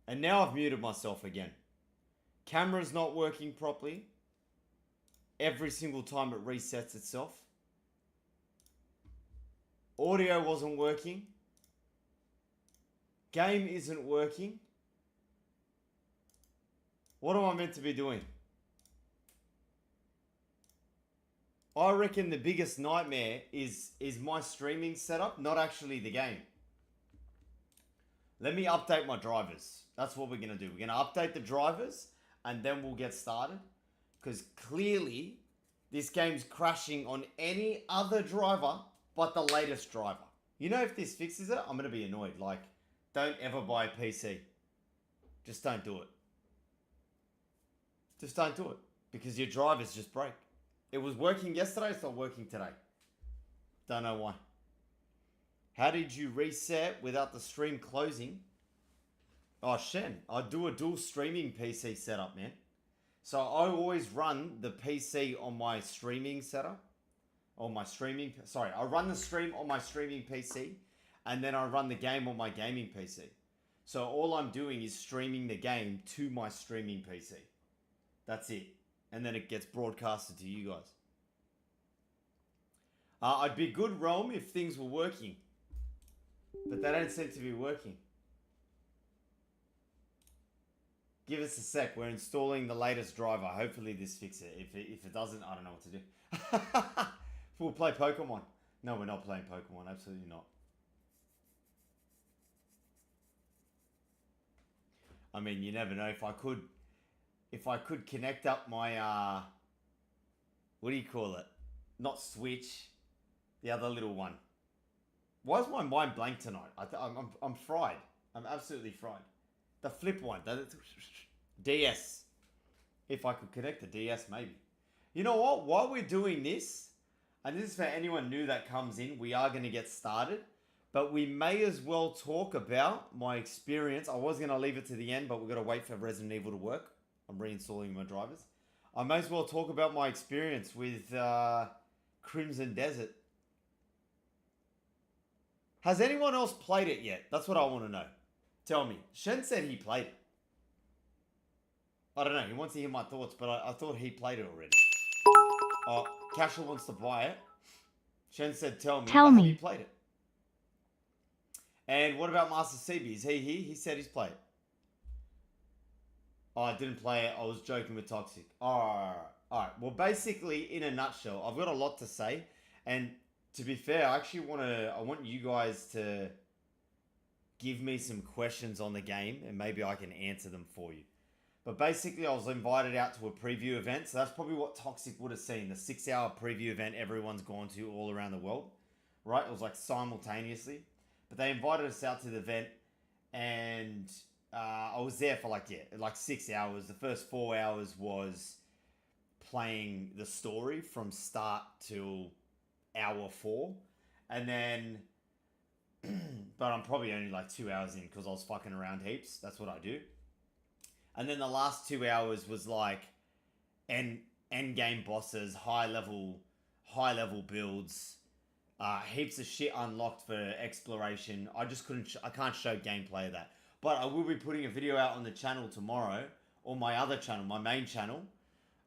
And now I've muted myself again. Camera's not working properly. Every single time it resets itself. Audio wasn't working. Game isn't working. What am I meant to be doing? I reckon the biggest nightmare is my streaming setup, not actually the game. Let me update my drivers. That's what we're going to do. We're going to update the drivers and then we'll get started. Because clearly, this game's crashing on any other driver but the latest driver. You know, if this fixes it, I'm going to be annoyed. Like, don't ever buy a PC. Just don't do it. Just don't do it. Because your drivers just break. It was working yesterday, it's not working today. Don't know why. How did you reset without the stream closing? Oh, Shen, I do a dual streaming PC setup, man. So I always run the PC on my streaming setup. I run the stream on my streaming PC. And then I run the game on my gaming PC. So all I'm doing is streaming the game to my streaming PC. That's it. And then it gets broadcasted to you guys. I'd be good, Rome, if things were working. But they don't seem to be working. Give us a sec. We're installing the latest driver. Hopefully this fixes it. If it doesn't, I don't know what to do. We'll play Pokemon. No, we're not playing Pokemon. Absolutely not. I mean, you never know. If I could connect up my, what do you call it? Not Switch, the other little one. Why is my mind blank tonight? I'm fried. I'm absolutely fried. The flip one, DS. If I could connect the DS, maybe. You know what? While we're doing this, and this is for anyone new that comes in, we are going to get started. But we may as well talk about my experience. I was going to leave it to the end, but we've got to wait for Resident Evil to work. I'm reinstalling my drivers. I may as well talk about my experience with Crimson Desert. Has anyone else played it yet? That's what I want to know. Tell me. Shen said he played it. I don't know. He wants to hear my thoughts, but I thought he played it already. Oh, Cashel wants to buy it. Shen said, tell me. Have you played it? And what about Master CB? Is he here? He said he's played it. Oh, I didn't play it. I was joking with Toxic. Alright. Well, basically, in a nutshell, I've got a lot to say. And to be fair, I want you guys to give me some questions on the game and maybe I can answer them for you. But basically, I was invited out to a preview event. So that's probably what Toxic would have seen. The 6-hour preview event everyone's gone to all around the world. Right? It was like simultaneously. But they invited us out to the event and I was there for like 6 hours. The first 4 hours was playing the story from start till hour 4. And then, but I'm probably only like 2 hours in because I was fucking around heaps. That's what I do. And then the last 2 hours was like end game bosses, high level builds. Heaps of shit unlocked for exploration. I can't show gameplay of that. But I will be putting a video out on the channel tomorrow, or my other channel, my main channel,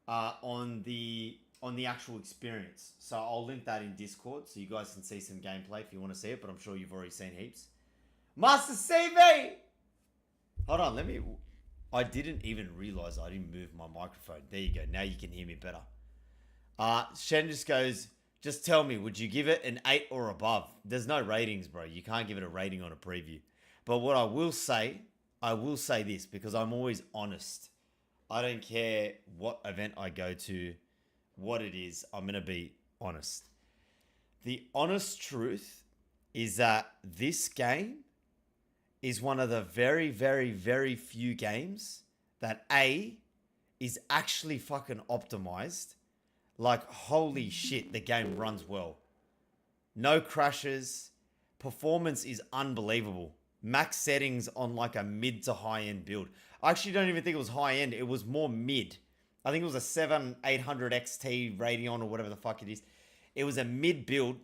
on the actual experience. So I'll link that in Discord so you guys can see some gameplay if you want to see it, but I'm sure you've already seen heaps. Master CV! Hold on, I didn't even realize I didn't move my microphone. There you go. Now you can hear me better. Shen just goes, just tell me, would you give it an 8 or above? There's no ratings, bro. You can't give it a rating on a preview. But what I will say this because I'm always honest. I don't care what event I go to, what it is. I'm going to be honest. The honest truth is that this game is one of the very, very, very few games that A, is actually fucking optimized. Like, holy shit, the game runs well. No crashes. Performance is unbelievable. Max settings on like a mid to high end build. I actually don't even think it was high end. It was more mid. I think it was a 7800 XT Radeon or whatever the fuck it is. It was a mid build.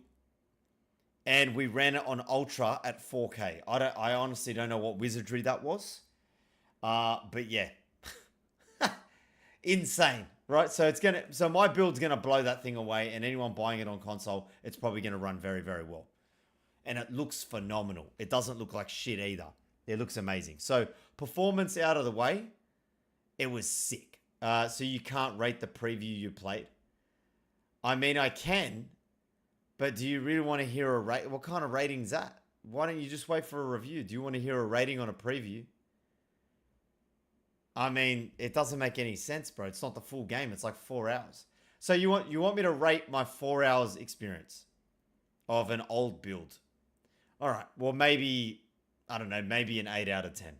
And we ran it on Ultra at 4K. I honestly don't know what wizardry that was. But yeah, insane, right? So my build's gonna blow that thing away, and anyone buying it on console, it's probably gonna run very, very well. And it looks phenomenal. It doesn't look like shit either. It looks amazing. So performance out of the way, it was sick. So you can't rate the preview you played. I mean, I can, but do you really want to hear a rate? What kind of rating's that? Why don't you just wait for a review? Do you want to hear a rating on a preview? I mean, it doesn't make any sense, bro. It's not the full game. It's like 4 hours. So you want me to rate my 4 hours experience of an old build? All right. Well, maybe, I don't know, maybe an 8 out of 10.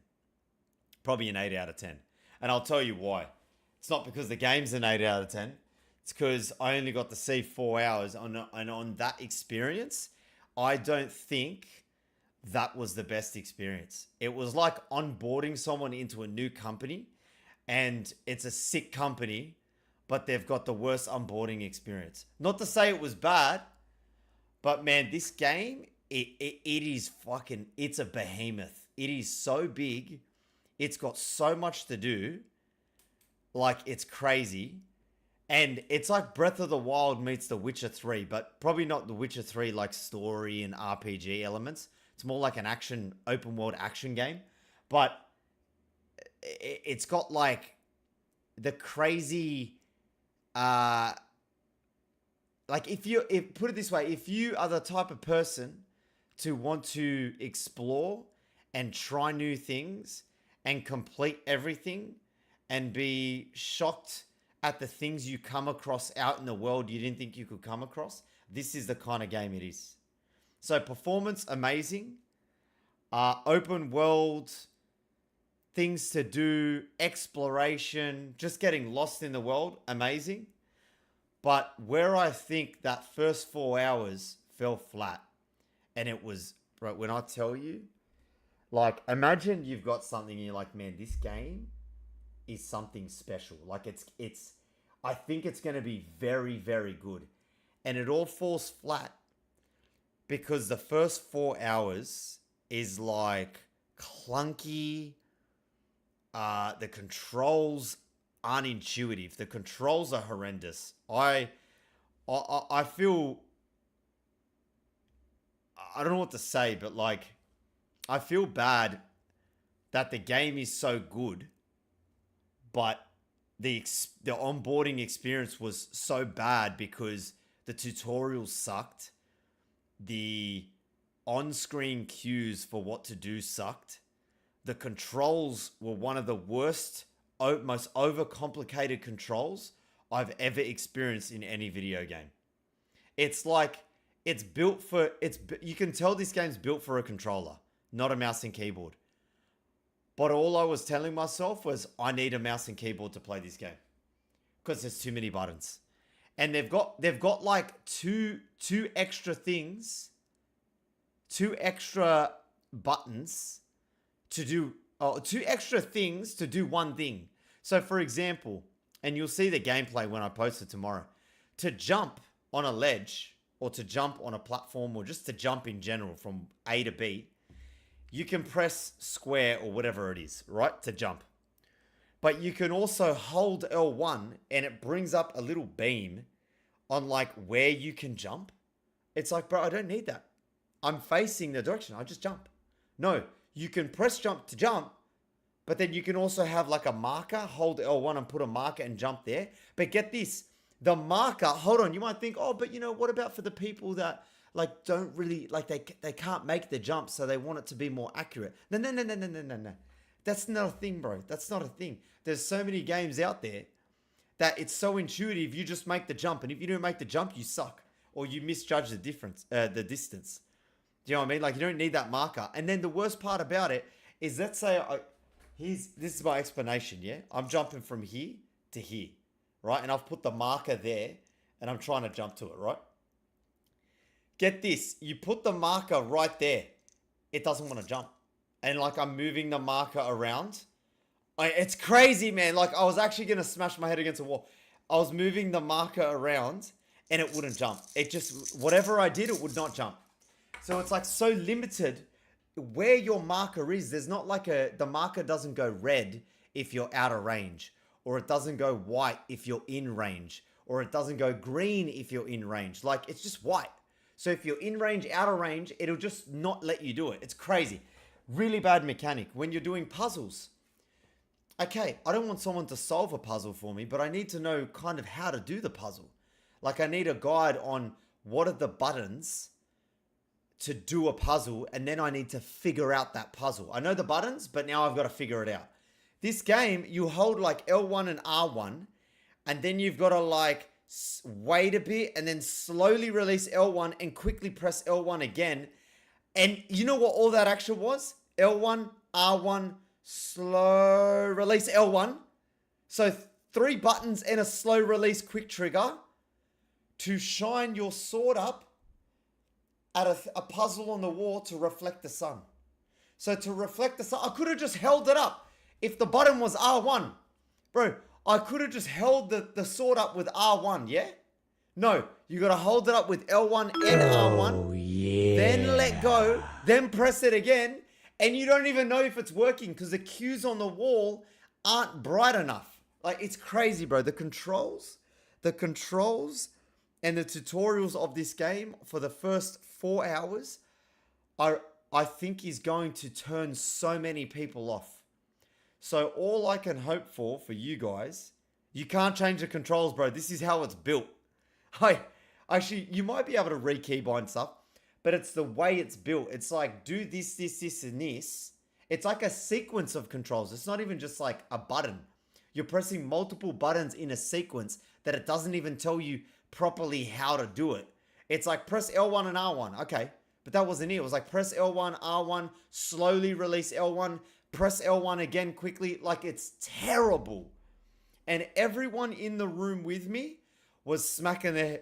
Probably an 8 out of 10. And I'll tell you why. It's not because the game's an 8 out of 10. It's because I only got to see 4 hours and on that experience, I don't think that was the best experience. It was like onboarding someone into a new company, and it's a sick company, but they've got the worst onboarding experience. Not to say it was bad, but man, this game, it is fucking, it's a behemoth. It is so big. It's got so much to do. Like, it's crazy. And it's like Breath of the Wild meets The Witcher 3, but probably not The Witcher 3 like story and RPG elements. It's more like an action, open world action game. But it's got like the crazy, like put it this way, if you are the type of person to want to explore and try new things and complete everything and be shocked at the things you come across out in the world you didn't think you could come across, this is the kind of game it is. So performance, amazing. Open world, things to do, exploration, just getting lost in the world, amazing. But where I think that first 4 hours fell flat, and it was, bro, when I tell you, like, imagine you've got something and you're like, man, this game is something special. Like, it's I think it's going to be very, very good. And it all falls flat because the first 4 hours is like clunky. The controls aren't intuitive. The controls are horrendous. I feel, I don't know what to say, but like, I feel bad that the game is so good, but the onboarding experience was so bad because the tutorials sucked. The on-screen cues for what to do sucked. The controls were one of the worst, most overcomplicated controls I've ever experienced in any video game. It's like, it's built for, you can tell this game's built for a controller, not a mouse and keyboard. But all I was telling myself was, I need a mouse and keyboard to play this game because there's too many buttons. And they've got like two extra things, 2 extra buttons to do, 2 extra things to do one thing. So for example, and you'll see the gameplay when I post it tomorrow, to jump on a ledge or to jump on a platform or just to jump in general from A to B, you can press square or whatever it is, right? To jump. But you can also hold L1 and it brings up a little beam on like where you can jump. It's like, bro, I don't need that. I'm facing the direction. I just jump. No, you can press jump to jump, but then you can also have like a marker, hold L1 and put a marker and jump there. But get this, the marker, hold on, you might think, oh, but you know, what about for the people that like don't really, like they can't make the jump, so they want it to be more accurate. No. That's not a thing, bro. That's not a thing. There's so many games out there that it's so intuitive, you just make the jump. And if you don't make the jump, you suck. Or you misjudge the difference, the distance. Do you know what I mean? Like, you don't need that marker. And then the worst part about it is, let's say, this is my explanation, yeah? I'm jumping from here to here, right? And I've put the marker there, and I'm trying to jump to it, right? Get this, you put the marker right there, it doesn't want to jump. And like, I'm moving the marker around. It's crazy, man. Like, I was actually going to smash my head against a wall. I was moving the marker around and it wouldn't jump. It just, whatever I did, it would not jump. So it's like so limited where your marker is, there's not like the marker doesn't go red if you're out of range, or it doesn't go white if you're in range, or it doesn't go green if you're in range. Like, it's just white. So if you're in range, out of range, it'll just not let you do it. It's crazy. Really bad mechanic. When you're doing puzzles, okay, I don't want someone to solve a puzzle for me, but I need to know kind of how to do the puzzle. Like, I need a guide on what are the buttons to do a puzzle, and then I need to figure out that puzzle. I know the buttons, but now I've got to figure it out. This game, you hold like L1 and R1, and then you've got to like wait a bit and then slowly release L1 and quickly press L1 again. And you know what all that action was? L1, R1, slow release L1. So 3 buttons and a slow release quick trigger to shine your sword up at a puzzle on the wall to reflect the sun. So to reflect the sun, I could have just held it up. If the button was R1, bro, I could have just held the sword up with R1, yeah? No, you got to hold it up with L1 and R1. Yeah. Then let go, then press it again, and you don't even know if it's working because the cues on the wall aren't bright enough. Like, it's crazy, bro. The controls and the tutorials of this game for the first 4 hours I think is going to turn so many people off. So all I can hope for you guys, you can't change the controls, bro. This is how it's built. Actually, you might be able to re-keybind stuff, but it's the way it's built. It's like, do this, this, this, and this. It's like a sequence of controls. It's not even just like a button. You're pressing multiple buttons in a sequence that it doesn't even tell you properly how to do it. It's like press L1 and R1. Okay, but that wasn't it. It was like press L1, R1, slowly release L1, press L1 again quickly. Like, it's terrible. And everyone in the room with me was smacking their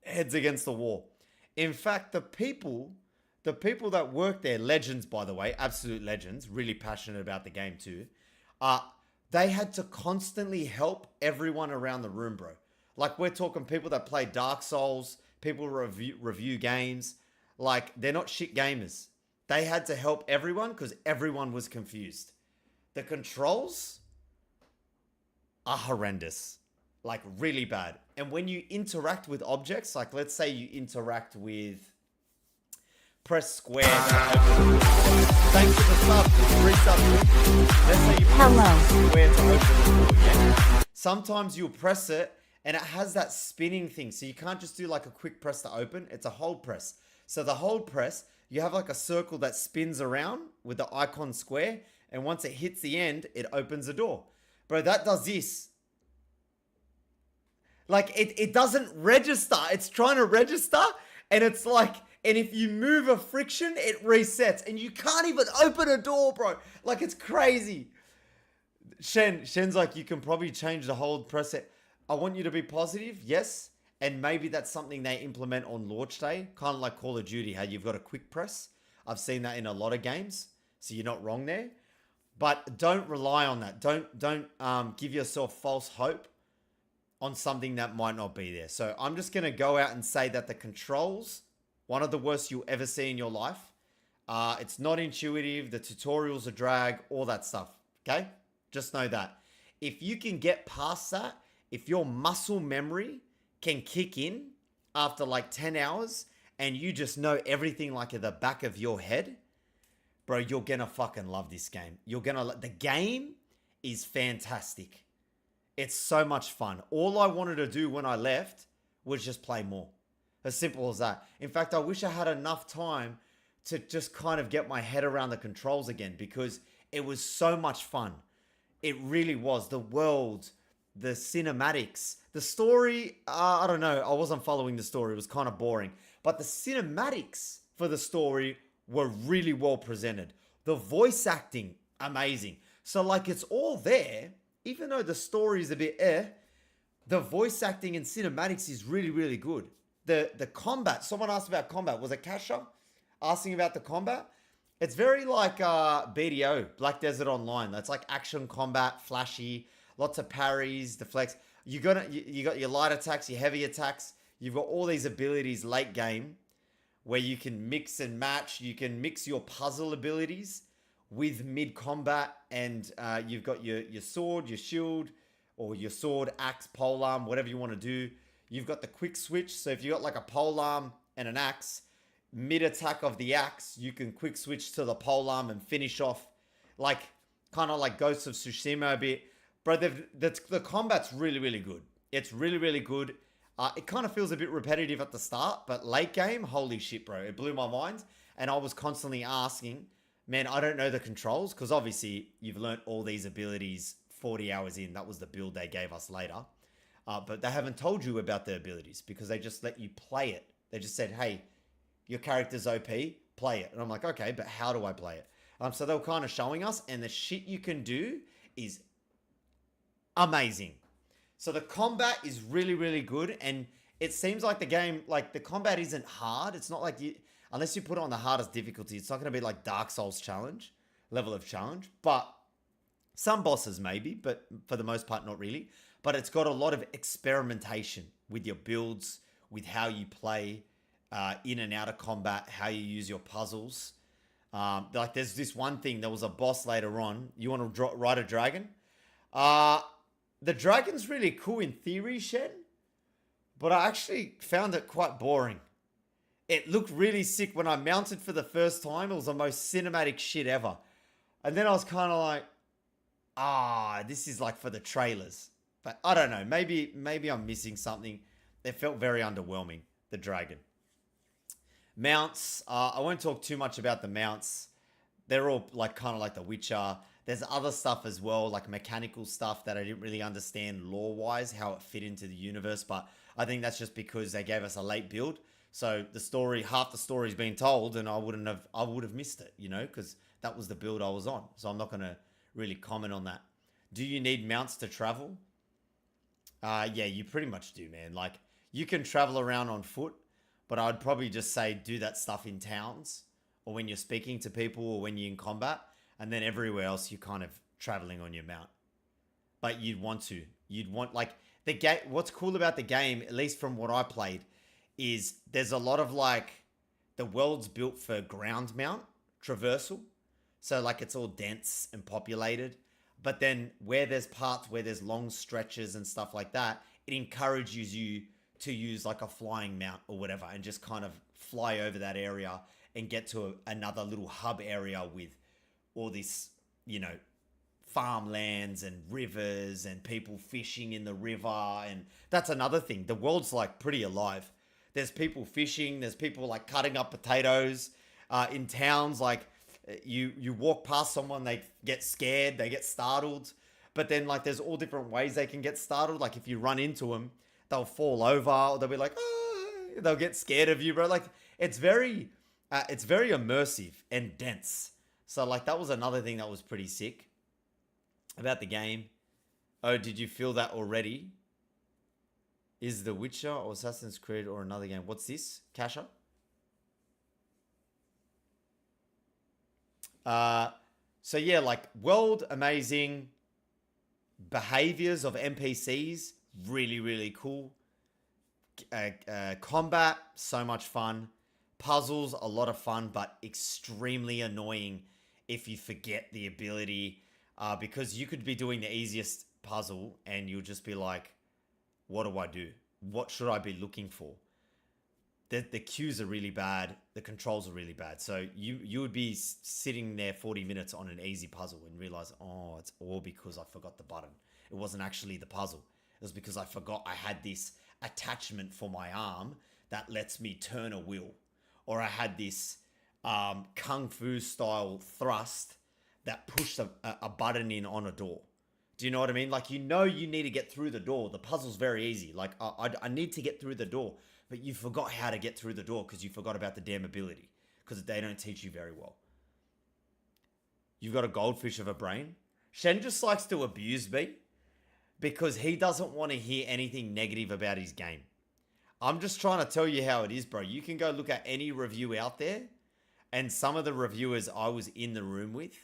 heads against the wall. In fact, the people that work there, legends, by the way, absolute legends, really passionate about the game too. They had to constantly help everyone around the room, bro. Like, we're talking people that play Dark Souls, people review games. Like, they're not shit gamers. They had to help everyone because everyone was confused. The controls are horrendous. Like, really bad. And when you interact with objects, like let's say you interact with, press square to open the door. Thanks for the sub, 3 subs. Let's say you press square to open the door, yeah? Sometimes you'll press it and it has that spinning thing. So you can't just do like a quick press to open. It's a hold press. So the hold press, you have like a circle that spins around with the icon square. And once it hits the end, it opens the door. Bro, that does this. Like, it doesn't register. It's trying to register. And it's like, and if you move a friction, it resets. And you can't even open a door, bro. Like, it's crazy. Shen's like, you can probably change the hold press it. I want you to be positive. Yes. And maybe that's something they implement on launch day. Kind of like Call of Duty, how you've got a quick press. I've seen that in a lot of games. So you're not wrong there. But don't rely on that. Don't give yourself false hope on something that might not be there. So I'm just going to go out and say that the controls, one of the worst you'll ever see in your life. It's not intuitive. The tutorials are drag, all that stuff. Okay? Just know that. If you can get past that, if your muscle memory can kick in after like 10 hours and you just know everything like at the back of your head, bro, you're going to fucking love this game. The game is fantastic. It's so much fun. All I wanted to do when I left was just play more. As simple as that. In fact, I wish I had enough time to just kind of get my head around the controls again because it was so much fun. It really was. The world, the cinematics, the story, I don't know. I wasn't following the story. It was kind of boring. But the cinematics for the story were really well presented. The voice acting, amazing. So like it's all there. Even though the story is a bit the voice acting and cinematics is really, really good. The combat, someone asked about combat. Was it Kasha asking about the combat? It's very like BDO, Black Desert Online. That's like action combat, flashy, lots of parries, deflects. You got your light attacks, your heavy attacks. You've got all these abilities late game where you can mix and match. You can mix your puzzle abilities with mid combat, and you've got your sword, your shield, or your sword, axe, polearm, whatever you want to do. You've got the quick switch. So if you got like a polearm and an axe, mid attack of the axe, you can quick switch to the polearm and finish off, like kind of like Ghosts of Tsushima a bit. Bro, the combat's really, really good. It's really, really good. It kind of feels a bit repetitive at the start, but late game, holy shit, bro. It blew my mind. And I was constantly asking, man, I don't know the controls, because obviously you've learnt all these abilities 40 hours in. That was the build they gave us later. But they haven't told you about the abilities because they just let you play it. They just said, hey, your character's OP, play it. And I'm like, okay, but how do I play it? So they were kind of showing us, and the shit you can do is amazing. So the combat is really, really good, and it seems like the game, like the combat isn't hard. It's not like unless you put it on the hardest difficulty, it's not going to be like Dark Souls level of challenge. But some bosses maybe, but for the most part, not really. But it's got a lot of experimentation with your builds, with how you play in and out of combat, how you use your puzzles. Like there's this one thing, there was a boss later on. You want to ride a dragon? The dragon's really cool in theory, Shen, but I actually found it quite boring. It looked really sick when I mounted for the first time. It was the most cinematic shit ever. And then I was kind of like, this is like for the trailers. But I don't know, maybe I'm missing something. It felt very underwhelming, the dragon. Mounts, I won't talk too much about the mounts. They're all like kind of like The Witcher. There's other stuff as well, like mechanical stuff that I didn't really understand lore-wise, how it fit into the universe. But I think that's just because they gave us a late build. So the story, half the story's been told, and I would have missed it, you know, because that was the build I was on. So I'm not going to really comment on that. Do you need mounts to travel? Yeah, you pretty much do, man. Like, you can travel around on foot, but I'd probably just say do that stuff in towns, or when you're speaking to people, or when you're in combat. And then everywhere else, you're kind of traveling on your mount. But you'd want like the game. What's cool about the game, at least from what I played, is there's a lot of like the world's built for ground mount traversal. So like it's all dense and populated. But then where there's parts where there's long stretches and stuff like that, it encourages you to use like a flying mount or whatever and just kind of fly over that area and get to another little hub area with all this, you know, farmlands and rivers and people fishing in the river. And that's another thing. The world's like pretty alive. There's people fishing. There's people like cutting up potatoes in towns. Like you walk past someone, they get scared, they get startled. But then like there's all different ways they can get startled. Like if you run into them, they'll fall over, or they'll be like, they'll get scared of you, bro. Like it's very immersive and dense. So, like, that was another thing that was pretty sick about the game. Oh, did you feel that already? Is The Witcher or Assassin's Creed or another game? What's this? Kasha? So, yeah, like, world amazing. Behaviors of NPCs, really, really cool. Combat, so much fun. Puzzles, a lot of fun, but extremely annoying if you forget the ability, because you could be doing the easiest puzzle and you'll just be like, what do I do? What should I be looking for? The cues are really bad. The controls are really bad. So you would be sitting there 40 minutes on an easy puzzle and realize, oh, it's all because I forgot the button. It wasn't actually the puzzle. It was because I forgot I had this attachment for my arm that lets me turn a wheel. Or I had this kung fu style thrust that pushed a button in on a door. Do you know what I mean? Like, you know you need to get through the door. The puzzle's very easy. Like, I need to get through the door. But you forgot how to get through the door because you forgot about the damn ability. Because they don't teach you very well. You've got a goldfish of a brain. Shen just likes to abuse me because he doesn't want to hear anything negative about his game. I'm just trying to tell you how it is, bro. You can go look at any review out there. And some of the reviewers I was in the room with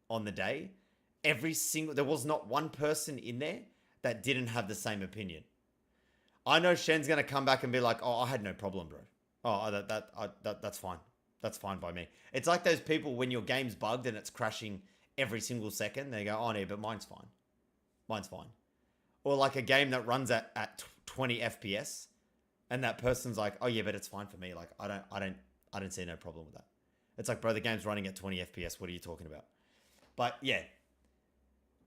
on the day, there was not one person in there that didn't have the same opinion. I know Shen's going to come back and be like, oh, I had no problem, bro. Oh, that's fine. That's fine by me. It's like those people when your game's bugged and it's crashing every single second. They go, "Oh no, but mine's fine. Mine's fine." Or like a game that runs at 20 FPS, and that person's like, "Oh yeah, but it's fine for me. Like I don't see no problem with that." It's like, bro, the game's running at 20 FPS. What are you talking about? But yeah,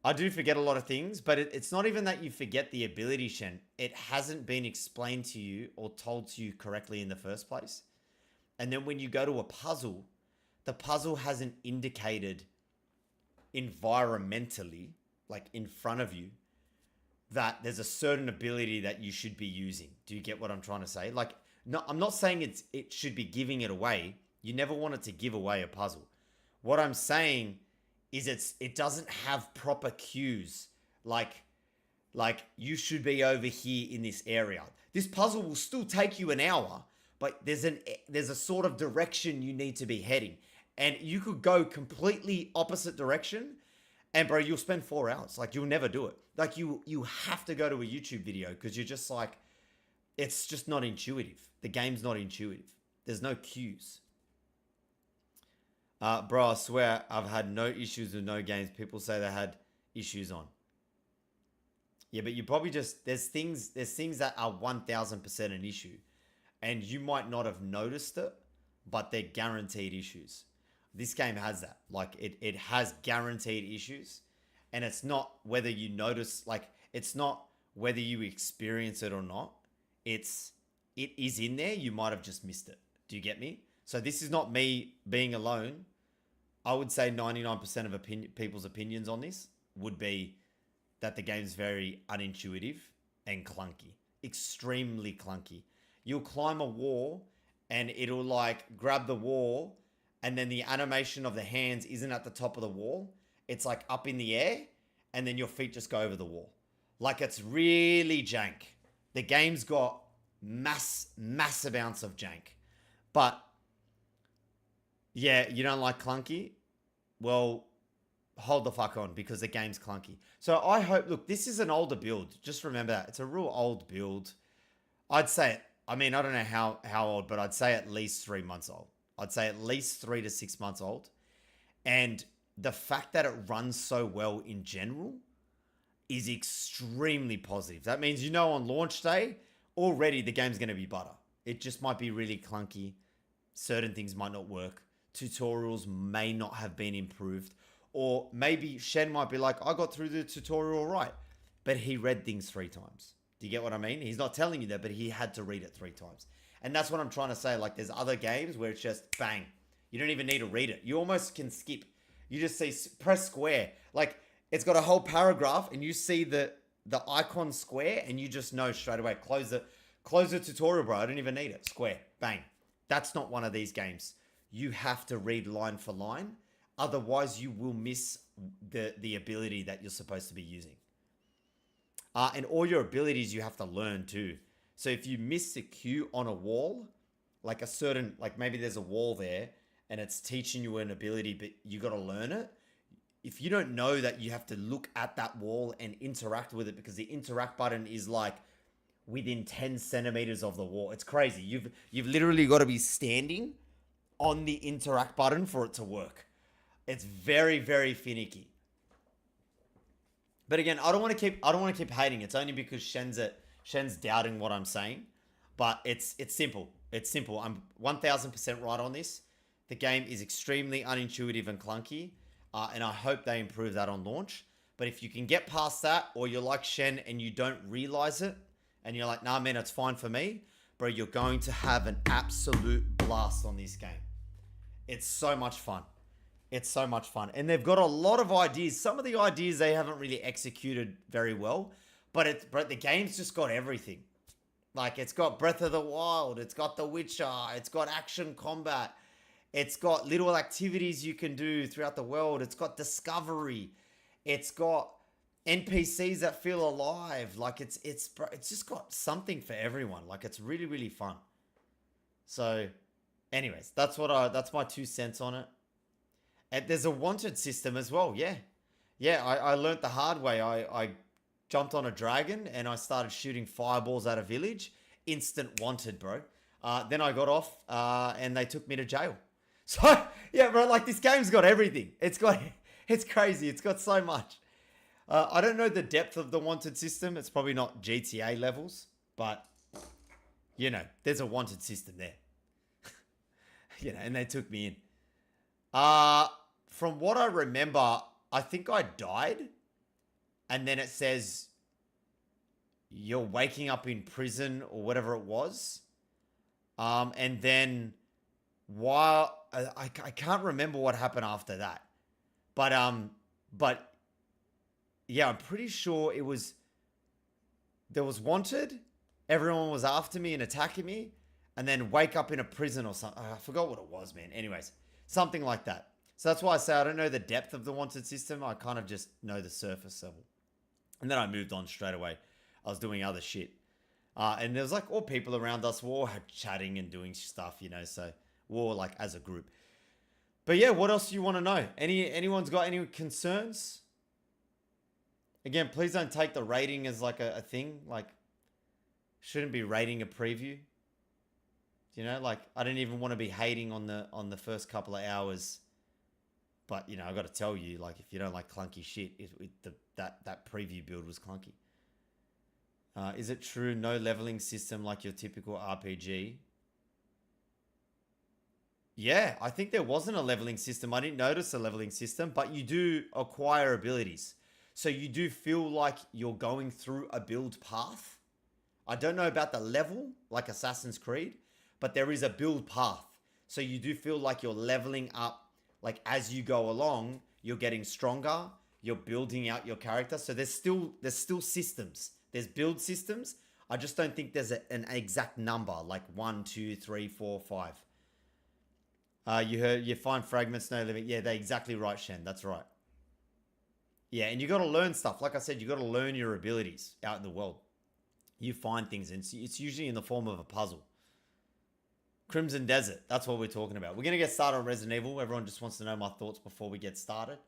I do forget a lot of things, but it's not even that you forget the ability, Shen. It hasn't been explained to you or told to you correctly in the first place. And then when you go to a puzzle, the puzzle hasn't indicated environmentally, like in front of you, that there's a certain ability that you should be using. Do you get what I'm trying to say? Like, no, I'm not saying it should be giving it away. You never wanted to give away a puzzle. What I'm saying is it doesn't have proper cues. Like you should be over here in this area. This puzzle will still take you an hour, but there's a sort of direction you need to be heading. And you could go completely opposite direction, and bro, you'll spend 4 hours. Like, you'll never do it. Like, you have to go to a YouTube video because you're just like, it's just not intuitive. The game's not intuitive. There's no cues. Bro, I swear I've had no issues with no games people say they had issues on. Yeah, but you probably just, there's things that are 1000% an issue. And you might not have noticed it, but they're guaranteed issues. This game has that. Like, it has guaranteed issues. And it's not whether you notice, like, it's not whether you experience it or not. It is in there. You might have just missed it. Do you get me? So this is not me being alone. I would say 99% of people's opinions on this would be that the game's very unintuitive and clunky. Extremely clunky. You'll climb a wall and it'll like grab the wall, and then the animation of the hands isn't at the top of the wall. It's like up in the air, and then your feet just go over the wall. Like, it's really jank. The game's got mass amounts of jank. But yeah, you don't like clunky? Well, hold the fuck on, because the game's clunky. So I hope, look, this is an older build. Just remember that. It's a real old build. I'd say it. I mean, I don't know how old, but I'd say at least 3 months old. I'd say at least 3 to 6 months old. And the fact that it runs so well in general is extremely positive. That means, you know, on launch day, already the game's going to be butter. It just might be really clunky. Certain things might not work. Tutorials may not have been improved. Or maybe Shen might be like, I got through the tutorial right, but he read things 3 times. Do you get what I mean? He's not telling you that, but he had to read it 3 times. And that's what I'm trying to say. Like, there's other games where it's just bang. You don't even need to read it. You almost can skip. You just see, press square. Like, it's got a whole paragraph and you see the icon square and you just know straight away. Close the tutorial, bro. I don't even need it. Square. Bang. That's not one of these games. You have to read line for line. Otherwise, you will miss the ability that you're supposed to be using. And all your abilities you have to learn too. So if you miss a cue on a wall, like a certain, like maybe there's a wall there and it's teaching you an ability, but you got to learn it. If you don't know that you have to look at that wall and interact with it, because the interact button is like within 10 centimeters of the wall. It's crazy. You've literally got to be standing on the interact button for it to work. It's very, very finicky. But again, I don't want to keep hating. It's only because Shen's doubting what I'm saying. But it's simple. It's simple. I'm 1000% right on this. The game is extremely unintuitive and clunky. And I hope they improve that on launch. But if you can get past that, or you're like Shen and you don't realize it, and you're like, nah, man, it's fine for me, bro, you're going to have an absolute blast on this game. It's so much fun. It's so much fun. And they've got a lot of ideas. Some of the ideas they haven't really executed very well. But the game's just got everything. Like, it's got Breath of the Wild. It's got The Witcher. It's got action combat. It's got little activities you can do throughout the world. It's got discovery. It's got NPCs that feel alive. Like, it's just got something for everyone. Like, it's really, really fun. So, anyways, that's my 2 cents on it. And there's a wanted system as well. Yeah. I learned the hard way. I jumped on a dragon and I started shooting fireballs at a village. Instant wanted, bro. Then I got off, and they took me to jail. So yeah, bro, like this game's got everything. It's crazy. It's got so much. I don't know the depth of the wanted system. It's probably not GTA levels, but you know, there's a wanted system there. You know, and they took me in. From what I remember, I think I died, and then it says you're waking up in prison or whatever it was. And then while I can't remember what happened after that, but yeah, I'm pretty sure there was wanted. Everyone was after me and attacking me, and then wake up in a prison or something. I forgot what it was, man. Anyways, something like that. So that's why I say I don't know the depth of the wanted system. I kind of just know the surface level. And then I moved on straight away. I was doing other shit. And there was like all people around us were all chatting and doing stuff, you know, so we're all like as a group. But yeah, what else do you want to know? Anyone's got any concerns? Again, please don't take the rating as like a thing. Like, shouldn't be rating a preview. You know, like I didn't even want to be hating on the first couple of hours. But, you know, I got to tell you, like, if you don't like clunky shit, that preview build was clunky. Is it true no leveling system like your typical RPG? Yeah, I think there wasn't a leveling system. I didn't notice a leveling system, but you do acquire abilities. So you do feel like you're going through a build path. I don't know about the level, like Assassin's Creed, but there is a build path. So you do feel like you're leveling up. Like as you go along, you're getting stronger. You're building out your character. So there's still systems. There's build systems. I just don't think there's an exact number, like 1, 2, 3, 4, 5. You find fragments, no limit. Yeah, they're exactly right, Shen. That's right. Yeah, and you got to learn stuff. Like I said, you got to learn your abilities out in the world. You find things, and it's usually in the form of a puzzle. Crimson Desert. That's what we're talking about. We're going to get started on Resident Evil. Everyone just wants to know my thoughts before we get started.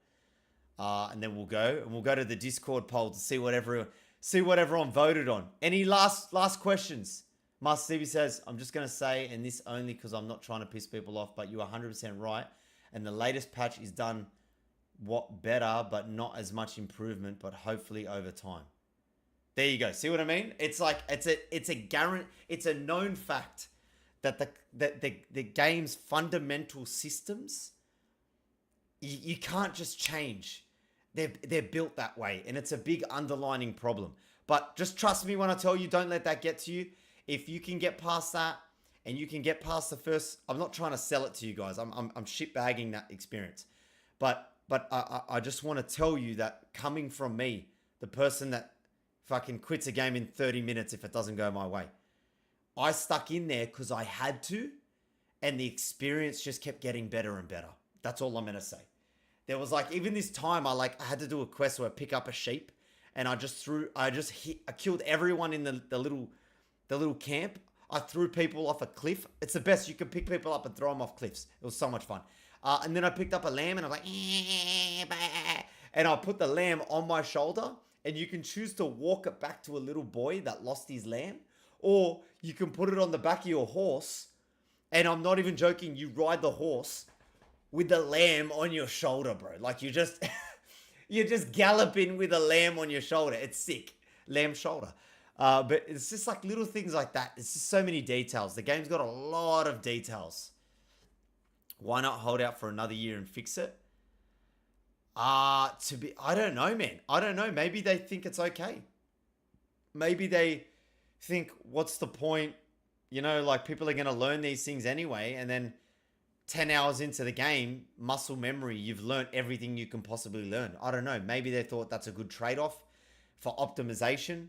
And then we'll go to the Discord poll to see what everyone voted on. Any last questions? Master Stevie says, I'm just going to say, and this only because I'm not trying to piss people off, but you're 100% right. And the latest patch is done what better, but not as much improvement, but hopefully over time. There you go. See what I mean? It's like, it's a known fact that the game's fundamental systems, you can't just change. They're built that way, and it's a big underlining problem. But just trust me when I tell you, don't let that get to you. If you can get past that, and you can get past the first, I'm not trying to sell it to you guys. I'm shitbagging that experience, but I just want to tell you that coming from me, the person that fucking quits a game in 30 minutes if it doesn't go my way, I stuck in there because I had to, and the experience just kept getting better and better. That's all I'm gonna say. There was like, even this time I had to do a quest where I pick up a sheep, and I killed everyone in the little camp. I threw people off a cliff. It's the best. You can pick people up and throw them off cliffs. It was so much fun. And then I picked up a lamb, and I was like, and I put the lamb on my shoulder, and you can choose to walk it back to a little boy that lost his lamb, or you can put it on the back of your horse, and I'm not even joking, you ride the horse with the lamb on your shoulder, bro. Like you're just galloping with a lamb on your shoulder. It's sick. Lamb shoulder. But it's just like little things like that. It's just so many details. The game's got a lot of details. Why not hold out for another year and fix it? I don't know, man. I don't know. Maybe they think it's okay. Maybe they think, what's the point? You know, like people are going to learn these things anyway. And then 10 hours into the game, muscle memory, you've learned everything you can possibly learn. I don't know. Maybe they thought that's a good trade-off for optimization.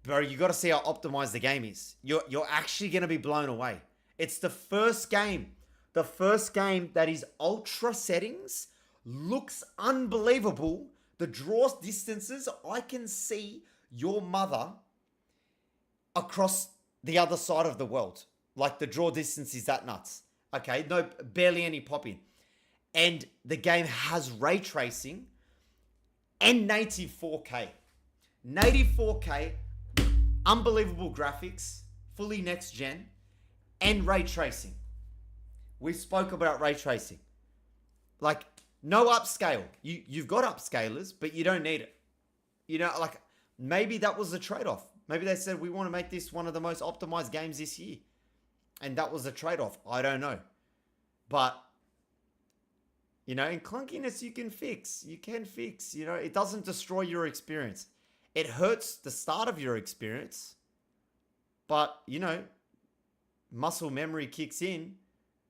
Bro, you got to see how optimized the game is. You're actually going to be blown away. It's the first game that is ultra settings, looks unbelievable. The draw distances, I can see your mother across the other side of the world. Like the draw distance is that nuts. Okay, no, barely any popping. And the game has ray tracing and native 4K. Native 4K, unbelievable graphics, fully next gen. and ray tracing. We spoke about ray tracing. Like, no upscale. You've got upscalers, but you don't need it. You know, like, maybe that was the trade-off. Maybe they said, we want to make this one of the most optimized games this year. And that was a trade-off. I don't know. But, you know, in clunkiness, you can fix. You can fix. You know, it doesn't destroy your experience. It hurts the start of your experience. But, you know, muscle memory kicks in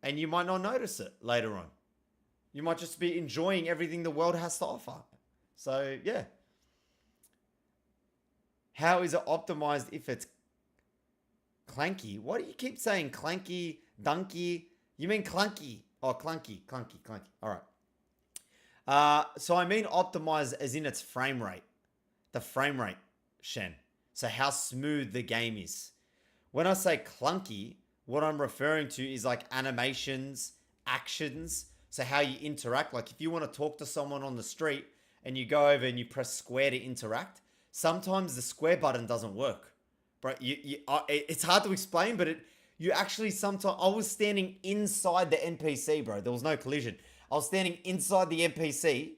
and you might not notice it later on. You might just be enjoying everything the world has to offer. So, yeah. How is it optimized if it's clanky? Why do you keep saying clanky, dunky? You mean clunky. Oh, clunky. All right. So I mean optimized as in its frame rate. The frame rate, Shen. So how smooth the game is. When I say clunky, what I'm referring to is like animations, actions. So how you interact. Like if you want to talk to someone on the street and you go over and you press square to interact, sometimes the square button doesn't work. Bro, it's hard to explain, but you actually sometimes... I was standing inside the NPC, bro. There was no collision. I was standing inside the NPC.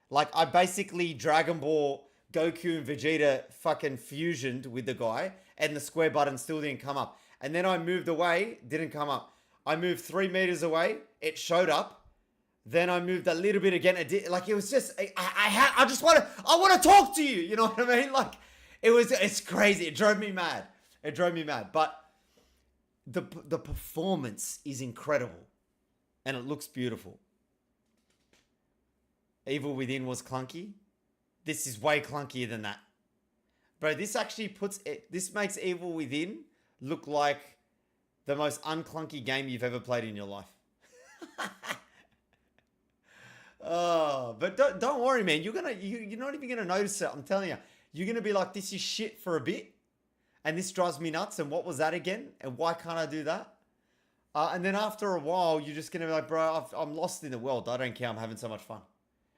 Like, I basically Dragon Ball Goku and Vegeta fucking fusioned with the guy, and the square button still didn't come up. And then I moved away, didn't come up. I moved 3 meters away, it showed up. Then I moved a little bit again. It did, like, it was just... I want to talk to you. You know what I mean? Like, it's crazy. It drove me mad. But the performance is incredible. And it looks beautiful. Evil Within was clunky. This is way clunkier than that. Bro, this actually this makes Evil Within look like the most unclunky game you've ever played in your life. Oh, but don't worry, man. You're not even gonna notice it. I'm telling you. You're gonna be like, this is shit for a bit, and this drives me nuts. And what was that again? And why can't I do that? And then after a while, you're just gonna be like, bro, I'm lost in the world. I don't care. I'm having so much fun.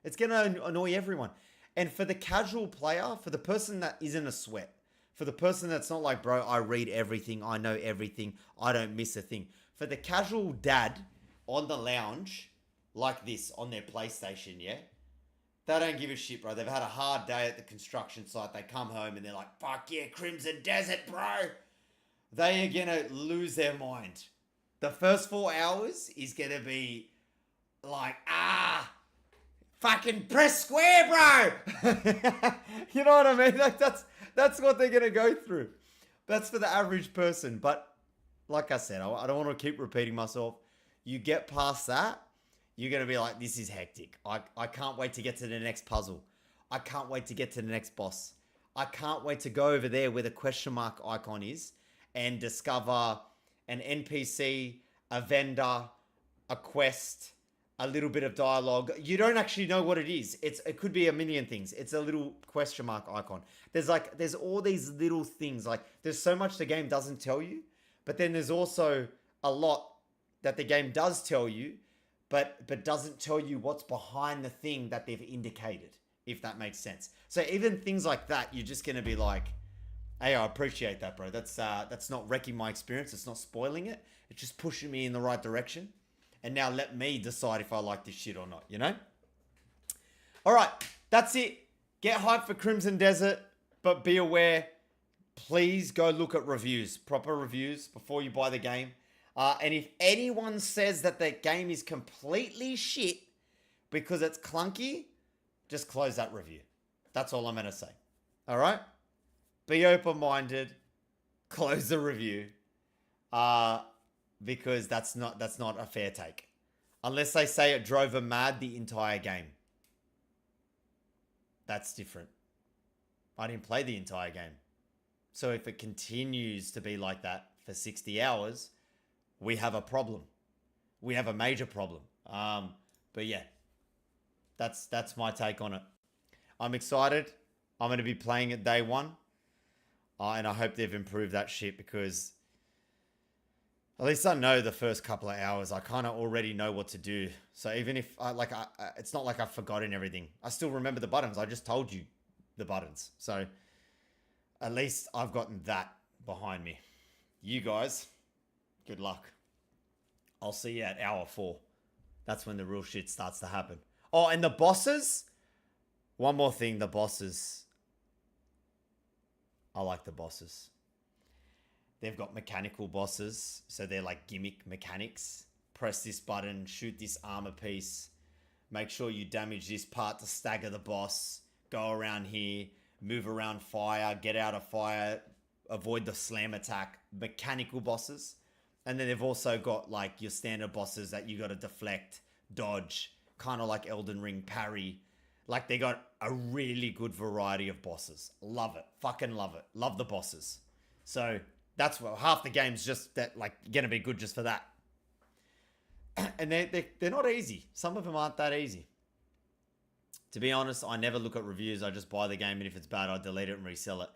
It's gonna annoy everyone. And for the casual player, for the person that isn't a sweat, for the person that's not like, bro, I read everything, I know everything, I don't miss a thing. For the casual dad on the lounge, like this, on their PlayStation, yeah? They don't give a shit, bro. They've had a hard day at the construction site. They come home and they're like, fuck yeah, Crimson Desert, bro. They are going to lose their mind. The first 4 hours is going to be like, fucking press square, bro. You know what I mean? Like that's what they're going to go through. That's for the average person. But like I said, I don't want to keep repeating myself. You get past that, you're going to be like, this is hectic. I can't wait to get to the next puzzle. I can't wait to get to the next boss. I can't wait to go over there where the question mark icon is and discover an NPC, a vendor, a quest, a little bit of dialogue. You don't actually know what it is. It could be a million things. It's a little question mark icon. There's all these little things. Like, there's so much the game doesn't tell you, but then there's also a lot that the game does tell you, but doesn't tell you what's behind the thing that they've indicated, if that makes sense. So even things like that, you're just going to be like, hey, I appreciate that, bro. That's not wrecking my experience. It's not spoiling it. It's just pushing me in the right direction. And now let me decide if I like this shit or not, you know? All right, that's it. Get hyped for Crimson Desert, but be aware, please go look at reviews, proper reviews, before you buy the game. And if anyone says that the game is completely shit because it's clunky, just close that review. That's all I'm going to say. All right? Be open-minded. Close the review. Because that's not a fair take. Unless they say it drove them mad the entire game. That's different. I didn't play the entire game. So if it continues to be like that for 60 hours, we have a problem. We have a major problem. But yeah, that's my take on it. I'm excited. I'm going to be playing it day one. And I hope they've improved that shit, because at least I know the first couple of hours. I kind of already know what to do. So even if it's not like I've forgotten everything. I still remember the buttons. I just told you the buttons. So at least I've gotten that behind me. You guys, Good luck. I'll see you at hour 4. That's when the real shit starts to happen. Oh, and the bosses? One more thing, the bosses. I like the bosses. They've got mechanical bosses, so they're like gimmick mechanics. Press this button, shoot this armor piece. Make sure you damage this part to stagger the boss. Go around here, move around fire, get out of fire, avoid the slam attack. Mechanical bosses. And then they've also got like your standard bosses that you got to deflect, dodge, kind of like Elden Ring, parry. Like they got a really good variety of bosses. Love it. Fucking love it. Love the bosses. So that's what half the game's just that like gonna be good just for that. And they're not easy. Some of them aren't that easy. To be honest, I never look at reviews. I just buy the game, and if it's bad, I delete it and resell it.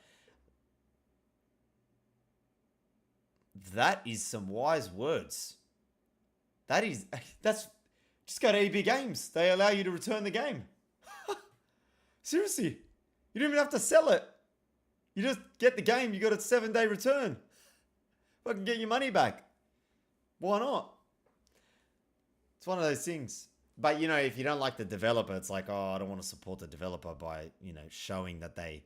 That is some wise words. That's just go to EB Games. They allow you to return the game. Seriously, you don't even have to sell it. You just get the game. You got a 7-day return. Fucking get your money back. Why not? It's one of those things. But, you know, if you don't like the developer, it's like, oh, I don't want to support the developer by, you know, showing that they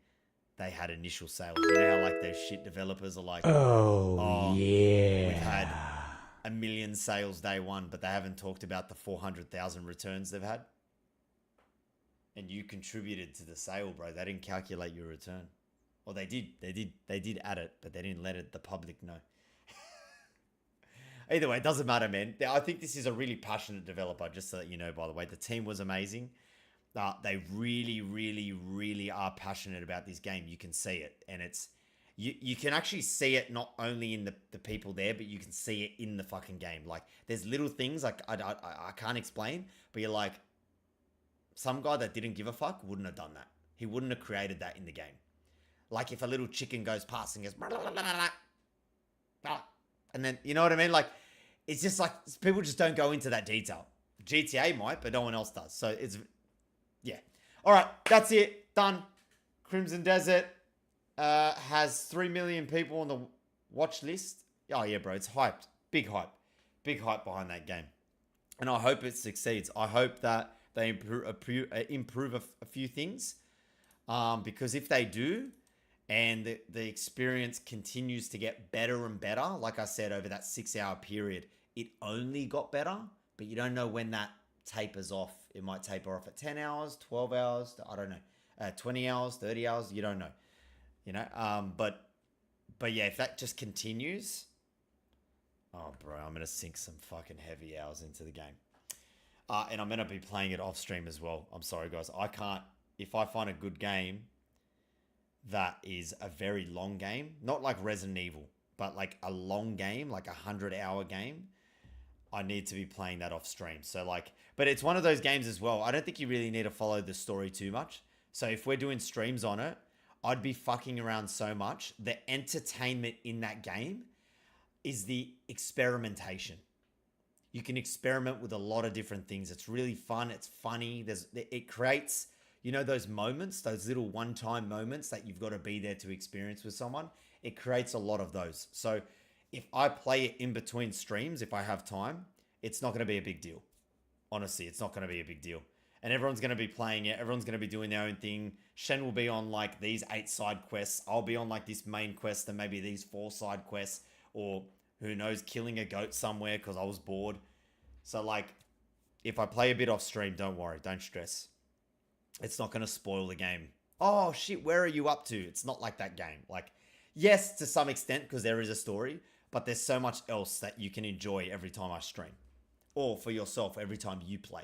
had initial sales. You know how, like, those shit developers are like, oh yeah, we've had 1 million sales day one, but they haven't talked about the 400,000 returns they've had. And you contributed to the sale, bro. They didn't calculate your return. Well, they did add it, but they didn't let the public know. Either way, it doesn't matter, man. I think this is a really passionate developer, just so that you know, by the way. The team was amazing. They really, really, really are passionate about this game. You can see it. And it's you can actually see it not only in the people there, but you can see it in the fucking game. Like, there's little things like I can't explain, but you're like, some guy that didn't give a fuck wouldn't have done that. He wouldn't have created that in the game. Like if a little chicken goes past and goes, and then, you know what I mean? Like, it's just like, people just don't go into that detail. GTA might, but no one else does. So it's, yeah. All right, that's it. Done. Crimson Desert has 3 million people on the watch list. Oh, yeah, bro. It's hyped. Big hype. Big hype behind that game. And I hope it succeeds. I hope that they improve a few things. Because if they do, and the experience continues to get better and better, like I said, over that 6-hour period, it only got better, but you don't know when that tapers off. It might taper off at 10 hours, 12 hours, I don't know, 20 hours, 30 hours, you don't know. You know, but yeah, if that just continues, oh, bro, I'm going to sink some fucking heavy hours into the game. And I'm going to be playing it off stream as well. I'm sorry, guys. I can't, if I find a good game that is a very long game, not like Resident Evil, but like a long game, like 100-hour game, I need to be playing that off stream. So like, but it's one of those games as well. I don't think you really need to follow the story too much. So if we're doing streams on it, I'd be fucking around so much. The entertainment in that game is the experimentation. You can experiment with a lot of different things. It's really fun. It's funny. It creates, you know, those moments, those little one-time moments that you've got to be there to experience with someone. It creates a lot of those. So if I play it in between streams, if I have time, it's not going to be a big deal. Honestly, it's not going to be a big deal. And everyone's going to be playing it. Everyone's going to be doing their own thing. Shen will be on like these 8 side quests. I'll be on like this main quest and maybe these 4 side quests, or who knows, killing a goat somewhere because I was bored. So like, if I play a bit off stream, don't worry, don't stress. It's not going to spoil the game. Oh shit, where are you up to? It's not like that game. Like, yes, to some extent, because there is a story, but there's so much else that you can enjoy every time I stream. Or for yourself, every time you play.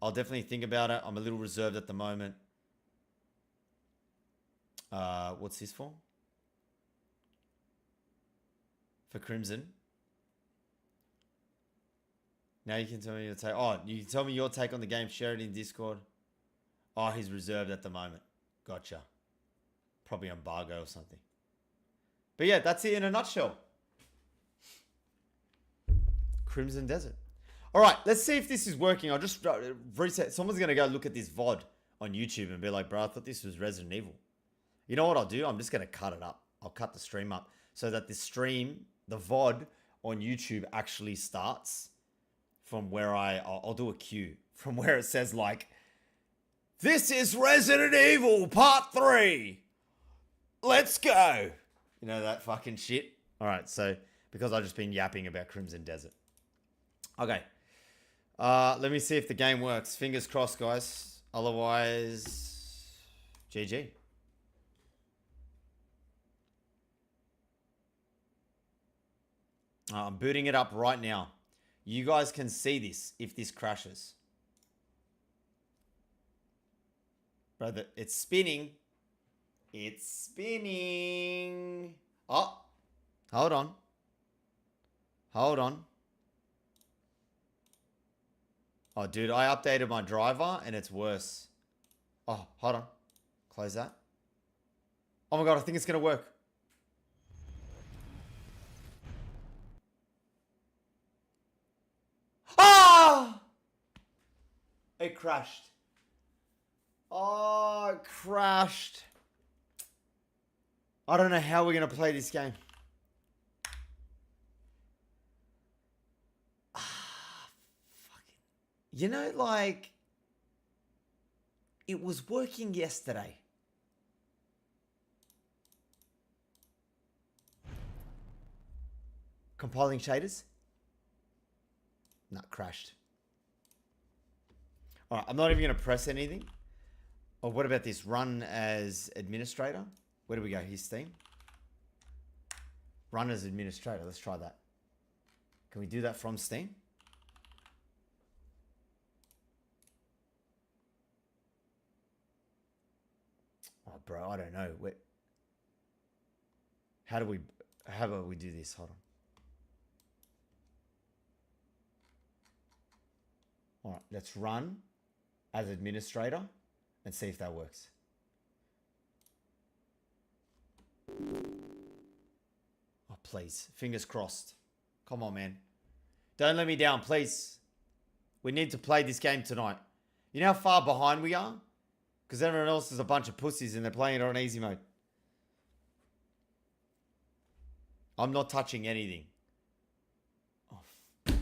I'll definitely think about it. I'm a little reserved at the moment. What's this for? For Crimson. Now you can tell me your take. Oh, you can tell me your take on the game. Share it in Discord. Oh, he's reserved at the moment. Gotcha. Probably embargo or something. But yeah, that's it in a nutshell. Crimson Desert. All right, let's see if this is working. I'll just reset. Someone's going to go look at this VOD on YouTube and be like, bro, I thought this was Resident Evil. You know what I'll do? I'm just going to cut it up. I'll cut the stream up so that the stream, the VOD, on YouTube actually starts from where I'll do a cue from where it says like, this is Resident Evil Part 3. Let's go. You know that fucking shit? All right, so because I've just been yapping about Crimson Desert. Okay. Let me see if the game works. Fingers crossed, guys. Otherwise, GG. I'm booting it up right now. You guys can see this if this crashes. Brother, it's spinning. It's spinning. Oh, hold on. Hold on. Oh, dude, I updated my driver and it's worse. Oh, hold on. Close that. Oh my God, I think it's going to work. Ah! It crashed. Oh, it crashed. I don't know how we're going to play this game. You know, like, it was working yesterday. Compiling shaders? No, crashed. All right, I'm not even going to press anything. Oh, what about this? Run as administrator? Where do we go? Here's Steam. Run as administrator. Let's try that. Can we do that from Steam? Oh, bro, I don't know. How about we do this? Hold on. All right, let's run as administrator and see if that works. Oh, please. Fingers crossed. Come on, man. Don't let me down, please. We need to play this game tonight. You know how far behind we are? Because everyone else is a bunch of pussies and they're playing it on easy mode. I'm not touching anything. Oh, you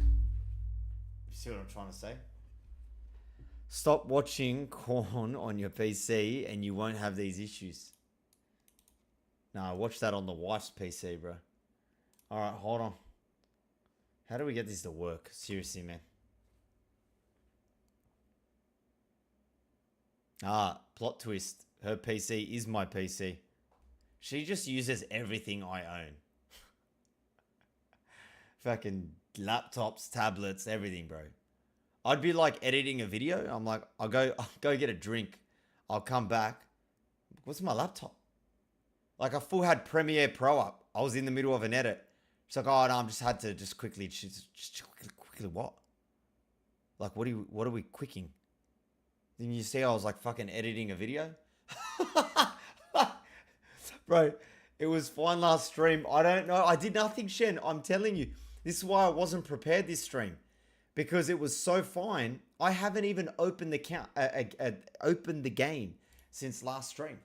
see what I'm trying to say? Stop watching Corn on your PC and you won't have these issues. Nah, watch that on the wife's PC, bro. Alright, hold on. How do we get this to work? Seriously, man. Ah, plot twist. Her PC is my PC. She just uses everything I own. Fucking laptops, tablets, everything, bro. I'd be like editing a video. I'm like, I'll go get a drink. I'll come back. What's my laptop? Like I full had Premiere Pro up. I was in the middle of an edit. She's like, oh no, I'm just had to just quickly what? Like what are we quicking? Didn't you see I was like fucking editing a video? Bro, it was fine last stream. I don't know. I did nothing, Shen. I'm telling you. This is why I wasn't prepared this stream. Because it was so fine. I haven't even opened the game since last stream.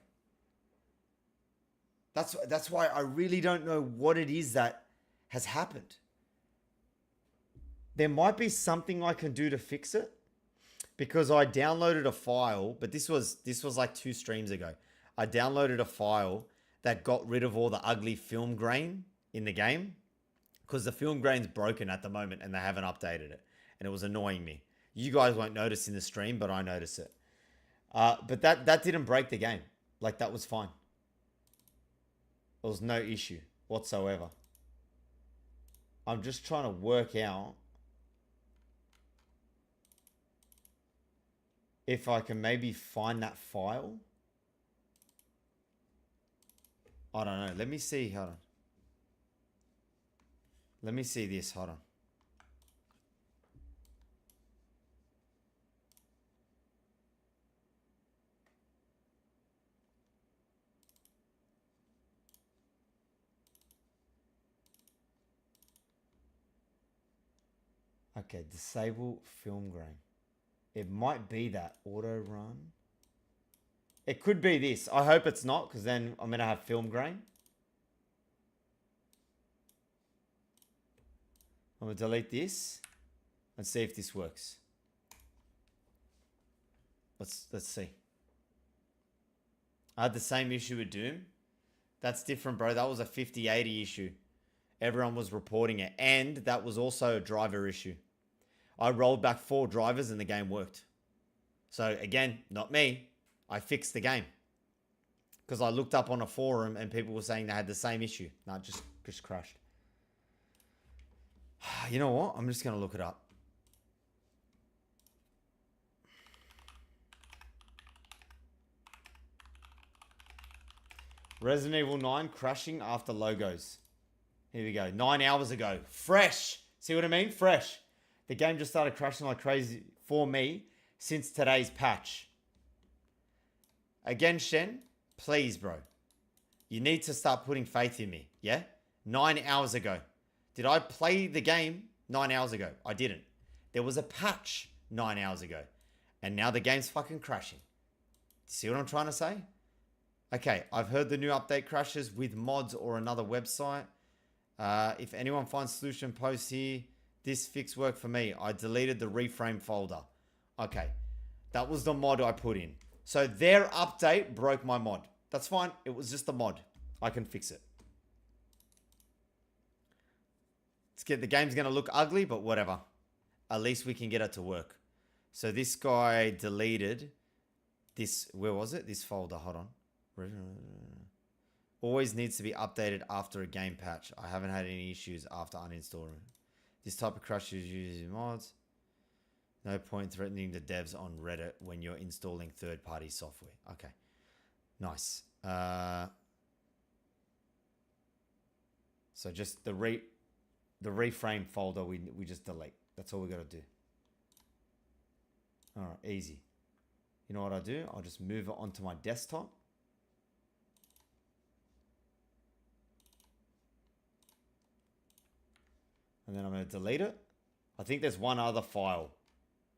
That's why I really don't know what it is that has happened. There might be something I can do to fix it. Because I downloaded a file, but this was like 2 streams ago. I downloaded a file that got rid of all the ugly film grain in the game. Because the film grain's broken at the moment and they haven't updated it. And it was annoying me. You guys won't notice in the stream, but I notice it. But that didn't break the game. Like, that was fine. There was no issue whatsoever. I'm just trying to work out if I can maybe find that file. I don't know. Let me see. Hold on. Let me see this. Hold on. Okay, disable film grain. It might be that auto run. It could be this. I hope it's not, because then I'm going to have film grain. I'm going to delete this and see if this works. Let's see. I had the same issue with Doom. That's different, bro. That was a 5080 issue. Everyone was reporting it. And that was also a driver issue. I rolled back 4 drivers and the game worked. So again, not me. I fixed the game. Because I looked up on a forum and people were saying they had the same issue. No, it just crashed. You know what? I'm just going to look it up. Resident Evil 9 crashing after logos. Here we go. 9 hours ago. Fresh. See what I mean? Fresh. The game just started crashing like crazy for me since today's patch. Again, Shen, please, bro. You need to start putting faith in me. Yeah? 9 hours ago. Did I play the game 9 hours ago? I didn't. There was a patch 9 hours ago. And now the game's fucking crashing. See what I'm trying to say? Okay, I've heard the new update crashes with mods or another website. If anyone finds solution posts here, this fix worked for me. I deleted the reframe folder. Okay, that was the mod I put in. So their update broke my mod. That's fine. It was just a mod. I can fix it. The game's going to look ugly, but whatever. At least we can get it to work. So this guy deleted this. Where was it? This folder. Hold on. Always needs to be updated after a game patch. I haven't had any issues after uninstalling. This type of crash is using mods. No point threatening the devs on Reddit when you're installing third-party software. Okay. Nice. So just the reframe folder we just delete. That's all we got to do. All right, easy. You know what I do? I'll just move it onto my desktop. And then I'm going to delete it. I think there's one other file.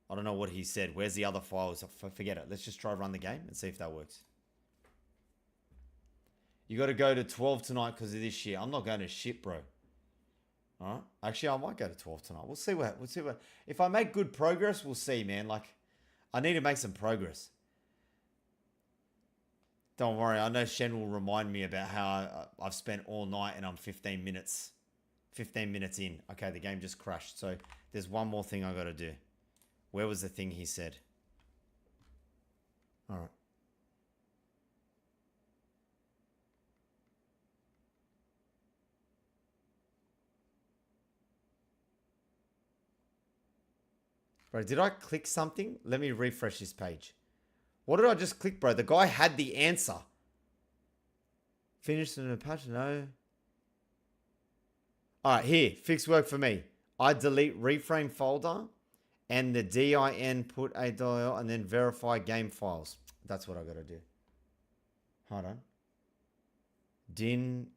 I don't know what he said. Where's the other file? So forget it. Let's just try run the game and see if that works. You got to go to 12 tonight because of this shit. I'm not going to shit, bro. All right. Actually, I might go to 12 tonight. We'll see what. If I make good progress, we'll see, man. Like, I need to make some progress. Don't worry. I know Shen will remind me about how I've spent all night and I'm 15 minutes in. Okay, the game just crashed. So there's one more thing I got to do. Where was the thing he said? All right. Bro, did I click something? Let me refresh this page. What did I just click, bro? The guy had the answer. Finished in a patch? No. All right, here. Fix work for me. I delete reframe folder and the DIN put a dial and then verify game files. That's what I got to do. Hold on. DIN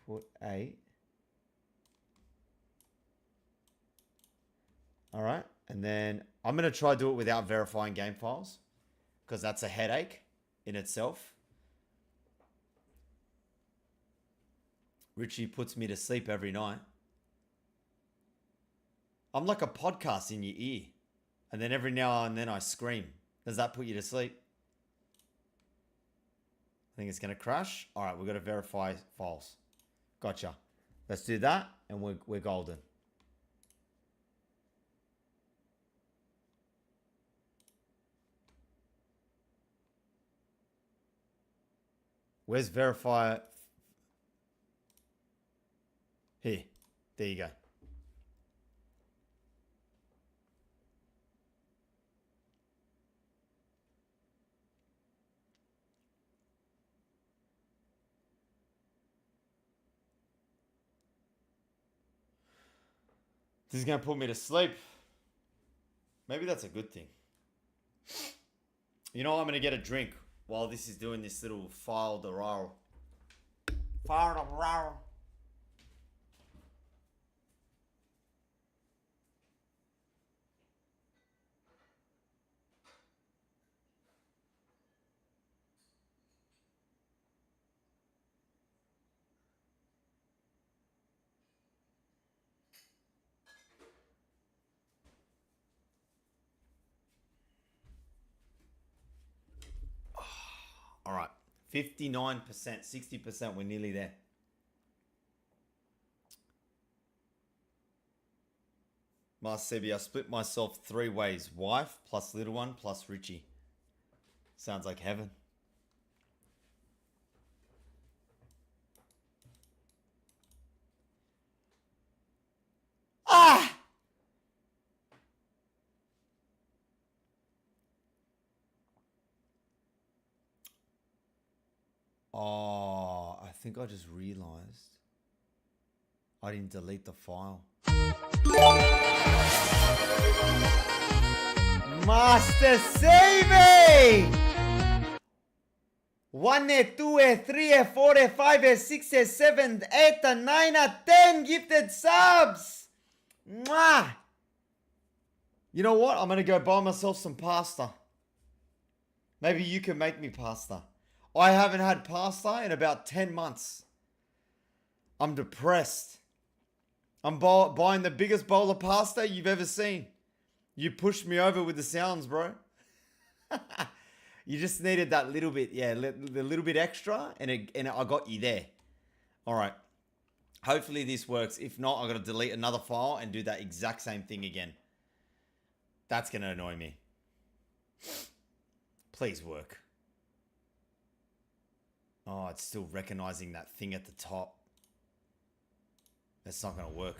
put a. All right. And then I'm going to try to do it without verifying game files because that's a headache in itself. Richie puts me to sleep every night. I'm like a podcast in your ear. And then every now and then I scream. Does that put you to sleep? I think it's going to crash. All right, we've got to verify files. Gotcha. Let's do that and we're golden. Where's verify? Here. There you go. This is going to put me to sleep. Maybe that's a good thing. You know, I'm going to get a drink while this is doing this little file de row. File de row. 59%, 60%. We're nearly there. Marsebi, I split myself 3 ways. Wife plus little one plus Richie. Sounds like heaven. Ah! Oh, I think I just realized I didn't delete the file. Master saving! 1, 2, 3, 4, 5, 6, 7, 8, 9, 10 gifted subs! Mwah! You know what? I'm gonna go buy myself some pasta. Maybe you can make me pasta. I haven't had pasta in about 10 months. I'm depressed. I'm buying the biggest bowl of pasta you've ever seen. You pushed me over with the sounds, bro. You just needed that little bit, yeah, the little bit extra, and I got you there. All right. Hopefully this works. If not, I'm going to delete another file and do that exact same thing again. That's going to annoy me. Please work. Oh, it's still recognizing that thing at the top. That's not going to work.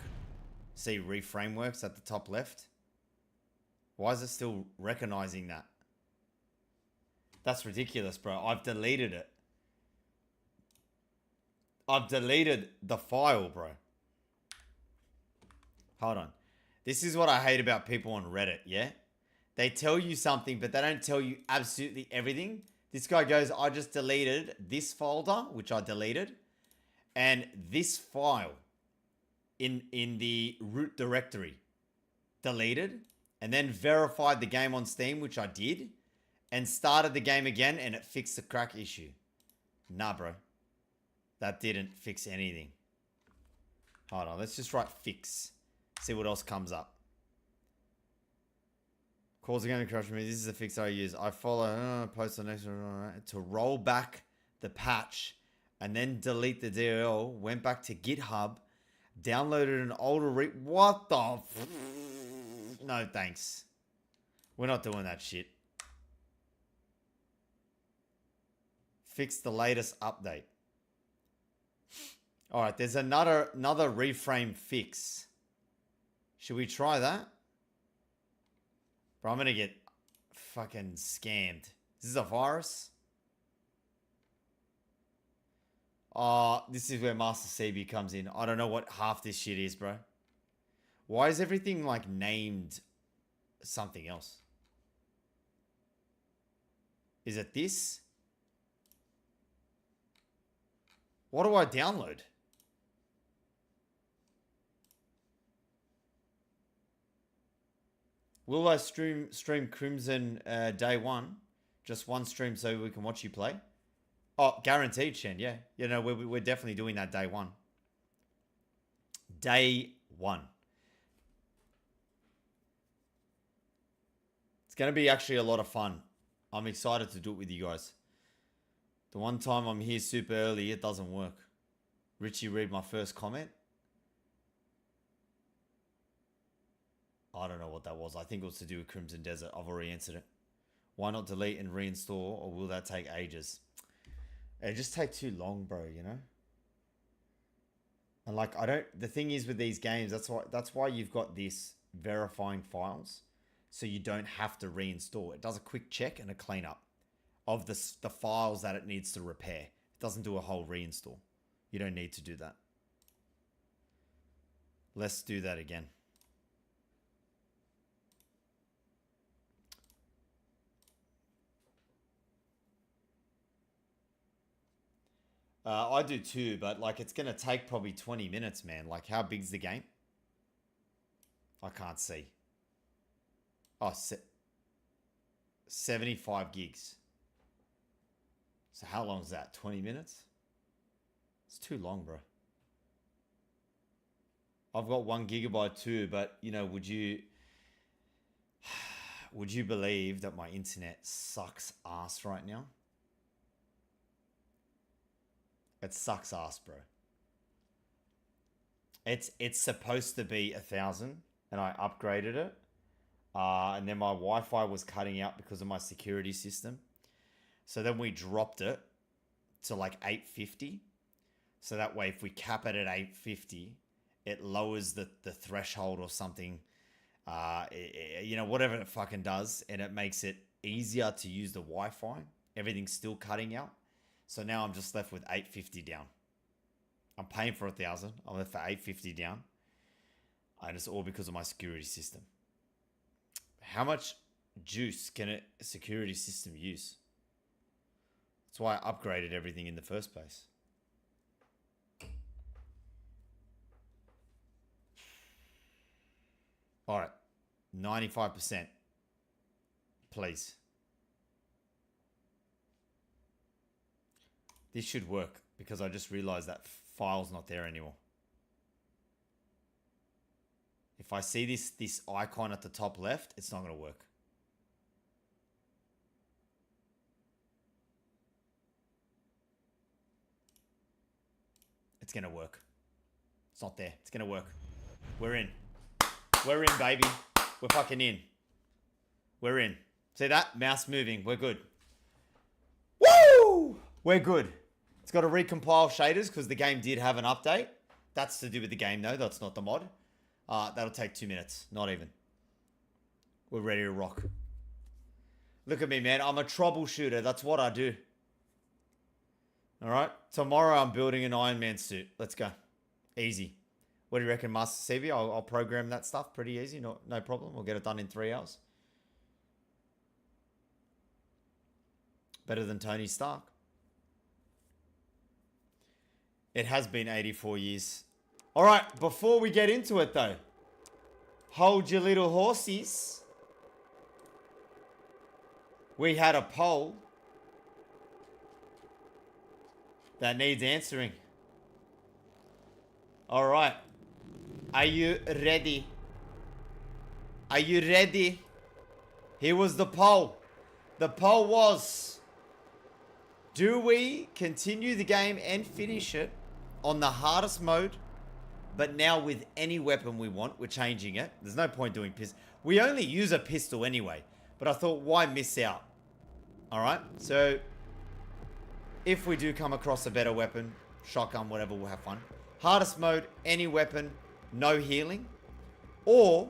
See, reframe works at the top left. Why is it still recognizing that? That's ridiculous, bro. I've deleted it. I've deleted the file, bro. Hold on. This is what I hate about people on Reddit, yeah? They tell you something, but they don't tell you absolutely everything. This guy goes, I just deleted this folder, which I deleted, and this file in the root directory. Deleted, and then verified the game on Steam, which I did, and started the game again, and it fixed the crack issue. Nah, bro. That didn't fix anything. Hold on, let's just write fix. See what else comes up. Calls are going to crash me. This is the fix I use. I follow, post the next one, to roll back the patch and then delete the DLL. Went back to GitHub, downloaded an older what the no thanks. We're not doing that shit. Fix the latest update. All right, there's another reframe fix. Should we try that? Bro, I'm gonna get fucking scammed. This is a virus. This is where Master CB comes in. I don't know what half this shit is, bro. Why is everything like named something else? Is it this? What do I download? Will I stream Crimson day one? Just one stream so we can watch you play? Oh, guaranteed, Shen. Yeah. You know, we're definitely doing that day one. Day one. It's going to be actually a lot of fun. I'm excited to do it with you guys. The one time I'm here super early, it doesn't work. Richie, read my first comment. I don't know what that was. I think it was to do with Crimson Desert. I've already answered it. Why not delete and reinstall, or will that take ages? It just take too long, bro, you know? And like, the thing is with these games, that's why you've got this verifying files, so you don't have to reinstall. It does a quick check and a cleanup of the files that it needs to repair. It doesn't do a whole reinstall. You don't need to do that. Let's do that again. I do too, but like it's going to take probably 20 minutes, man. Like how big's the game? I can't see. Oh, 75 gigs. So how long is that? 20 minutes? It's too long, bro. I've got 1 gigabyte too, but you know, would you believe that my internet sucks ass right now? It sucks ass, bro. It's supposed to be 1,000, and I upgraded it. And then my Wi-Fi was cutting out because of my security system. So then we dropped it to like 850. So that way, if we cap it at 850, it lowers the threshold or something. You know, whatever it fucking does, and it makes it easier to use the Wi-Fi. Everything's still cutting out. So now I'm just left with 850 down. I'm paying for 1,000. I'm left for 850 down. And it's all because of my security system. How much juice can a security system use? That's why I upgraded everything in the first place. All right. 95%. Please. This should work because I just realized that file's not there anymore. If I see this icon at the top left, it's not going to work. It's going to work. It's not there. It's going to work. We're in. We're in, baby. We're fucking in. We're in. See that? Mouse moving. We're good. Woo! We're good. It's got to recompile shaders because the game did have an update. That's to do with the game, though. That's not the mod. That'll take 2 minutes. Not even. We're ready to rock. Look at me, man. I'm a troubleshooter. That's what I do. All right. Tomorrow I'm building an Iron Man suit. Let's go. Easy. What do you reckon, Master CV? I'll program that stuff pretty easy. No problem. We'll get it done in 3 hours. Better than Tony Stark. It has been 84 years. All right, before we get into it, though, hold your little horses. We had a poll that needs answering. All right. Are you ready? Are you ready? Here was the poll. The poll was, do we continue the game and finish it on the hardest mode, but now with any weapon we want? We're changing it. There's no point doing pistol. We only use a pistol anyway, but I thought, why miss out? All right. So if we do come across a better weapon, shotgun, whatever, we'll have fun. Hardest mode, any weapon, no healing. Or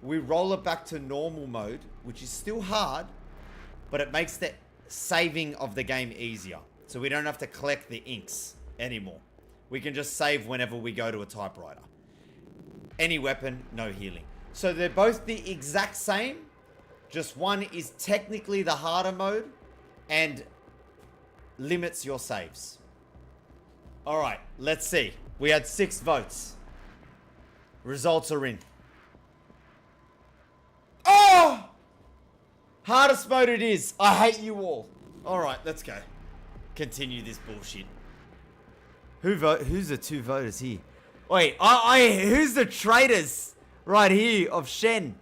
we roll it back to normal mode, which is still hard, but it makes the saving of the game easier. So we don't have to collect the inks anymore. We can just save whenever we go to a typewriter. Any weapon, no healing. So they're both the exact same. Just one is technically the harder mode and limits your saves. All right, let's see. We had 6 votes. Results are in. Oh! Hardest mode it is. I hate you all. All right, let's go. Continue this bullshit. Who's the 2 voters here? Wait, who's the traitors right here of Shen?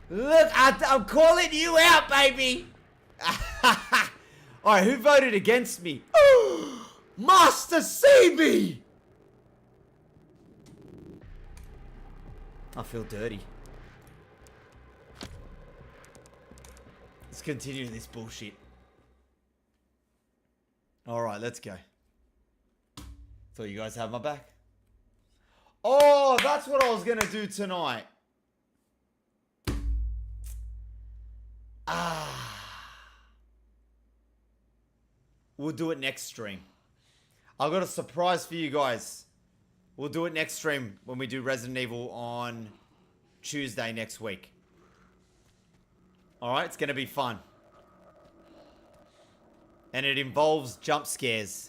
Look, I'm calling you out, baby. All right, who voted against me? Master CB. I feel dirty. Let's continue this bullshit. All right, let's go. Thought you guys have my back. Oh, that's what I was going to do tonight. We'll do it next stream. I've got a surprise for you guys. We'll do it next stream when we do Resident Evil on Tuesday next week. Alright, it's going to be fun. And it involves jump scares.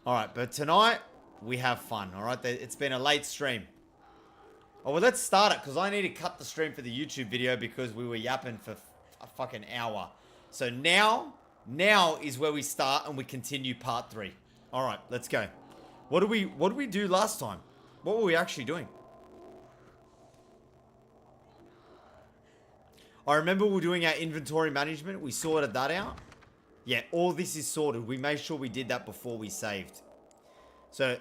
Alright, but tonight, we have fun, alright? It's been a late stream. Oh, well, let's start it, because I need to cut the stream for the YouTube video because we were yapping for a fucking hour. So now is where we start and we continue part 3. Alright, let's go. What did we do last time? What were we actually doing? I remember we were doing our inventory management. We sorted that out. Yeah, all this is sorted. We made sure we did that before we saved. So,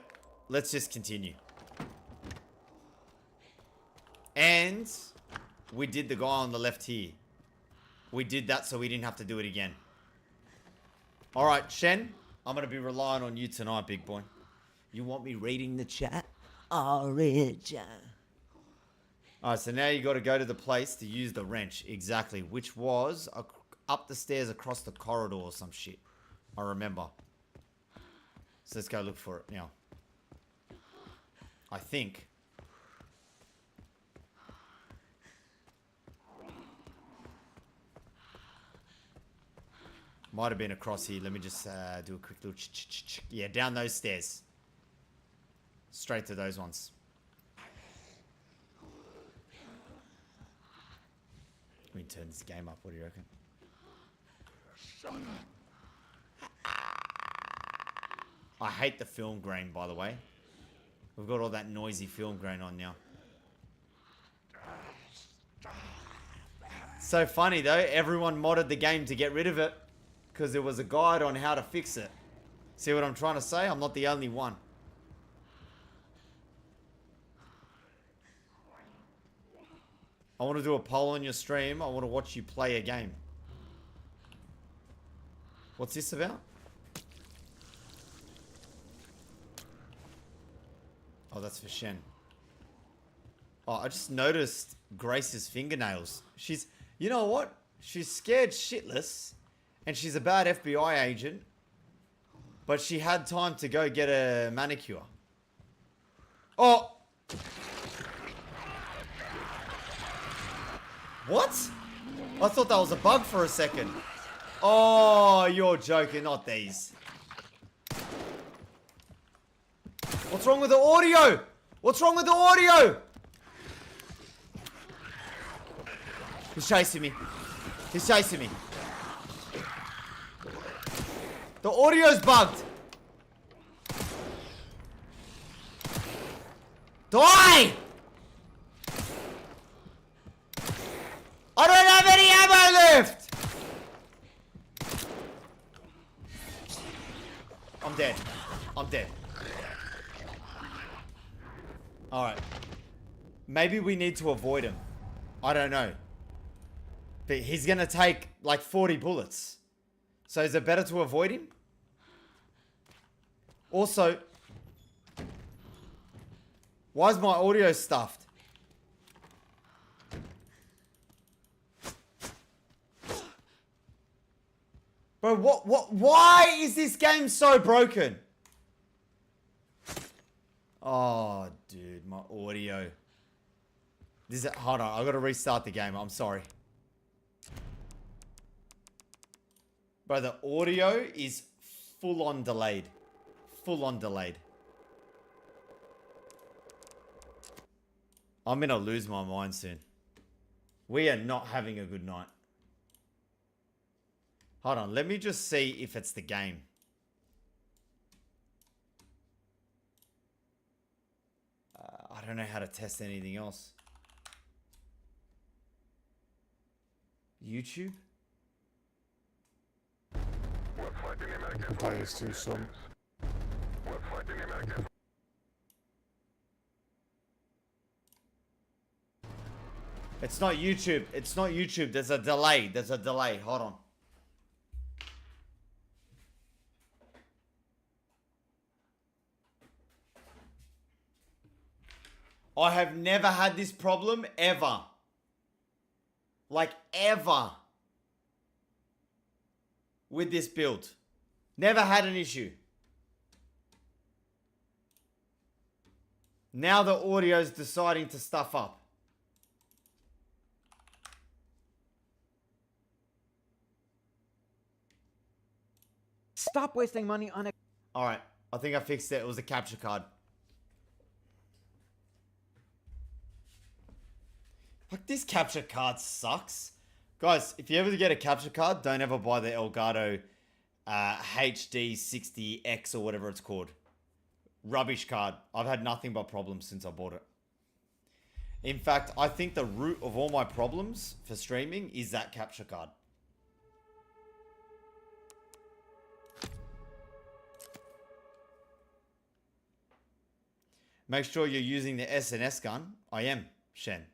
let's just continue. And we did the guy on the left here. We did that so we didn't have to do it again. Alright, Shen, I'm going to be relying on you tonight, big boy. You want me reading the chat? I'll read chat. Alright, so now you got to go to the place to use the wrench. Exactly, which was up the stairs across the corridor or some shit. I remember. So let's go look for it now. I think. Might have been across here. Let me just do a quick little yeah, down those stairs. Straight to those ones. Let me turn this game up. What do you reckon? I hate the film grain, by the way. We've got all that noisy film grain on now. So funny though, everyone modded the game to get rid of it because there was a guide on how to fix it. See what I'm trying to say? I'm not the only one. I want to do a poll on your stream. I want to watch you play a game. What's this about? Oh, that's for Shen. Oh, I just noticed Grace's fingernails. She's, you know what? She's scared shitless. And she's a bad FBI agent. But she had time to go get a manicure. Oh! What? I thought that was a bug for a second. Oh, you're joking. Not these. What's wrong with the audio? What's wrong with the audio? He's chasing me. He's chasing me. The audio's bugged. Die! I don't have any ammo left! I'm dead. I'm dead. Alright. Maybe we need to avoid him. I don't know. But he's gonna take like 40 bullets. So is it better to avoid him? Also, why is my audio stuffed? Bro, why is this game so broken? Oh, dude, my audio. Hold on, I gotta restart the game, I'm sorry. Bro, the audio is full on delayed. Full on delayed. I'm gonna lose my mind soon. We are not having a good night. Hold on, let me just see if it's the game. I don't know how to test anything else. YouTube? I can play this too, son. It's not YouTube. It's not YouTube. There's a delay. There's a delay. Hold on. I have never had this problem ever. Like ever. With this build. Never had an issue. Now the audio's deciding to stuff up. Stop wasting money on it. Alright, I think I fixed it. It was a capture card. Like, this capture card sucks. Guys, if you ever get a capture card, don't ever buy the Elgato HD60X or whatever it's called. Rubbish card. I've had nothing but problems since I bought it. In fact, I think the root of all my problems for streaming is that capture card. Make sure you're using the SNS gun. I am, Shen.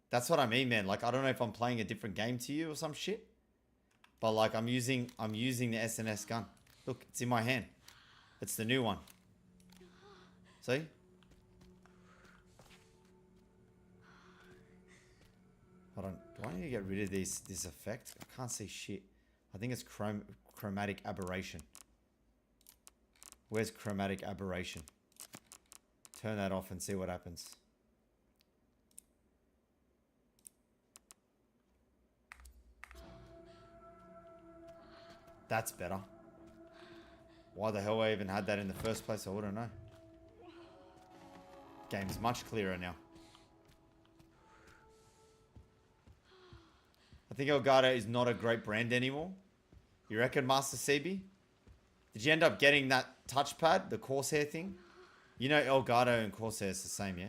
That's what I mean, man. Like, I don't know if I'm playing a different game to you or some shit. But like, I'm using the SNS gun. Look, it's in my hand. It's the new one. See? Hold on. Do I need to get rid of this effect? I can't see shit. I think it's chromatic aberration. Where's chromatic aberration? Turn that off and see what happens. That's better. Why the hell I even had that in the first place, I wouldn't know. Game's much clearer now. I think Elgato is not a great brand anymore. You reckon, Master CB? Did you end up getting that touchpad, the Corsair thing? You know Elgato and Corsair is the same, yeah?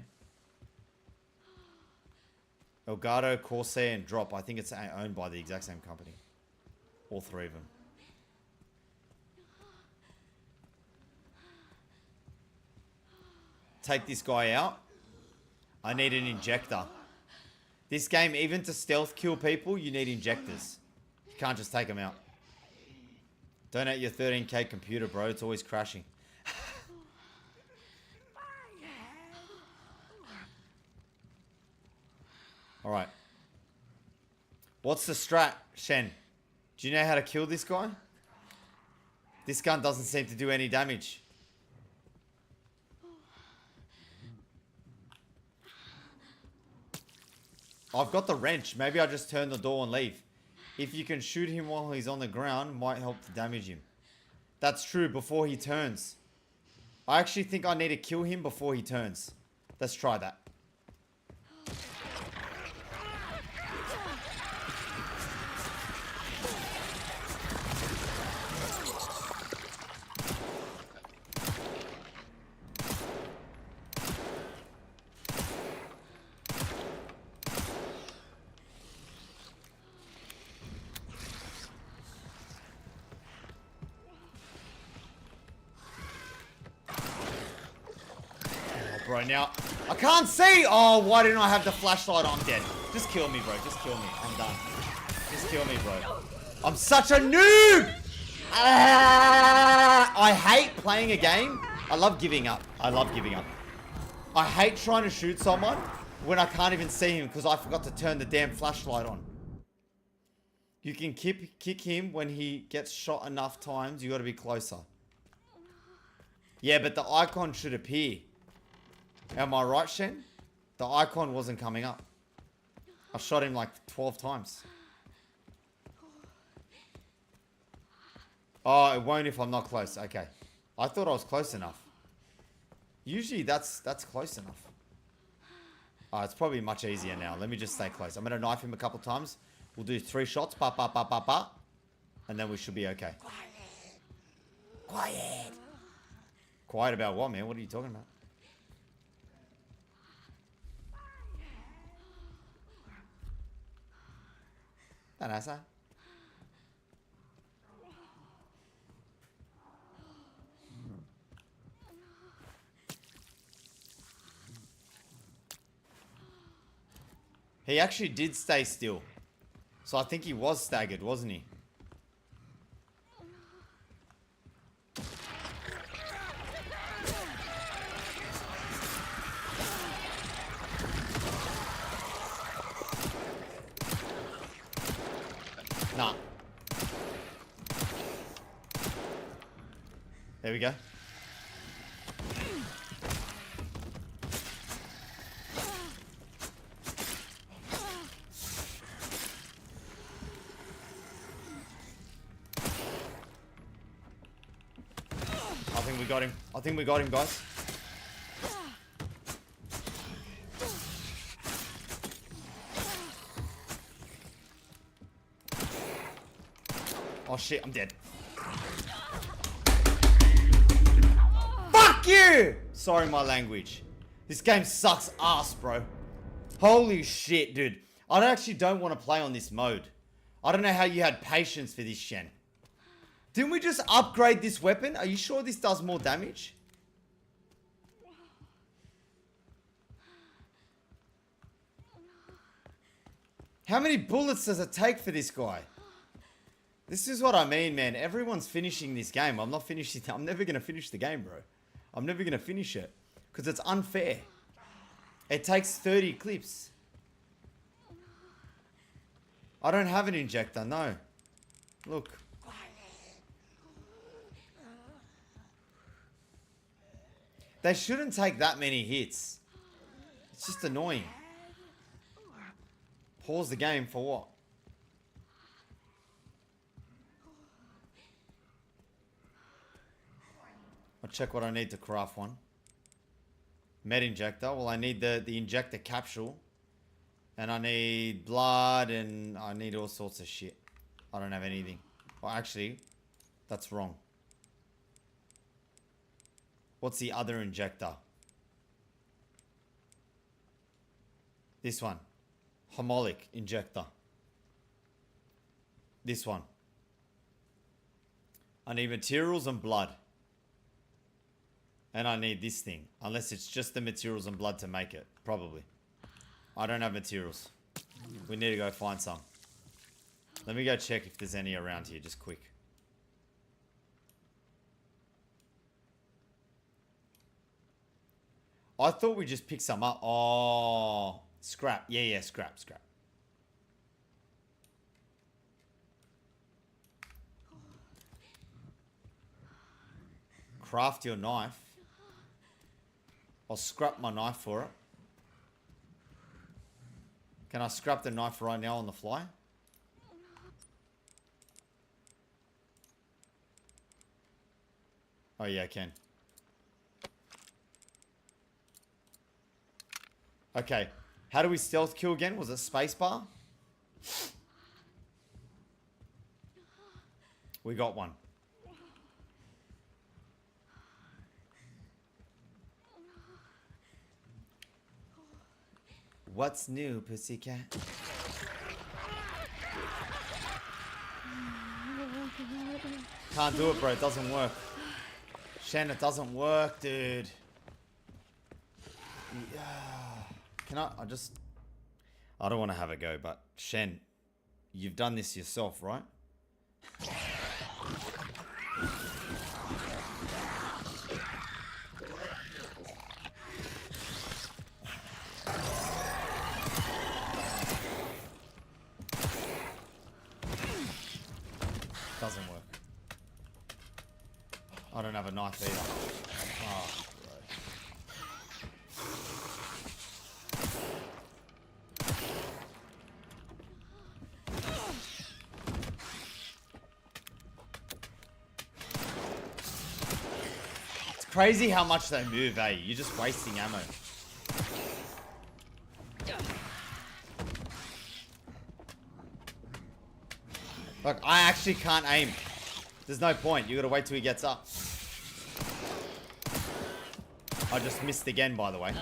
Elgato, Corsair, and Drop. I think it's owned by the exact same company. All three of them. Take this guy out. I need an injector. This game, even to stealth kill people, you need injectors. You can't just take them out. Donate your 13k computer, bro. It's always crashing. Alright. What's the strat, Shen? Do you know how to kill this guy? This gun doesn't seem to do any damage. I've got the wrench. Maybe I just turn the door and leave. If you can shoot him while he's on the ground, might help to damage him. That's true, before he turns. I actually think I need to kill him before he turns. Let's try that. Bro, now, I can't see! Oh, why didn't I have the flashlight on? I'm dead. Just kill me, bro. Just kill me. I'm done. Just kill me, bro. I'm such a noob! I hate playing a game. I love giving up. I love giving up. I hate trying to shoot someone when I can't even see him because I forgot to turn the damn flashlight on. You can kick him when he gets shot enough times. You got to be closer. Yeah, but the icon should appear. Am I right, Shen? The icon wasn't coming up. I shot him like 12 times. Oh, it won't if I'm not close. Okay. I thought I was close enough. Usually that's close enough. Oh, it's probably much easier now. Let me just stay close. I'm going to knife him a couple times. We'll do 3 shots. Ba, ba, ba, ba, ba. And then we should be okay. Quiet. Quiet about what, man? What are you talking about? Nasa. He actually did stay still. So I think he was staggered, wasn't he? Nah. There we go. I think we got him. I think we got him, guys. Oh shit, I'm dead. Fuck you! Sorry, my language. This game sucks ass, bro. Holy shit, dude. I actually don't want to play on this mode. I don't know how you had patience for this, Shen. Didn't we just upgrade this weapon? Are you sure this does more damage? How many bullets does it take for this guy? This is what I mean, man. Everyone's finishing this game. I'm not finishing. I'm never going to finish the game, bro. I'm never going to finish it. Because it's unfair. It takes 30 clips. I don't have an injector, no. Look. They shouldn't take that many hits. It's just annoying. Pause the game for what? I'll check what I need to craft one. Med injector. Well, I need the injector capsule. And I need blood and I need all sorts of shit. I don't have anything. Well, actually, that's wrong. What's the other injector? This one. Homolic injector. This one. I need materials and blood. And I need this thing. Unless it's just the materials and blood to make it. Probably. I don't have materials. We need to go find some. Let me go check if there's any around here, just quick. I thought we just picked some up. Oh, scrap. Yeah, scrap. Craft your knife. I'll scrap my knife for it. Can I scrap the knife right now on the fly? Oh yeah, I can. Okay. How do we stealth kill again? Was it spacebar? We got one. What's new, pussycat? Can't do it, bro. It doesn't work. Shen, it doesn't work, dude. Can I don't want to have a go, but Shen, you've done this yourself, right? Doesn't work. I don't have a knife either. Oh, bro. It's crazy how much they move, eh? You're just wasting ammo. Look, I actually can't aim. There's no point. You gotta wait till he gets up. I just missed again, by the way.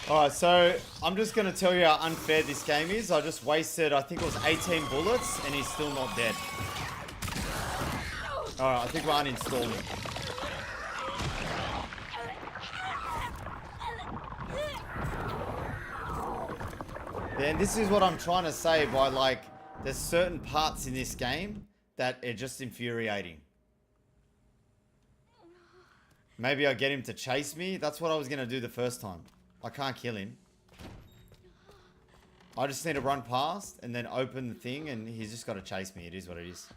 Alright, so I'm just going to tell you how unfair this game is. I just wasted, I think it was 18 bullets, and he's still not dead. Alright, I think we're uninstalling. And this is what I'm trying to say by, like, there's certain parts in this game that are just infuriating. Maybe I get him to chase me. That's what I was going to do the first time. I can't kill him. I just need to run past and then open the thing and he's just got to chase me. It is what it is.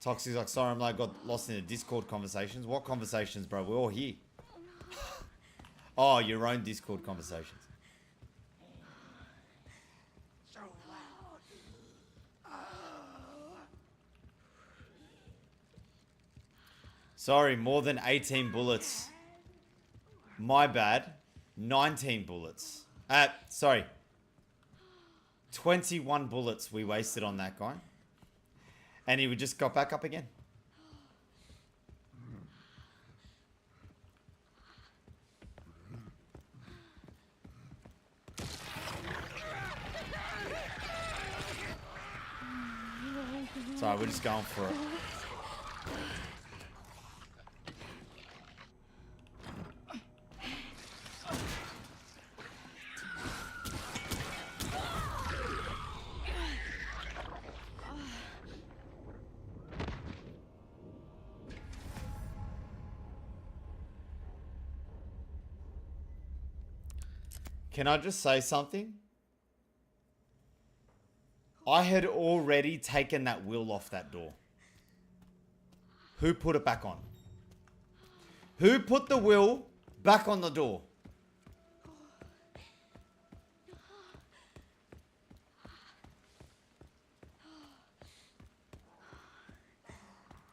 Toxic's like, sorry, I'm like, got lost in the Discord conversations. What conversations, bro? We're all here. Oh, your own Discord conversations. Sorry, more than 18 bullets. My bad. 19 bullets. Sorry. 21 bullets we wasted on that guy. And he just got back up again. Sorry, we're just going for it. Can I just say something? I had already taken that wheel off that door. Who put it back on? Who put the wheel back on the door?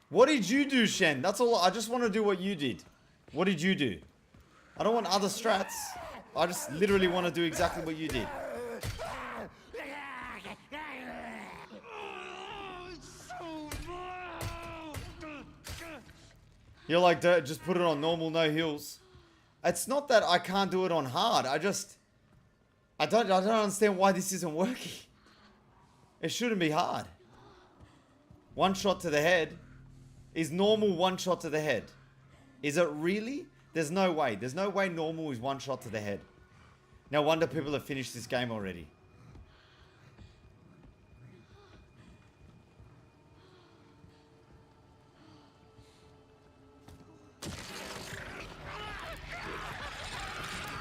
What did you do, Shen? That's all. I just want to do what you did. What did you do? I don't want other strats. I just literally want to do exactly what you did. You're like, just put it on normal, no heals. It's not that I can't do it on hard. I don't understand why this isn't working. It shouldn't be hard. One shot to the head. Is normal one shot to the head? Is it really? There's no way. There's no way normal is one shot to the head. No wonder people have finished this game already.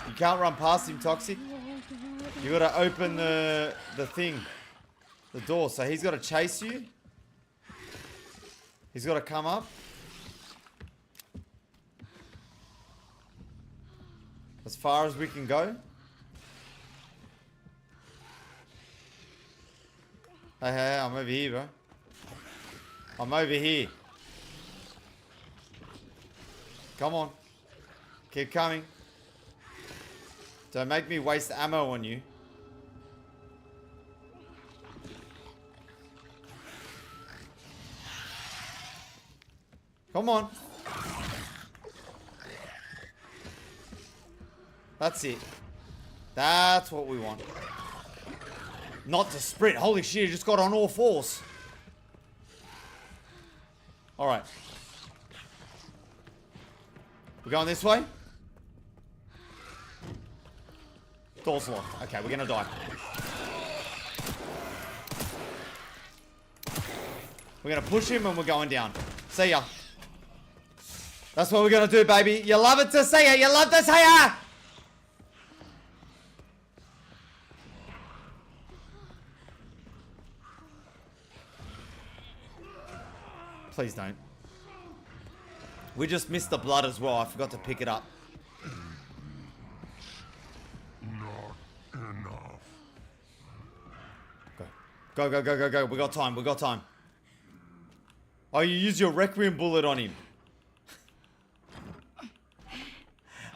You can't run past him, Toxic. You gotta open the thing. The door. So he's gotta chase you. He's gotta come up. As far as we can go. Hey, I'm over here, bro. I'm over here. Come on. Keep coming. Don't make me waste ammo on you. Come on. That's it. That's what we want. Not to sprint. Holy shit, he just got on all fours. Alright. We're going this way? Door's locked. Okay, we're gonna die. We're gonna push him and we're going down. See ya. That's what we're gonna do, baby. You love it to see ya. You love to see ya. Please don't. We just missed the blood as well. I forgot to pick it up. Not enough. Go, go, go, go, go. We got time. We got time. Oh, you used your Requiem bullet on him.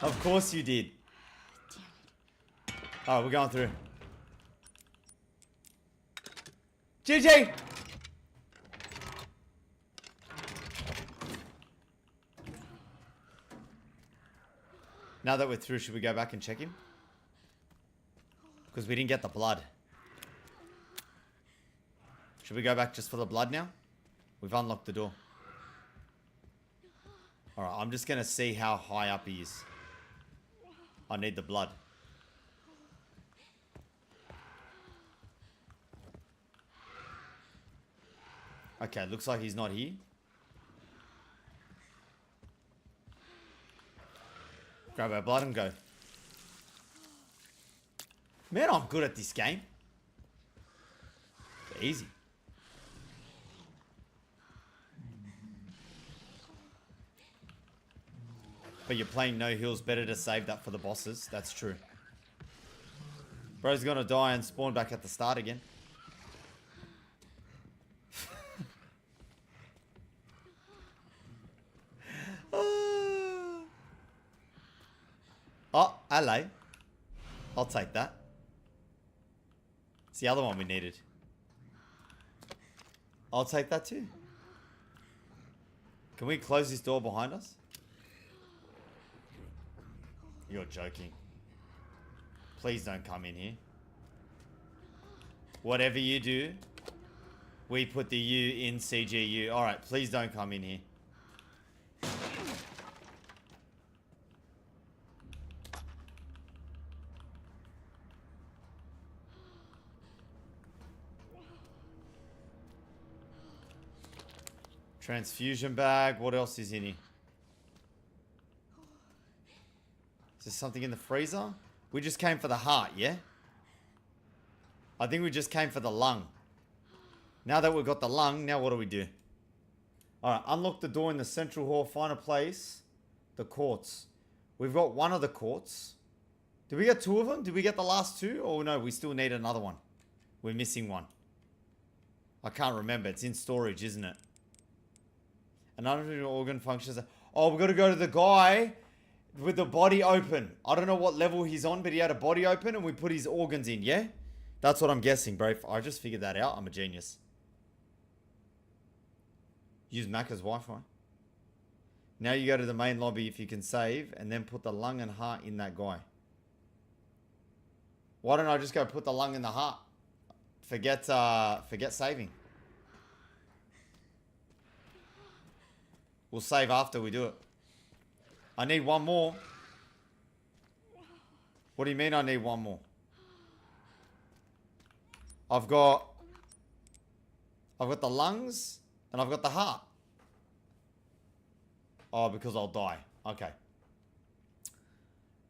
Of course you did. Alright, we're going through. GG! Now that we're through, should we go back and check him? Because we didn't get the blood. Should we go back just for the blood now? We've unlocked the door. Alright, I'm just going to see how high up he is. I need the blood. Okay, looks like he's not here. Grab our blood and go. Man, I'm good at this game. Easy. But you're playing no heals, better to save that for the bosses. That's true. Bro's gonna die and spawn back at the start again. Oh, hello. I'll take that. It's the other one we needed. I'll take that too. Can we close this door behind us? You're joking. Please don't come in here. Whatever you do, we put the U in CGU. Alright, please don't come in here. Transfusion bag. What else is in here? Is there something in the freezer? We just came for the heart, yeah? I think we just came for the lung. Now that we've got the lung, now what do we do? Alright, unlock the door in the central hall. Find a place. The quartz. We've got one of the quartz. Did we get two of them? Did we get the last two? Oh no, we still need another one. We're missing one. I can't remember. It's in storage, isn't it? An unusual organ functions. Oh, we've got to go to the guy with the body open. I don't know what level he's on, but he had a body open and we put his organs in, yeah? That's what I'm guessing, bro. I just figured that out. I'm a genius. Use Macca's Wi-Fi. Now you go to the main lobby if you can save and then put the lung and heart in that guy. Why don't I just go put the lung in the heart? Forget saving. We'll save after we do it. I need one more. What do you mean I need one more? I've got the lungs and I've got the heart. Oh, because I'll die. Okay.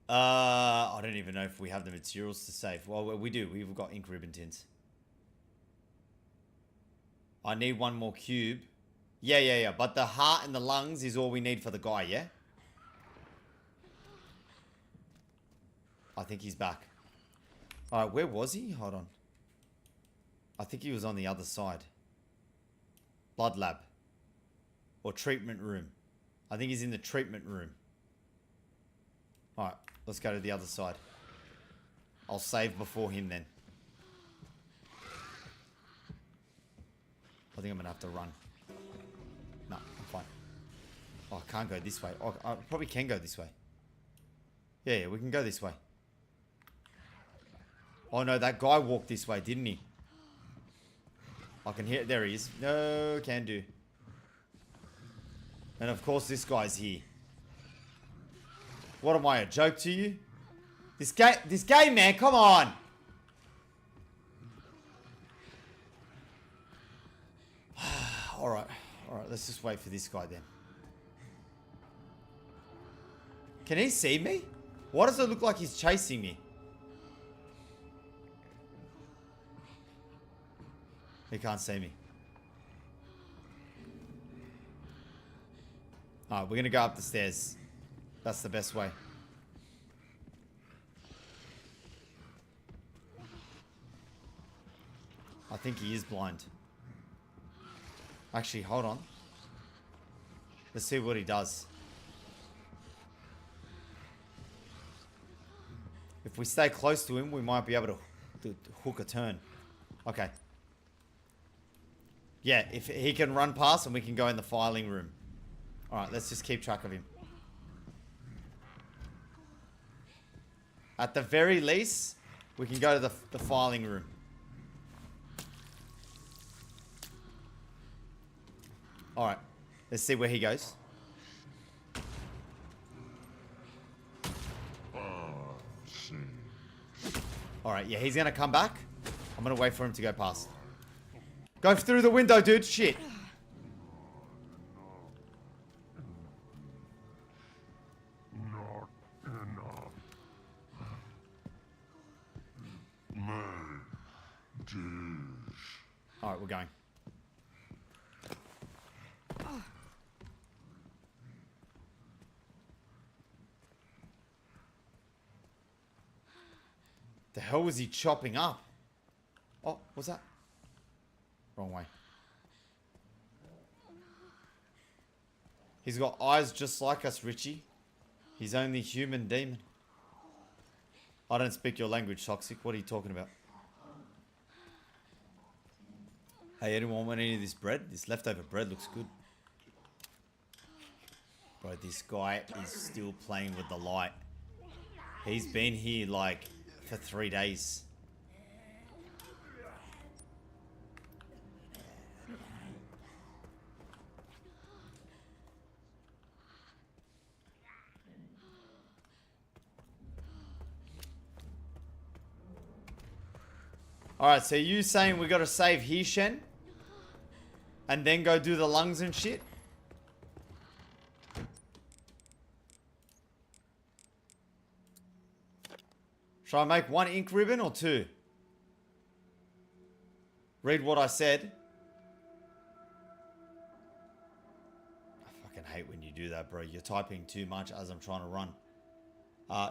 I don't even know if we have the materials to save. Well, we do. We've got ink ribbon tins. I need one more cube. Yeah. But the heart and the lungs is all we need for the guy, yeah? I think he's back. Alright, where was he? Hold on. I think he was on the other side. Blood lab. Or treatment room. I think he's in the treatment room. Alright, let's go to the other side. I'll save before him then. I think I'm going to have to run. No, I'm fine. Oh, I can't go this way. Oh, I probably can go this way. Yeah, we can go this way. Oh no, that guy walked this way, didn't he? I can hear it. There he is. No, can do. And of course this guy's here. What am I, a joke to you? This game, man, come on! Alright, let's just wait for this guy then. Can he see me? Why does it look like he's chasing me? He can't see me. Alright, we're gonna go up the stairs. That's the best way. I think he is blind. Actually, hold on. Let's see what he does. If we stay close to him, we might be able to hook a turn. Okay. Yeah, if he can run past and we can go in the filing room. Alright, let's just keep track of him. At the very least, we can go to the filing room. Alright, let's see where he goes. Alright, yeah, he's gonna come back. I'm gonna wait for him to go past. Go through the window, dude. Shit. Not enough. My dish. Alright, we're going. The hell was he chopping up? Oh, what's that? Wrong way. He's got eyes just like us, Richie. He's only human demon. I don't speak your language, Toxic. What are you talking about? Hey, anyone want any of this bread? This leftover bread looks good. Bro, this guy is still playing with the light. He's been here like for 3 days. Alright, so you saying we gotta save here, Shen? And then go do the lungs and shit? Should I make 1 ink ribbon or 2? Read what I said. I fucking hate when you do that, bro. You're typing too much as I'm trying to run.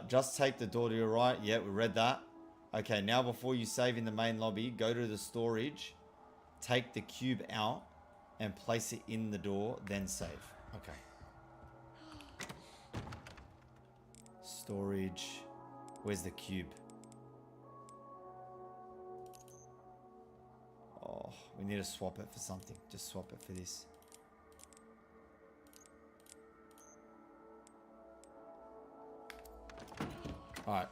Just take the door to your right. Yeah, we read that. Okay, now before you save in the main lobby, go to the storage, take the cube out, and place it in the door, then save. Okay. Storage. Where's the cube? Oh, we need to swap it for something. Just swap it for this. Alright.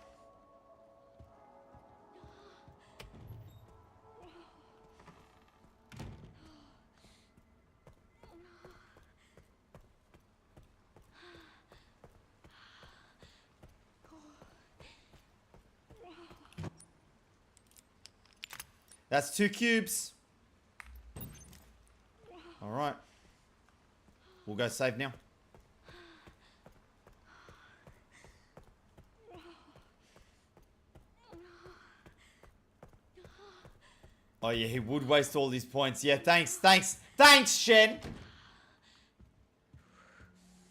That's 2 cubes. All right. We'll go save now. Oh yeah, he would waste all these points. Yeah, thanks, Shen.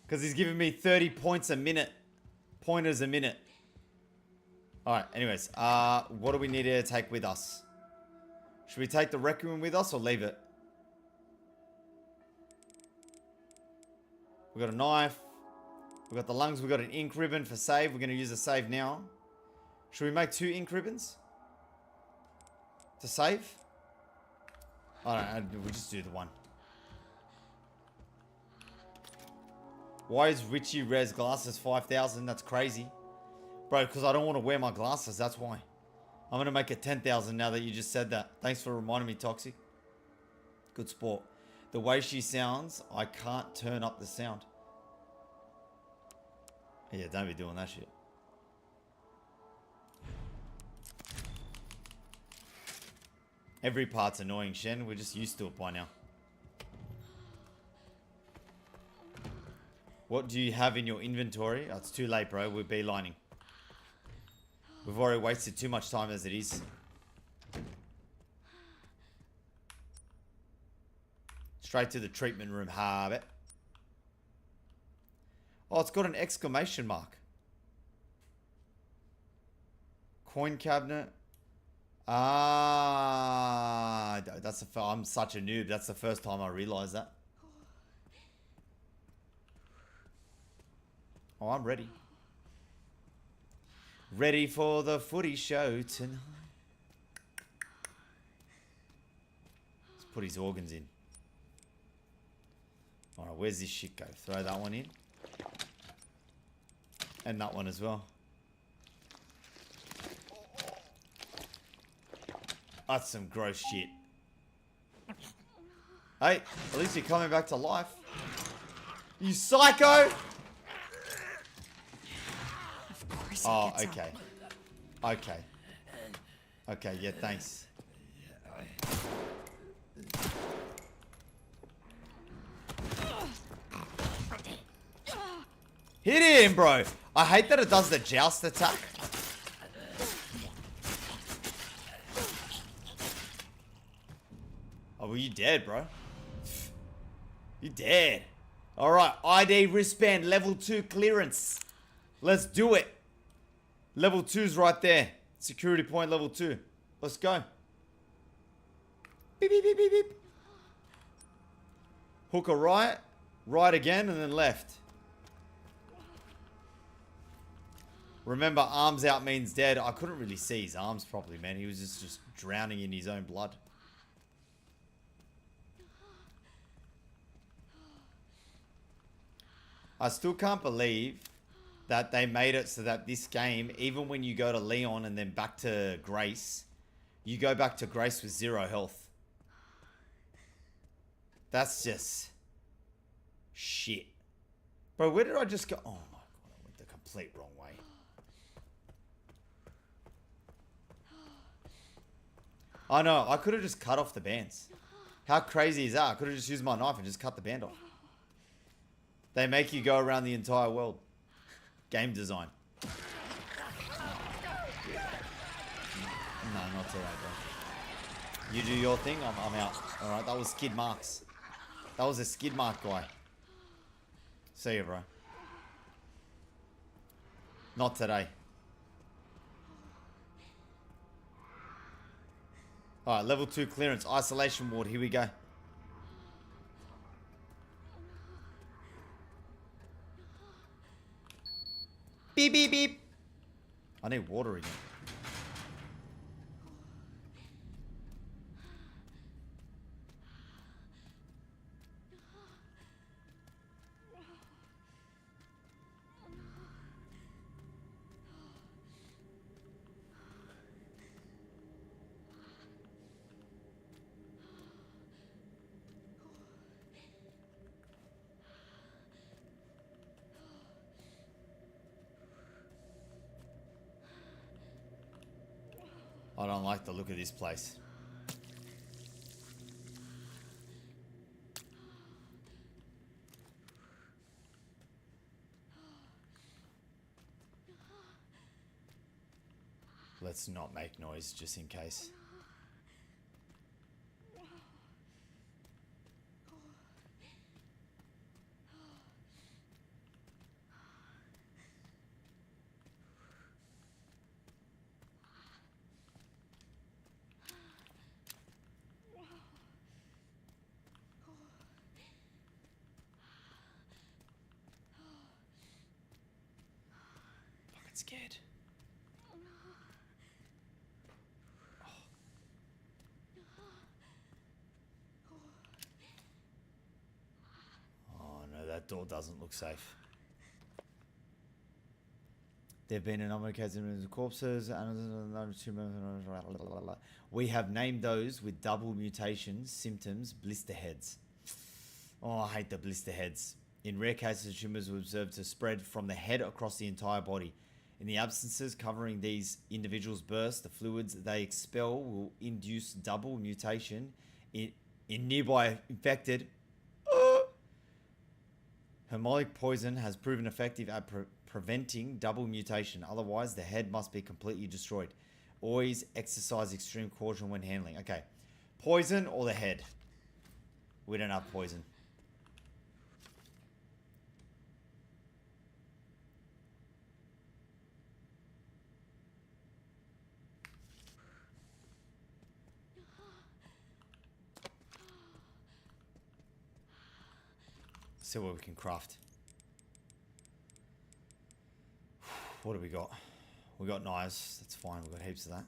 Because he's giving me 30 points a minute. Pointers a minute. Alright, anyways. What do we need to take with us? Should we take the Requiem with us or leave it? We got a knife. We got the lungs. We got an ink ribbon for save. We're going to use the save now. Should we make 2 ink ribbons? To save? We'll just do the 1. Why is Richie Res glasses 5,000? That's crazy. Bro, because I don't want to wear my glasses. That's why. I'm going to make it 10,000 now that you just said that. Thanks for reminding me, Toxic. Good sport. The way she sounds, I can't turn up the sound. Yeah, don't be doing that shit. Every part's annoying, Shen. We're just used to it by now. What do you have in your inventory? Oh, it's too late, bro. We're beelining. We've already wasted too much time as it is. Straight to the treatment room, Habit. Oh, it's got an exclamation mark. Coin cabinet. Ah, that's I'm such a noob. That's the first time I realized that. Oh, I'm ready. Ready for the footy show tonight. Let's put his organs in. Alright, where's this shit go? Throw that one in. And that one as well. That's some gross shit. Hey, at least you're coming back to life. You psycho! Oh, okay. Okay. Okay, yeah, thanks. Hit him, bro! I hate that it does the joust attack. Oh, well, you dead, bro. You dead. Alright, ID wristband, level 2 clearance. Let's do it. Level 2's right there. Security point level 2. Let's go. Beep, beep, beep, beep, beep. Hooker right. Right again and then left. Remember, arms out means dead. I couldn't really see his arms properly, man. He was just drowning in his own blood. I still can't believe that they made it so that this game, even when you go to Leon and then back to Grace, you go back to Grace with 0 health. That's just shit. Bro, where did I just go? Oh my god, I went the complete wrong way. Oh no, I could have just cut off the bands. How crazy is that? I could have just used my knife and just cut the band off. They make you go around the entire world. Game design. No, not today, bro. You do your thing, I'm out. Alright, that was skid marks. That was a skid mark guy. See you, bro. Not today. Alright, level 2 clearance. Isolation ward. Here we go. Beep, beep, beep. I need water again. I don't like the look of this place. Let's not make noise just in case. Fucking scared. Oh no, that door doesn't look safe. There have been a number of cases of corpses. We have named those with double mutations, symptoms, blister heads. Oh, I hate the blister heads. In rare cases, tumors were observed to spread from the head across the entire body. In the absences covering these individuals' bursts, the fluids they expel will induce double mutation in nearby infected. Hemolytic poison has proven effective at preventing double mutation. Otherwise, the head must be completely destroyed. Always exercise extreme caution when handling. Okay. Poison or the head? We don't have poison. See what we can craft. What do we got? We got knives. That's fine. We got heaps of that.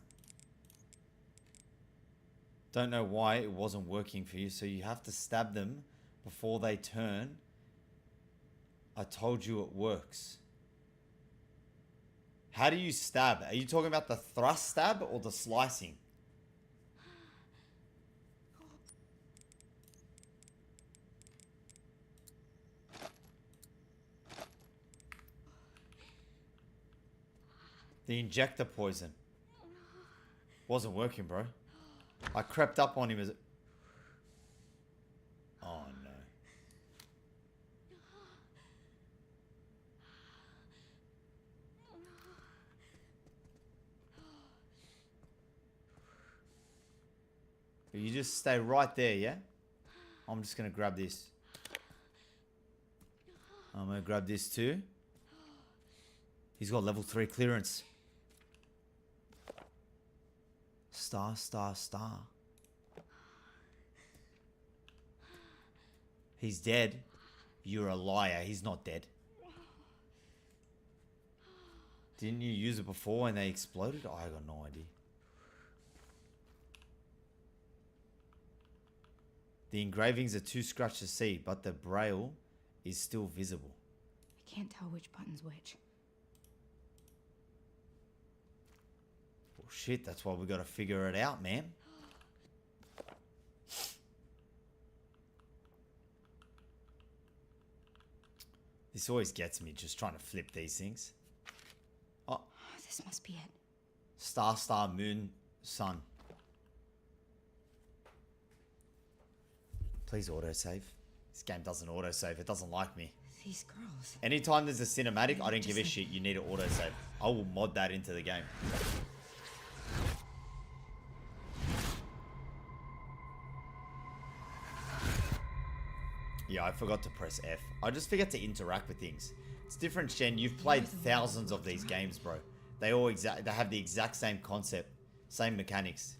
Don't know why it wasn't working for you. So you have to stab them before they turn. I told you it works. How do you stab? Are you talking about the thrust stab or the slicing? The injector poison. Wasn't working, bro. I crept up on him as... Oh, no. But you just stay right there, yeah? I'm just going to grab this. I'm going to grab this too. He's got level 3 clearance. Star, star, star. He's dead. You're a liar. He's not dead. Didn't you use it before when they exploded? I got no idea. The engravings are too scratched to see, but the braille is still visible. I can't tell which button's which. Well, shit, that's why we got to figure it out, man. This always gets me, just trying to flip these things. Oh, This must be it. star, star, moon, sun. Please autosave. This game doesn't autosave. It doesn't like me. These girls. Anytime there's a cinematic, I don't give a shit. You need to autosave. I will mod that into the game. Yeah, I forgot to press F. I just forget to interact with things. It's different, Shen. You've played thousands of these games, bro. They have the exact same concept, same mechanics.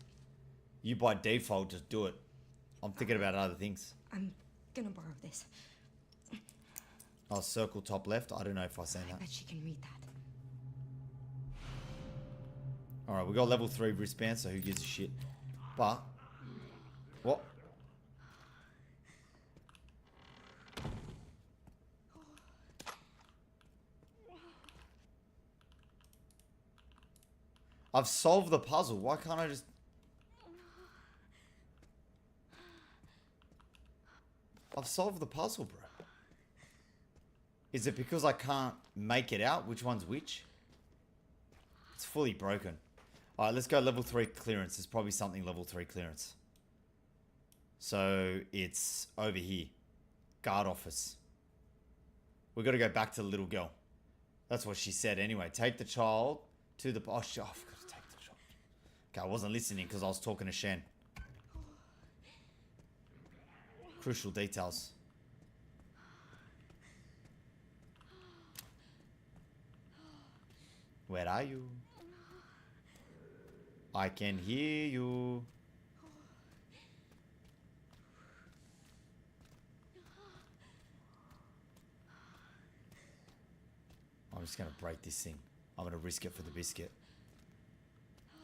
You by default just do it. I'm thinking about other things. I'm gonna borrow this. Oh, circle top left. I don't know if I say I that. bet she can read that. All right, we got level 3 wristband, so who gives a shit? But what? I've solved the puzzle. Why can't I just... I've solved the puzzle, bro. Is it because I can't make it out? Which one's which? It's fully broken. Alright, let's go level 3 clearance. There's probably something level 3 clearance. So, it's over here. Guard office. We've got to go back to the little girl. That's what she said anyway. Take the child to the... Oh, shit. I forgot to take the child. Okay, I wasn't listening because I was talking to Shen. Crucial details. Where are you? I can hear you. I'm just gonna break this thing. I'm gonna risk it for the biscuit.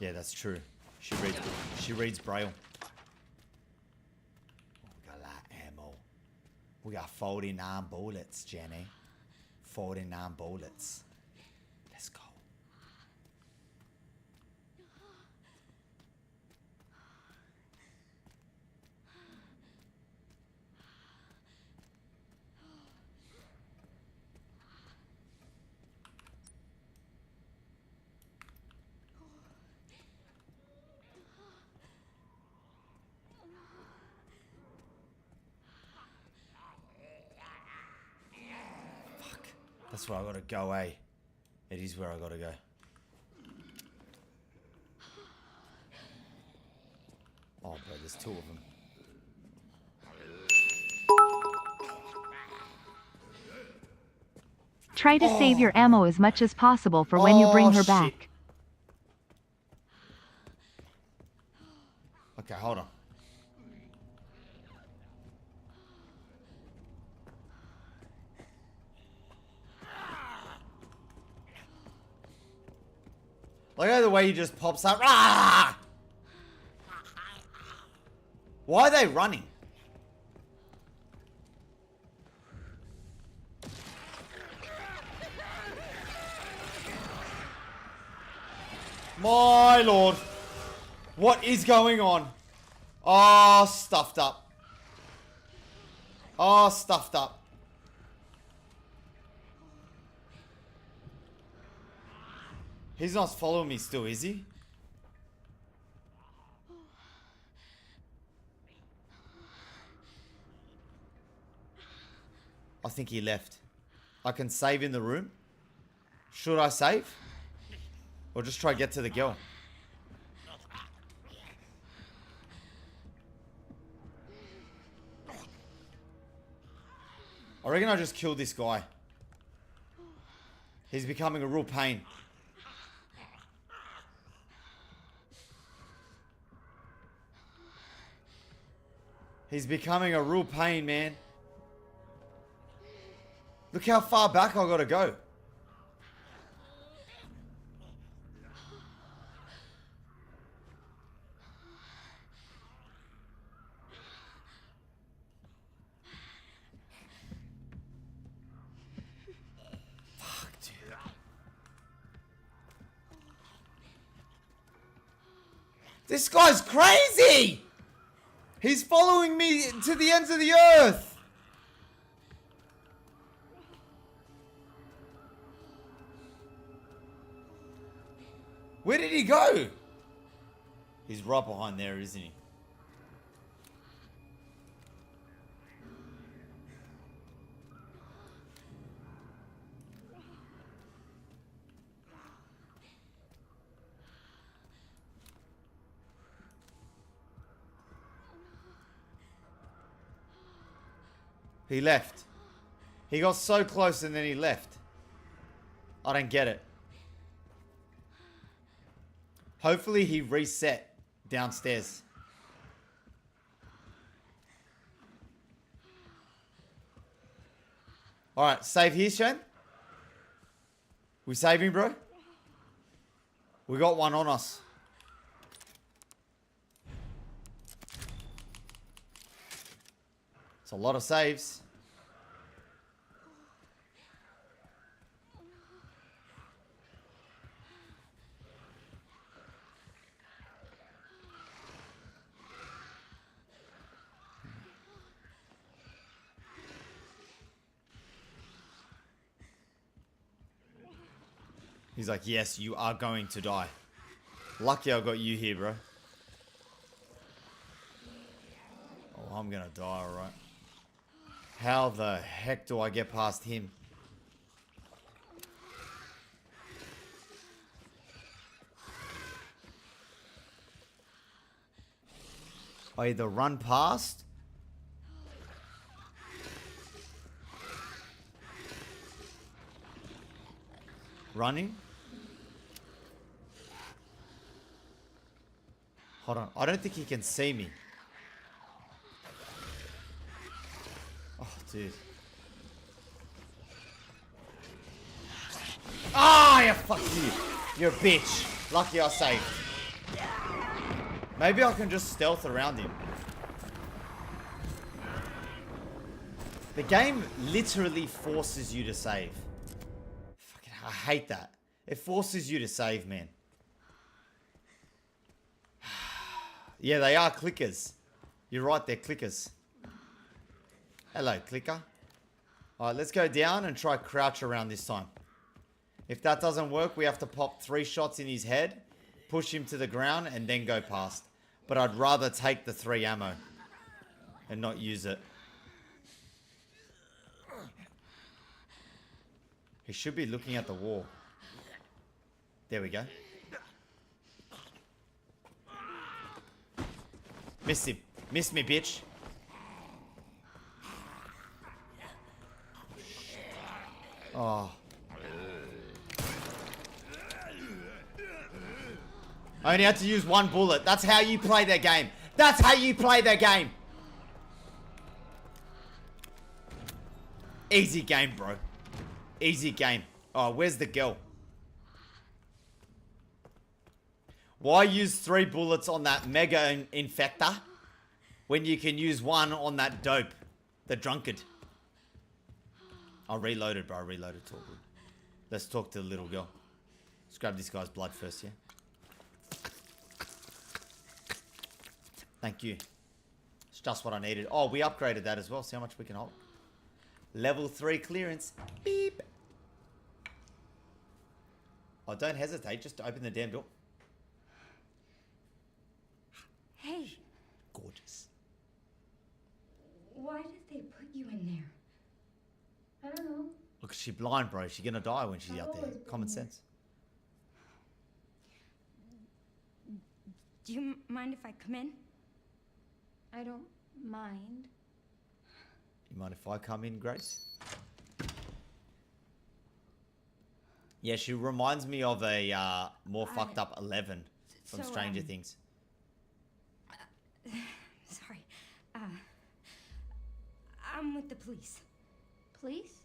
Yeah, that's true. She reads Braille. We got a lot of ammo. We got 49 bullets, Jenny. 49 bullets. Let's go. That's where I gotta go, eh? It is where I gotta go. Oh, bro, there's 2 of them. Try to save your ammo as much as possible for when you bring her shit. back. Okay, hold on. Look at the way he just pops up. Ah! Why are they running? My lord. What is going on? Oh, stuffed up. Oh, stuffed up. He's not following me still, is he? I think he left. I can save in the room. Should I save? Or just try to get to the girl? I reckon I just killed this guy. He's becoming a real pain. He's becoming a real pain, man. Look how far back I gotta go. This guy's crazy! He's following me to the ends of the earth! Where did he go? He's right behind there, isn't he? He left. He got so close and then he left. I don't get it. Hopefully he reset downstairs. Alright, save here, Shane. We saving, bro? We got one on us. It's a lot of saves. He's like, yes, you are going to die. Lucky I got you here, bro. Oh, I'm gonna die, alright. How the heck do I get past him? I either run past. Running. Hold on. I don't think he can see me. Oh, dude. Ah, yeah, fuck you. You're a bitch. Lucky I saved. Maybe I can just stealth around him. The game literally forces you to save. Fucking, I hate that. It forces you to save, man. Yeah, they are clickers. You're right, they're clickers. Hello, clicker. Alright, let's go down and try crouch around this time. If that doesn't work, we have to pop 3 shots in his head, push him to the ground, and then go past. But I'd rather take the 3 ammo and not use it. He should be looking at the wall. There we go. Missed him. Missed me, bitch. Oh. I only had to use 1 bullet. That's how you play that game. That's how you play that game. Easy game, bro. Easy game. Oh, where's the girl? Why use 3 bullets on that mega infector when you can use 1 on that dope, the drunkard? I reloaded, bro. I reloaded. It's all good. Let's talk to the little girl. Let's grab this guy's blood first, yeah? Thank you. It's just what I needed. Oh, we upgraded that as well. See how much we can hold. Level 3 clearance. Beep. Oh, don't hesitate. Just open the damn door. Hey, Gorgeous. why did they put you in there? I don't know. Look, she's blind, bro. She's gonna die when she's out there. Common sense. Do you mind if I come in? I don't mind. You mind if I come in, Grace? Yeah, she reminds me of a more fucked up 11 from So, Stranger Things. Sorry. I'm with the police. Police?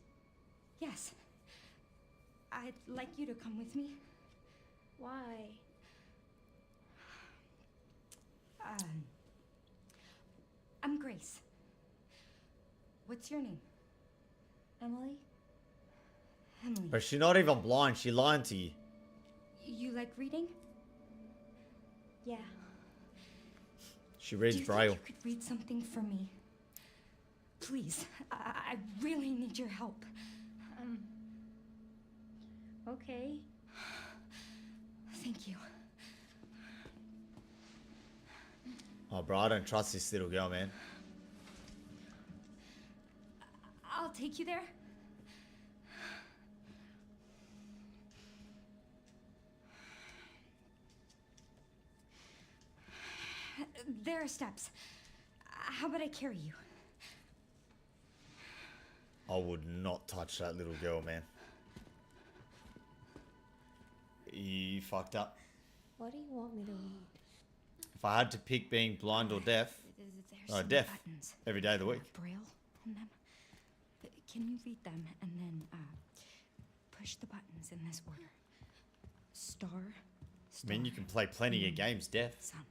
Yes. I'd like you to come with me. Why? I'm Grace. What's your name? Emily? Emily. But she's not even blind. She lying to you. You like reading? Yeah. She reads Do you Braille. think you could read something for me? Please, I really need your help. Okay. Thank you. Oh, bro, I don't trust this little girl, man. I'll take you there. There are steps. How about I carry you? I would not touch that little girl, man. You fucked up. What do you want me to read? If I had to pick being blind or deaf, There's some deaf. buttons. Every day of the week. Braille on them. Can you read them and then push the buttons in this order? Star. I mean, you can play plenty of games deaf. Sun.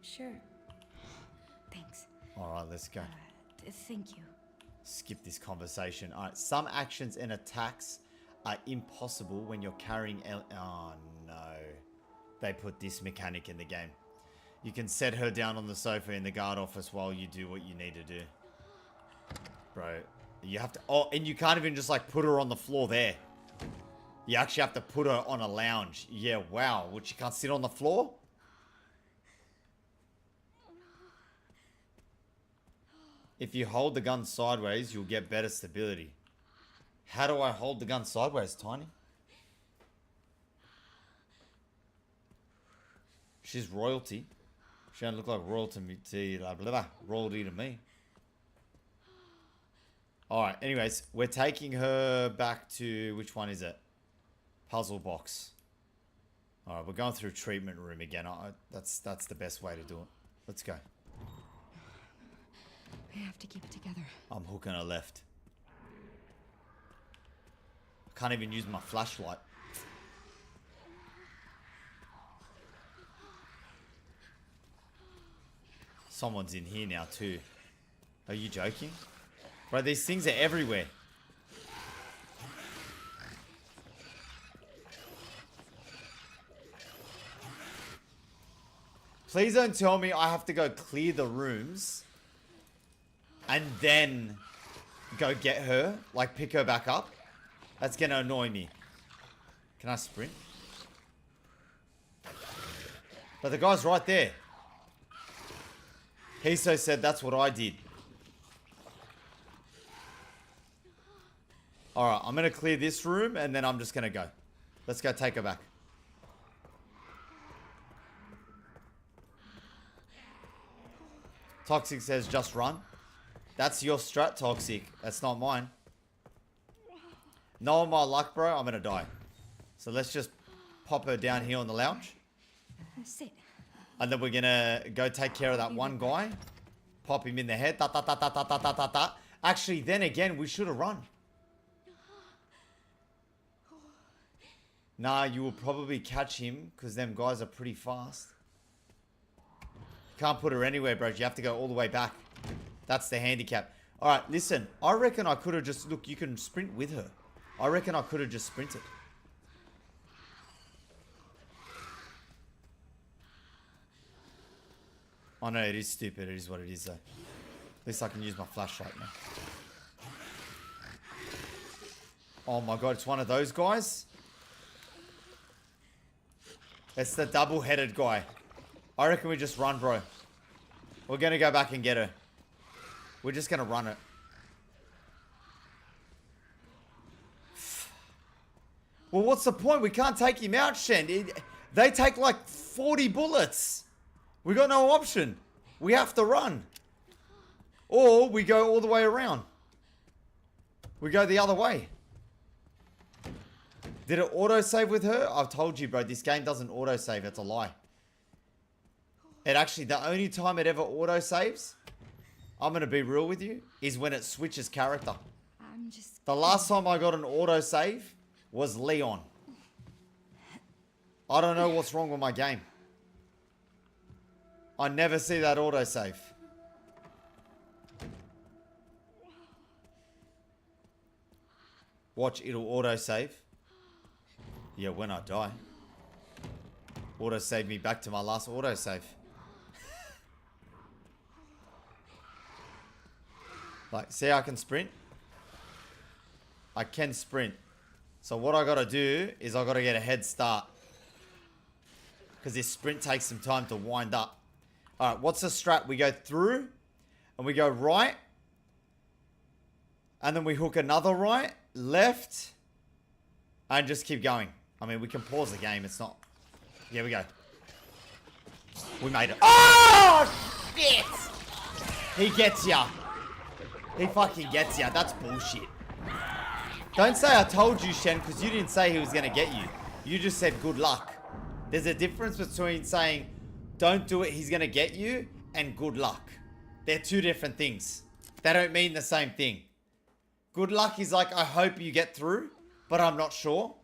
Sure. Thanks. All right, let's go. Thank you. Skip this conversation. All right, some actions and attacks are impossible when you're carrying... Oh, no. They put this mechanic in the game. You can set her down on the sofa in the guard office while you do what you need to do. Bro, you have to... Oh, and you can't even just, like, put her on the floor there. You actually have to put her on a lounge. Yeah, wow. Which you can't sit on the floor? If you hold the gun sideways, you'll get better stability. How do I hold the gun sideways, Tiny? She's royalty. She don't look like royalty to me. Alright, anyways, we're taking her back to... Which one is it? Puzzle box. Alright, we're going through treatment room again. That's the best way to do it. Let's go. We have to keep it together. I'm hooking her left. I can't even use my flashlight. Someone's in here now too. Are you joking? Bro, these things are everywhere. Please don't tell me I have to go clear the rooms and then go get her, like pick her back up. That's gonna annoy me. Can I sprint? But the guy's right there. Hiso said that's what I did. Alright, I'm gonna clear this room and then I'm just gonna go. Let's go take her back. Toxic says just run. That's your strat, Toxic. That's not mine. Knowing my luck, bro, I'm gonna die. So let's just pop her down here on the lounge. Sit. And then we're gonna go take care of that one guy. Pop him in the head. Da, da, da, da, da, da, da, da, da. Actually, then again, we should have run. Nah, you will probably catch him because them guys are pretty fast. Can't put her anywhere, bro. You have to go all the way back. That's the handicap. Alright, listen. I reckon I could have just... Look, you can sprint with her. I reckon I could have just sprinted. Oh no, it is stupid. It is what it is though. At least I can use my flashlight now. Oh my god, it's one of those guys? It's the double-headed guy. I reckon we just run, bro. We're gonna go back and get her. We're just gonna run it. Well, what's the point? We can't take him out, Shen. They take like 40 bullets. We got no option. We have to run. Or we go all the way around. We go the other way. Did it autosave with her? I've told you, bro. This game doesn't autosave. It's a lie. It actually, the only time it ever autosaves, I'm going to be real with you, is when it switches character. I'm just... The last time I got an autosave was Leon. I don't know what's wrong with my game. I never see that autosave. Watch, it'll autosave. Yeah, when I die. Auto save me back to my last auto save. Like, see, I can sprint. I can sprint. So what I gotta do is I gotta get a head start. Because this sprint takes some time to wind up. Alright, what's the strat? We go through. And we go right. And then we hook another right. Left. And just keep going. I mean, we can pause the game. It's not... Here we go. We made it. Oh, shit! He gets ya. He fucking gets ya. That's bullshit. Don't say I told you, Shen, because you didn't say he was going to get you. You just said good luck. There's a difference between saying don't do it, he's going to get you, and good luck. They're two different things. They don't mean the same thing. Good luck is like, I hope you get through, but I'm not sure.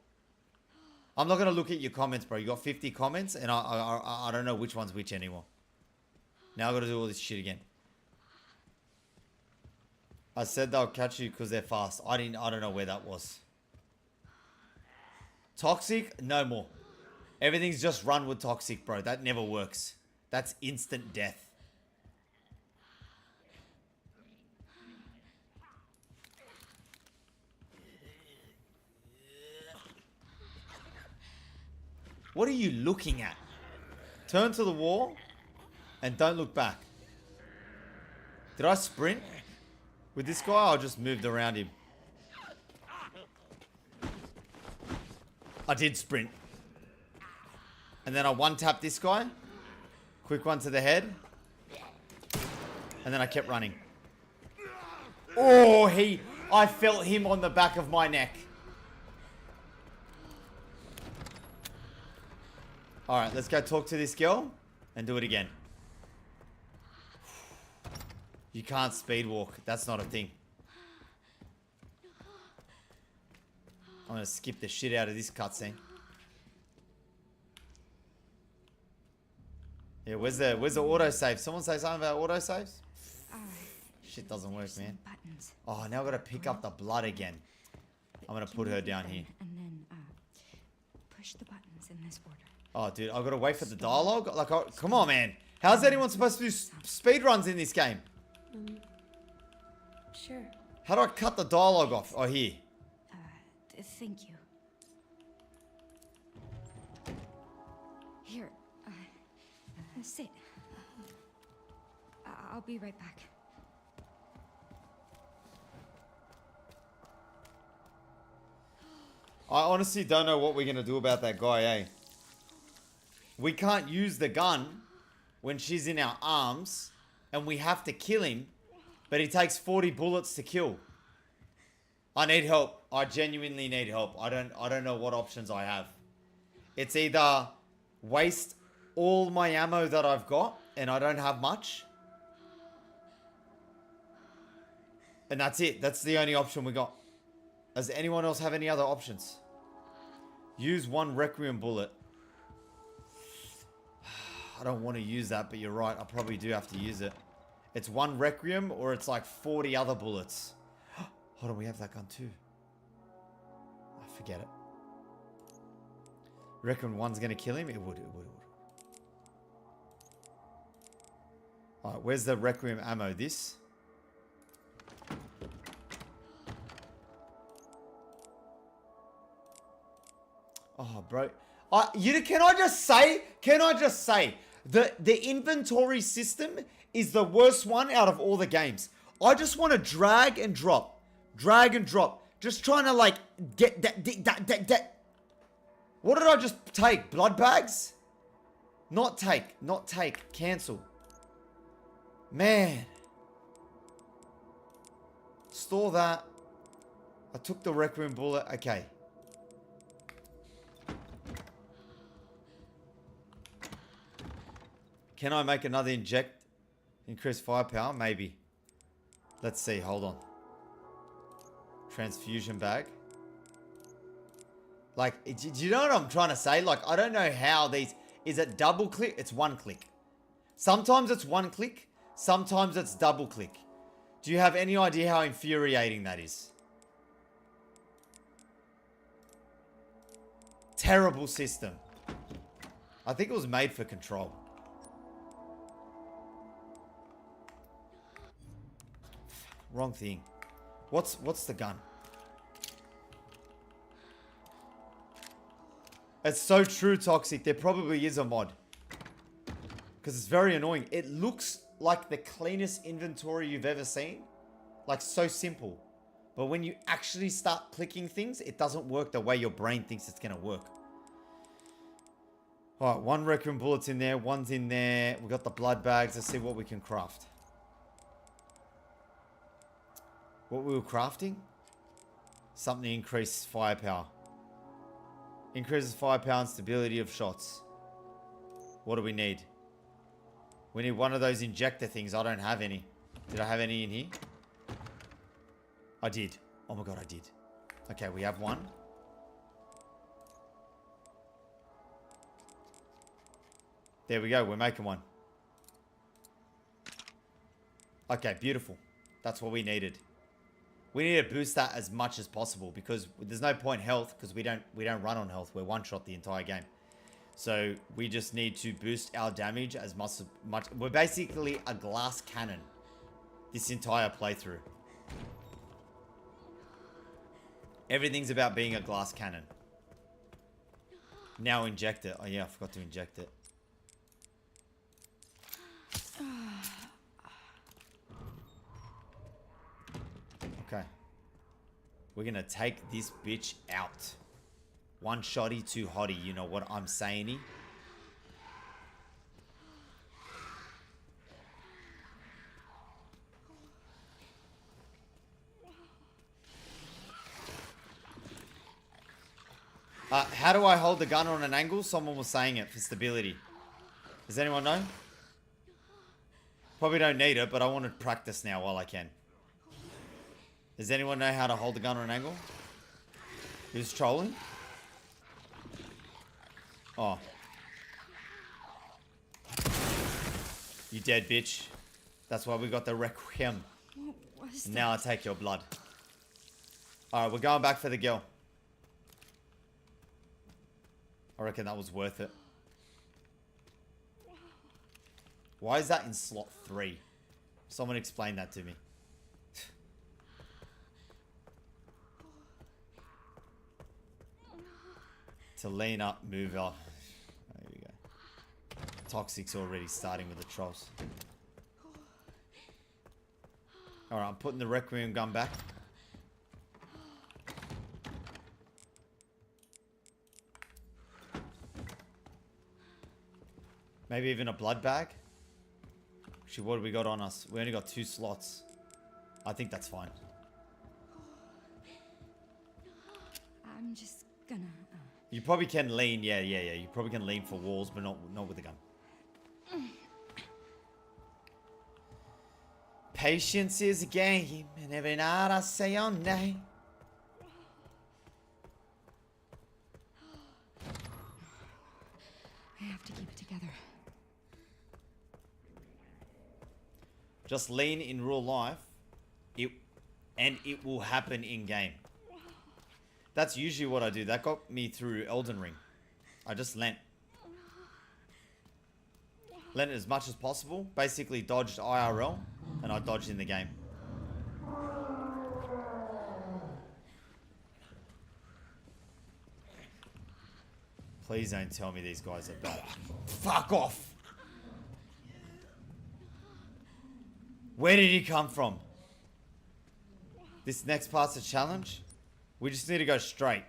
I'm not going to look at your comments, bro. You got 50 comments, and I don't know which one's which anymore. Now I've got to do all this shit again. I said they'll catch you because they're fast. I don't know where that was. Toxic? No more. Everything's just run with toxic, bro. That never works. That's instant death. What are you looking at? Turn to the wall and don't look back. Did I sprint? With this guy, I just moved around him. I did sprint. And then I one-tapped this guy. Quick one to the head. And then I kept running. Oh, I felt him on the back of my neck. Alright, let's go talk to this girl and do it again. You can't speed walk. That's not a thing. I'm gonna skip the shit out of this cutscene. Yeah, where's the auto save? Someone say something about auto saves? Shit doesn't work, man. Buttons. Oh, now I gotta pick up the blood again. I'm gonna put her down here. And then push the buttons in this order. Oh, dude, I gotta wait for the dialogue. Like, come on, man. How's anyone supposed to do speed runs in this game? Sure. How do I cut the dialogue off? Oh, here. Thank you. Here, sit. I'll be right back. I honestly don't know what we're gonna do about that guy, eh? We can't use the gun when she's in our arms, and we have to kill him, but he takes 40 bullets to kill. I need help. I genuinely need help. I don't know what options I have. It's either waste all my ammo that I've got, and I don't have much. And that's it. That's the only option we got. Does anyone else have any other options? Use one Requiem bullet. I don't want to use that, but you're right. I probably do have to use it. It's one Requiem or it's like 40 other bullets. Hold on, we have that gun too. I forget it. Reckon one's going to kill him? It would. Alright, where's the Requiem ammo? This? Oh, bro. Can I just say, the inventory system is the worst one out of all the games. I just want to drag and drop. Just trying to like get that. What did I just take? Blood bags? Not take. Cancel. Man. Store that. I took the Requiem bullet. Okay. Can I make another inject? Increase firepower? Maybe. Let's see. Hold on. Transfusion bag. Like, do you know what I'm trying to say? Like, I don't know how these... Is it double click? It's one click. Sometimes it's one click. Sometimes it's double click. Do you have any idea how infuriating that is? Terrible system. I think it was made for control. Wrong thing. What's the gun? It's so true, Toxic. There probably is a mod. Because it's very annoying. It looks like the cleanest inventory you've ever seen. Like, so simple. But when you actually start clicking things, it doesn't work the way your brain thinks it's going to work. Alright, one Requiem bullet's in there. One's in there. We got the blood bags. Let's see what we can craft. What we were crafting? Something increased firepower. Increases firepower and stability of shots. What do we need? We need one of those injector things. I don't have any. Did I have any in here? I did. Oh my god, I did. Okay, we have one. There we go. We're making one. Okay, beautiful. That's what we needed. We need to boost that as much as possible because there's no point health because we don't run on health. We're one shot the entire game. So we just need to boost our damage as much. We're basically a glass cannon this entire playthrough. Everything's about being a glass cannon. Now inject it. Oh yeah, I forgot to inject it. Okay. We're gonna take this bitch out. One shotty, two hotty. You know what I'm saying? How do I hold the gun on an angle? Someone was saying it for stability. Does anyone know? Probably don't need it, but I want to practice now while I can. Does anyone know how to hold the gun on an angle? Who's trolling? Oh. You dead, bitch. That's why we got the Requiem. What was that? Now I take your blood. Alright, we're going back for the girl. I reckon that was worth it. Why is that in slot 3? Someone explain that to me. To lean up, move up. There we go. Toxic's already starting with the trolls. Alright, I'm putting the Requiem gun back. Maybe even a blood bag. Actually, what do we got on us? We only got 2 slots. I think that's fine. I'm just gonna... You probably can lean. Yeah. You probably can lean for walls, but not with a gun. Patience is a game, and every night I say your name. I have to keep it together. Just lean in real life, it will happen in game. That's usually what I do. That got me through Elden Ring. I just lent. Lent as much as possible. Basically dodged IRL, and I dodged in the game. Please don't tell me these guys are bad. Fuck off! Where did he come from? This next part's a challenge? We just need to go straight.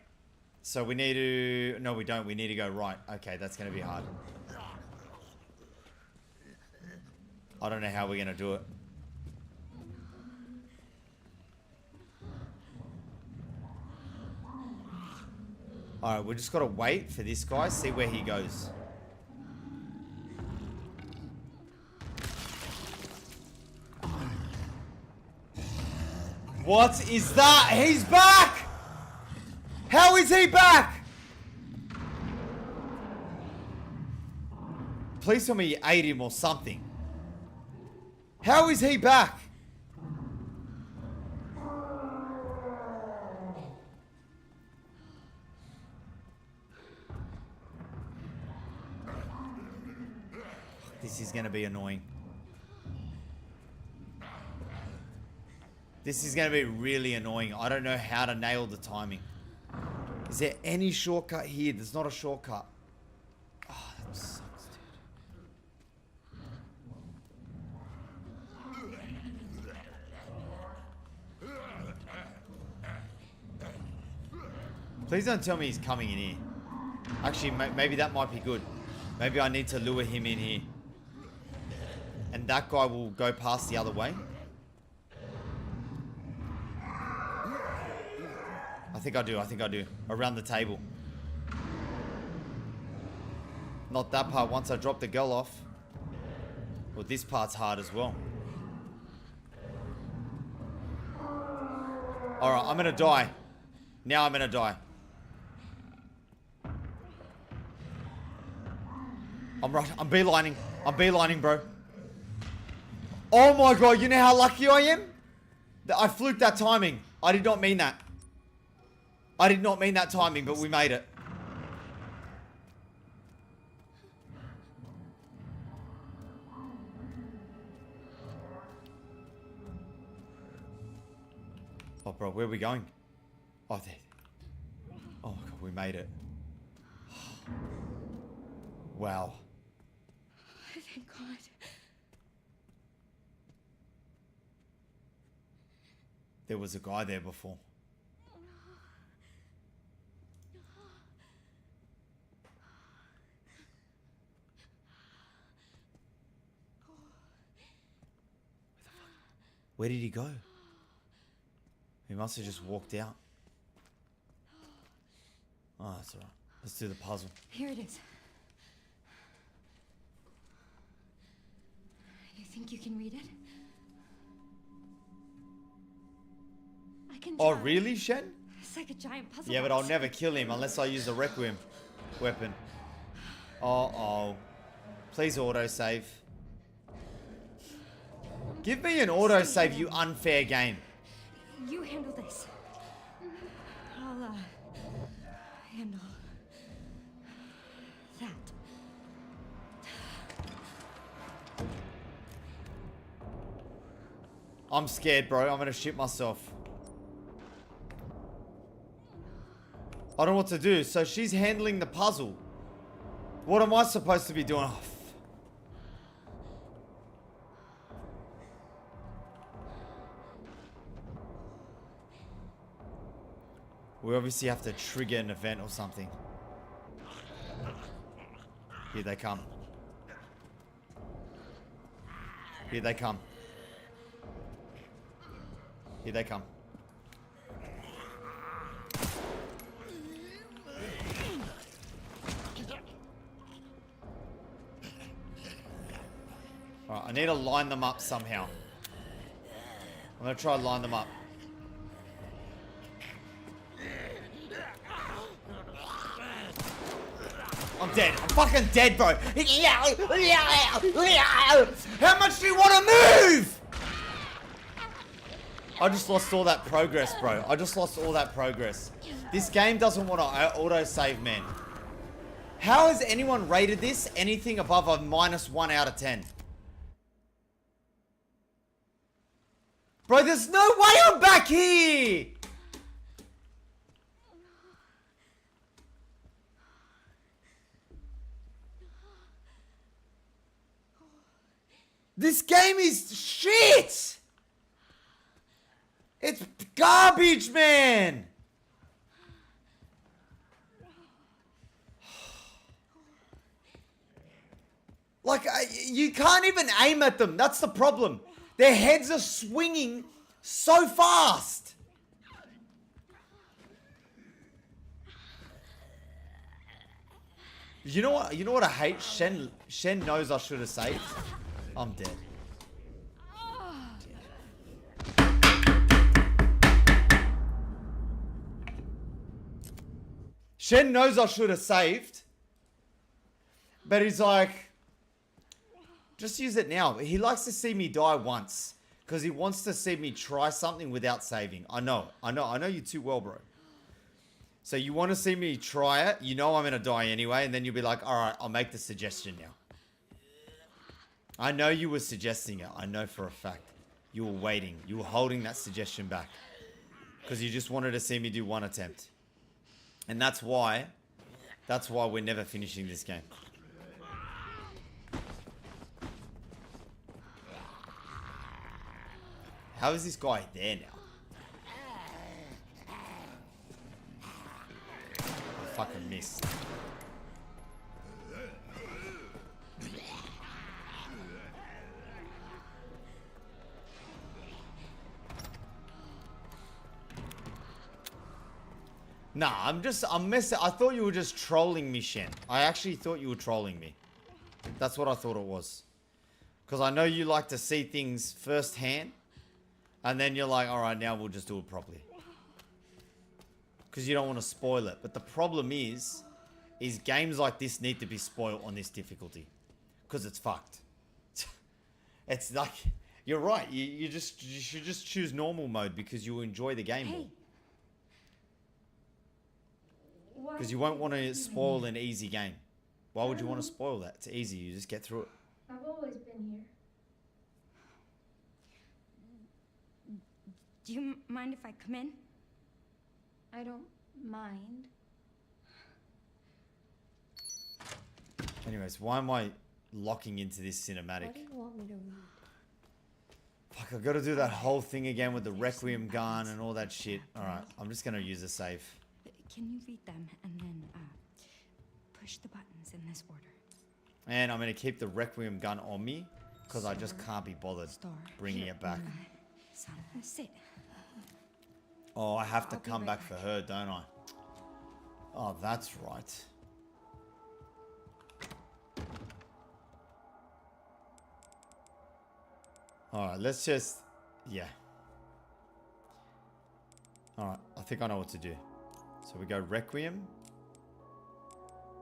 So we need to... No, we don't. We need to go right. Okay, that's going to be hard. I don't know how we're going to do it. Alright, we just got to wait for this guy, see where he goes. What is that? He's back! How is he back? Please tell me you ate him or something. How is he back? This is gonna be annoying. This is gonna be really annoying. I don't know how to nail the timing. Is there any shortcut here? There's not a shortcut. Oh, that sucks, dude. Please don't tell me he's coming in here. Actually, maybe that might be good. Maybe I need to lure him in here. And that guy will go past the other way. I think I do. Around the table. Not that part. Once I drop the girl off. Well, this part's hard as well. Alright, I'm gonna die. Now I'm gonna die. I'm beelining, bro. Oh my god, you know how lucky I am? That I fluked that timing. I did not mean that. I did not mean that timing, but we made it. Oh, bro, where are we going? Oh, there. Oh, my God, we made it. Wow. Thank God. There was a guy there before. Where did he go? He must have just walked out. Oh, that's alright. Let's do the puzzle. Here it is. You think you can read it? I can Oh, try. really, Shen? It's like a giant puzzle Yeah, but I'll box. never kill him unless I use the Requiem weapon. Uh-oh. Please autosave. Give me an autosave, you unfair game. You handle this. I'll, handle that. I'm scared, bro. I'm gonna shit myself. I don't know what to do. So she's handling the puzzle. What am I supposed to be doing? Oh, we obviously have to trigger an event or something. Here they come. Here they come. Here they come. Alright, I need to line them up somehow. I'm gonna try to line them up. I'm dead. I'm fucking dead, bro. How much do you want to move? I just lost all that progress, bro. I just lost all that progress. This game doesn't want to auto-save, man. How has anyone rated this anything above a -1 out of 10? Bro, there's no way I'm back here! This game is shit! It's garbage, man! Like, you can't even aim at them. That's the problem. Their heads are swinging so fast. You know what? You know what I hate? Shen knows I should have saved. I'm dead. Shen knows I should have saved. But he's like, just use it now. He likes to see me die once. Because he wants to see me try something without saving. I know you too well, bro. So you want to see me try it. You know I'm going to die anyway. And then you'll be like, alright, I'll make the suggestion now. I know you were suggesting it. I know for a fact. You were waiting. You were holding that suggestion back. Because you just wanted to see me do one attempt. And that's why we're never finishing this game. How is this guy there now? I fucking missed. Nah, I'm messing. I thought you were just trolling me, Shen. I actually thought you were trolling me. That's what I thought it was. Because I know you like to see things firsthand. And then you're like, alright, now we'll just do it properly. Because you don't want to spoil it. But the problem is games like this need to be spoiled on this difficulty. Because it's fucked. It's like, you're right. You should just choose normal mode because you enjoy the game more. Because you won't want to spoil an easy game. Why would you want to spoil that? It's easy. You just get through it. I've always been here. Do you mind if I come in? I don't mind. Anyways, why am I locking into this cinematic? What do you want me to read? Fuck, I gotta do that whole thing again with the Requiem gun and all that shit. Alright, I'm just gonna use a save. Can you read them and then push the buttons in this order? And I'm gonna keep the Requiem gun on me because I just can't be bothered bringing it back. Sit. Oh, I have to I'll be come right back back. for her, don't I? Oh, that's right. Alright, let's just... Yeah. Alright, I think I know what to do. So we go Requiem.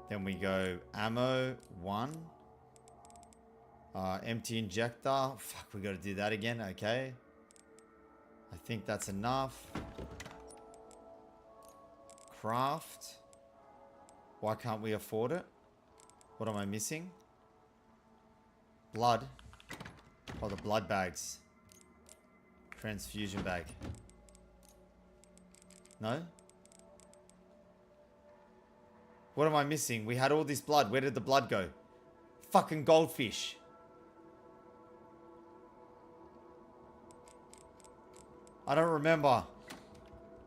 Then we go Ammo 1. Empty injector. Fuck, we gotta do that again. Okay. I think that's enough. Craft. Why can't we afford it? What am I missing? Blood. Oh, the blood bags. Transfusion bag. No? What am I missing? We had all this blood. Where did the blood go? Fucking goldfish. I don't remember.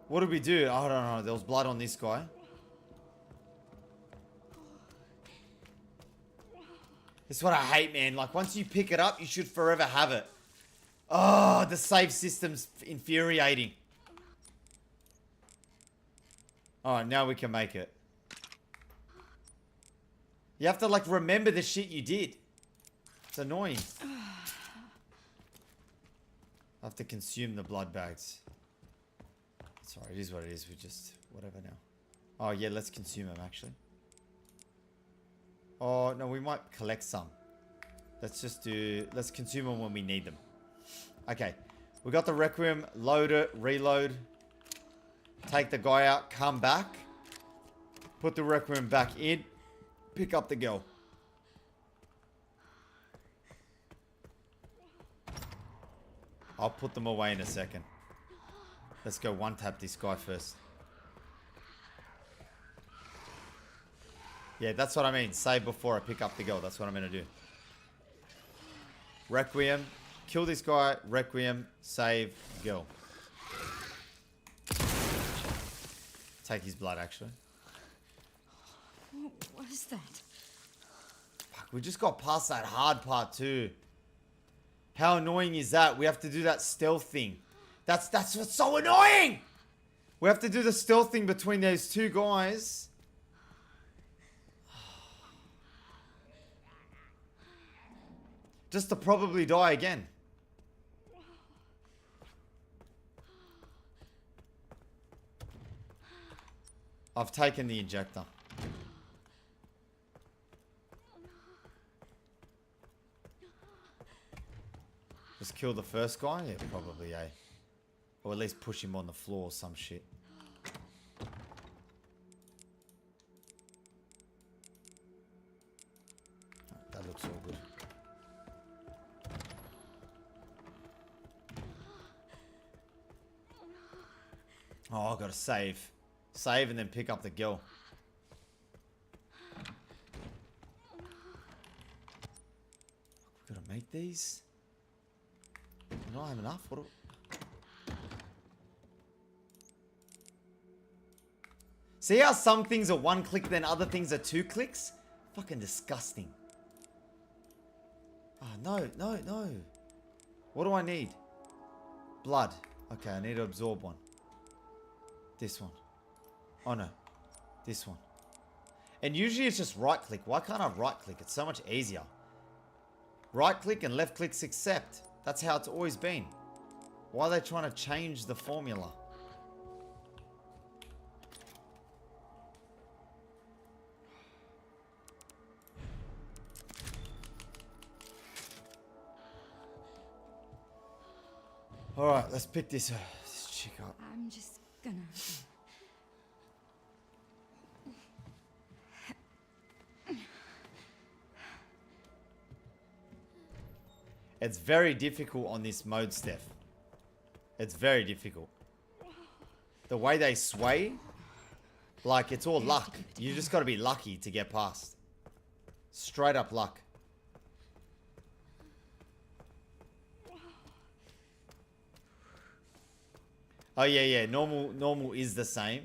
What did we do? I don't know. There was blood on this guy. This is what I hate, man. Like, once you pick it up, you should forever have it. Oh, the save system's infuriating. Alright, now we can make it. You have to, like, remember the shit you did. It's annoying. I have to consume the blood bags. Sorry, it is what it is. We just... whatever now. Oh, yeah, let's consume them, actually. Oh, no, we might collect some. Let's just do... let's consume them when we need them. Okay. We got the Requiem. Load it. Reload. Take the guy out. Come back. Put the Requiem back in. Pick up the girl. I'll put them away in a second. Let's go one tap this guy first. Yeah, that's what I mean. Save before I pick up the girl. That's what I'm going to do. Requiem. Kill this guy. Requiem. Save. Girl. Take his blood, actually. What is that? Fuck, we just got past that hard part too. How annoying is that? We have to do that stealth thing. That's what's so annoying! We have to do the stealth thing between those two guys. Just to probably die again. I've taken the injector. Just kill the first guy? Yeah, probably, eh? Or at least push him on the floor or some shit. That looks all good. Oh, I gotta save. Save and then pick up the girl. We gotta make these. Do I not have enough? What do... See how some things are one click, then other things are 2 clicks? Fucking disgusting. Oh, no, no, no. What do I need? Blood. Okay, I need to absorb one. This one. Oh, no. This one. And usually it's just right click. Why can't I right click? It's so much easier. Right click and left click accept. That's how it's always been. Why are they trying to change the formula? Alright, let's pick this chick up. I'm just gonna. It's very difficult on this mode, Steph. It's very difficult. The way they sway, like it's all luck. You just gotta be lucky to get past. Straight up luck. Oh yeah, normal is the same.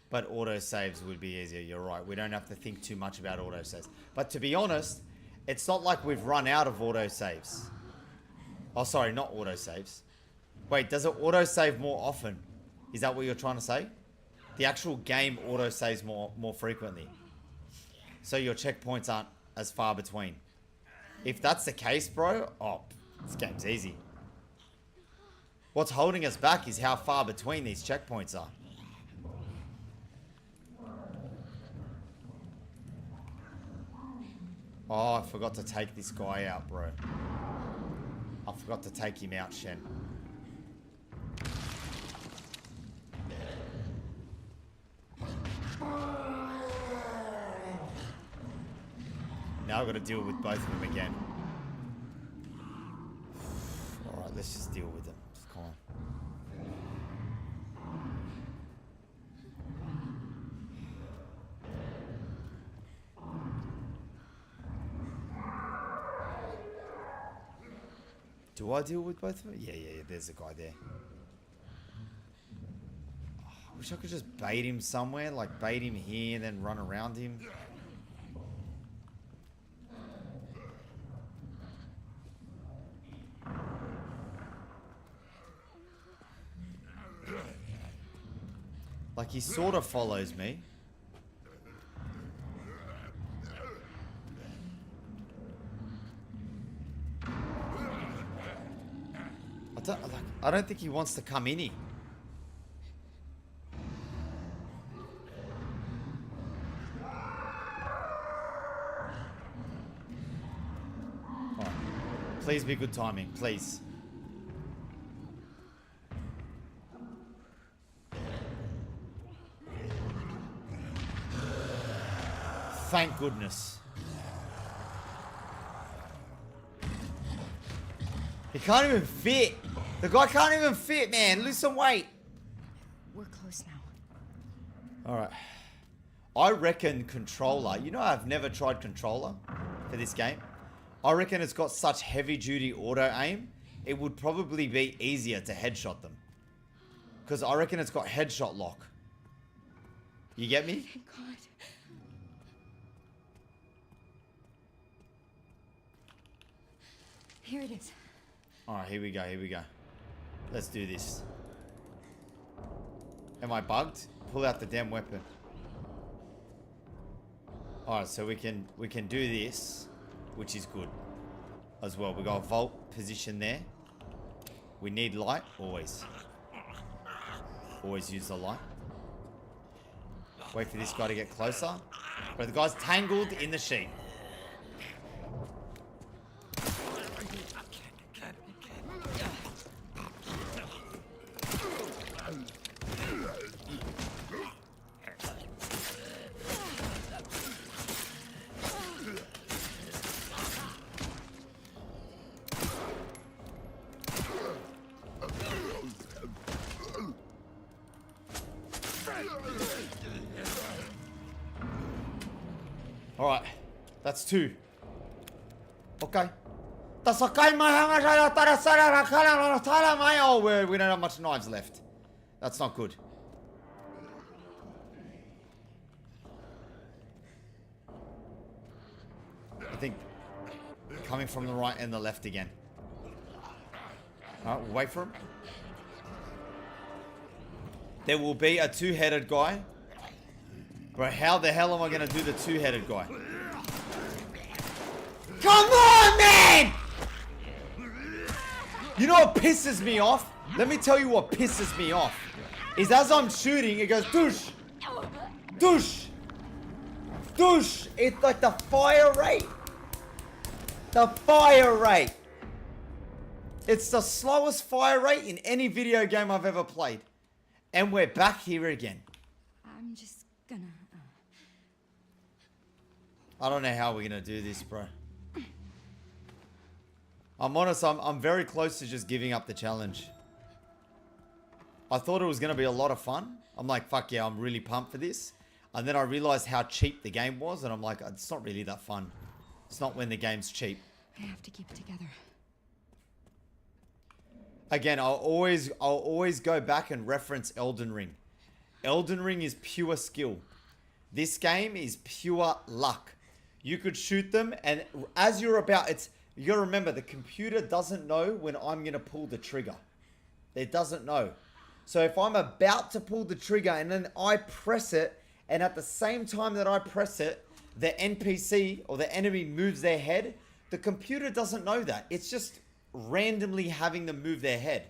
But autosaves would be easier, you're right. We don't have to think too much about autosaves. But to be honest, it's not like we've run out of autosaves. Oh, sorry, not autosaves. Wait, does it autosave more often? Is that what you're trying to say? The actual game autosaves more frequently. So your checkpoints aren't as far between. If that's the case, bro, oh, this game's easy. What's holding us back is how far between these checkpoints are. Oh, I forgot to take this guy out, bro. I forgot to take him out, Shen. Now I've got to deal with both of them again. Alright, let's just deal with them. Come on. Do I deal with both of them? Yeah, there's a guy there. Oh, I wish I could just bait him somewhere, like bait him here and then run around him. Like he sort of follows me. I don't think he wants to come in here. Alright. Please be good timing, please. Thank goodness. He can't even fit. The guy can't even fit, man. Lose some weight. We're close now. Alright. I reckon controller. You know I've never tried controller for this game. I reckon it's got such heavy duty auto aim. It would probably be easier to headshot them. Because I reckon it's got headshot lock. You get me? Thank God. Here it is. Alright, here we go, here we go. Let's do this. Am I bugged? Pull out the damn weapon. Alright, so we can do this, which is good as well. We got a vault position there. We need light, always. Always use the light. Wait for this guy to get closer. But the guy's tangled in the sheet. Alright. That's 2. Okay. That's okay, my oh, we don't have much knives left. That's not good. I think coming from the right and the left again. Alright, we'll wait for him. There will be a 2-headed guy. Bro, how the hell am I gonna do the 2-headed guy? Come on, man! You know what pisses me off? Let me tell you what pisses me off. Is as I'm shooting, it goes douche, douche, douche. It's like the fire rate. The fire rate. It's the slowest fire rate in any video game I've ever played. And we're back here again. I'm just gonna. I don't know how we're gonna do this, bro. I'm honest, I'm very close to just giving up the challenge. I thought it was gonna be a lot of fun. I'm like, fuck yeah, I'm really pumped for this. And then I realized how cheap the game was, and I'm like, it's not really that fun. It's not when the game's cheap. I have to keep it together. Again, I'll always go back and reference Elden Ring. Elden Ring is pure skill. This game is pure luck. You could shoot them, and as you're about, you gotta remember, the computer doesn't know when I'm gonna pull the trigger. It doesn't know. So if I'm about to pull the trigger and then I press it, and at the same time that I press it, the NPC or the enemy moves their head, the computer doesn't know that. It's just randomly having them move their head.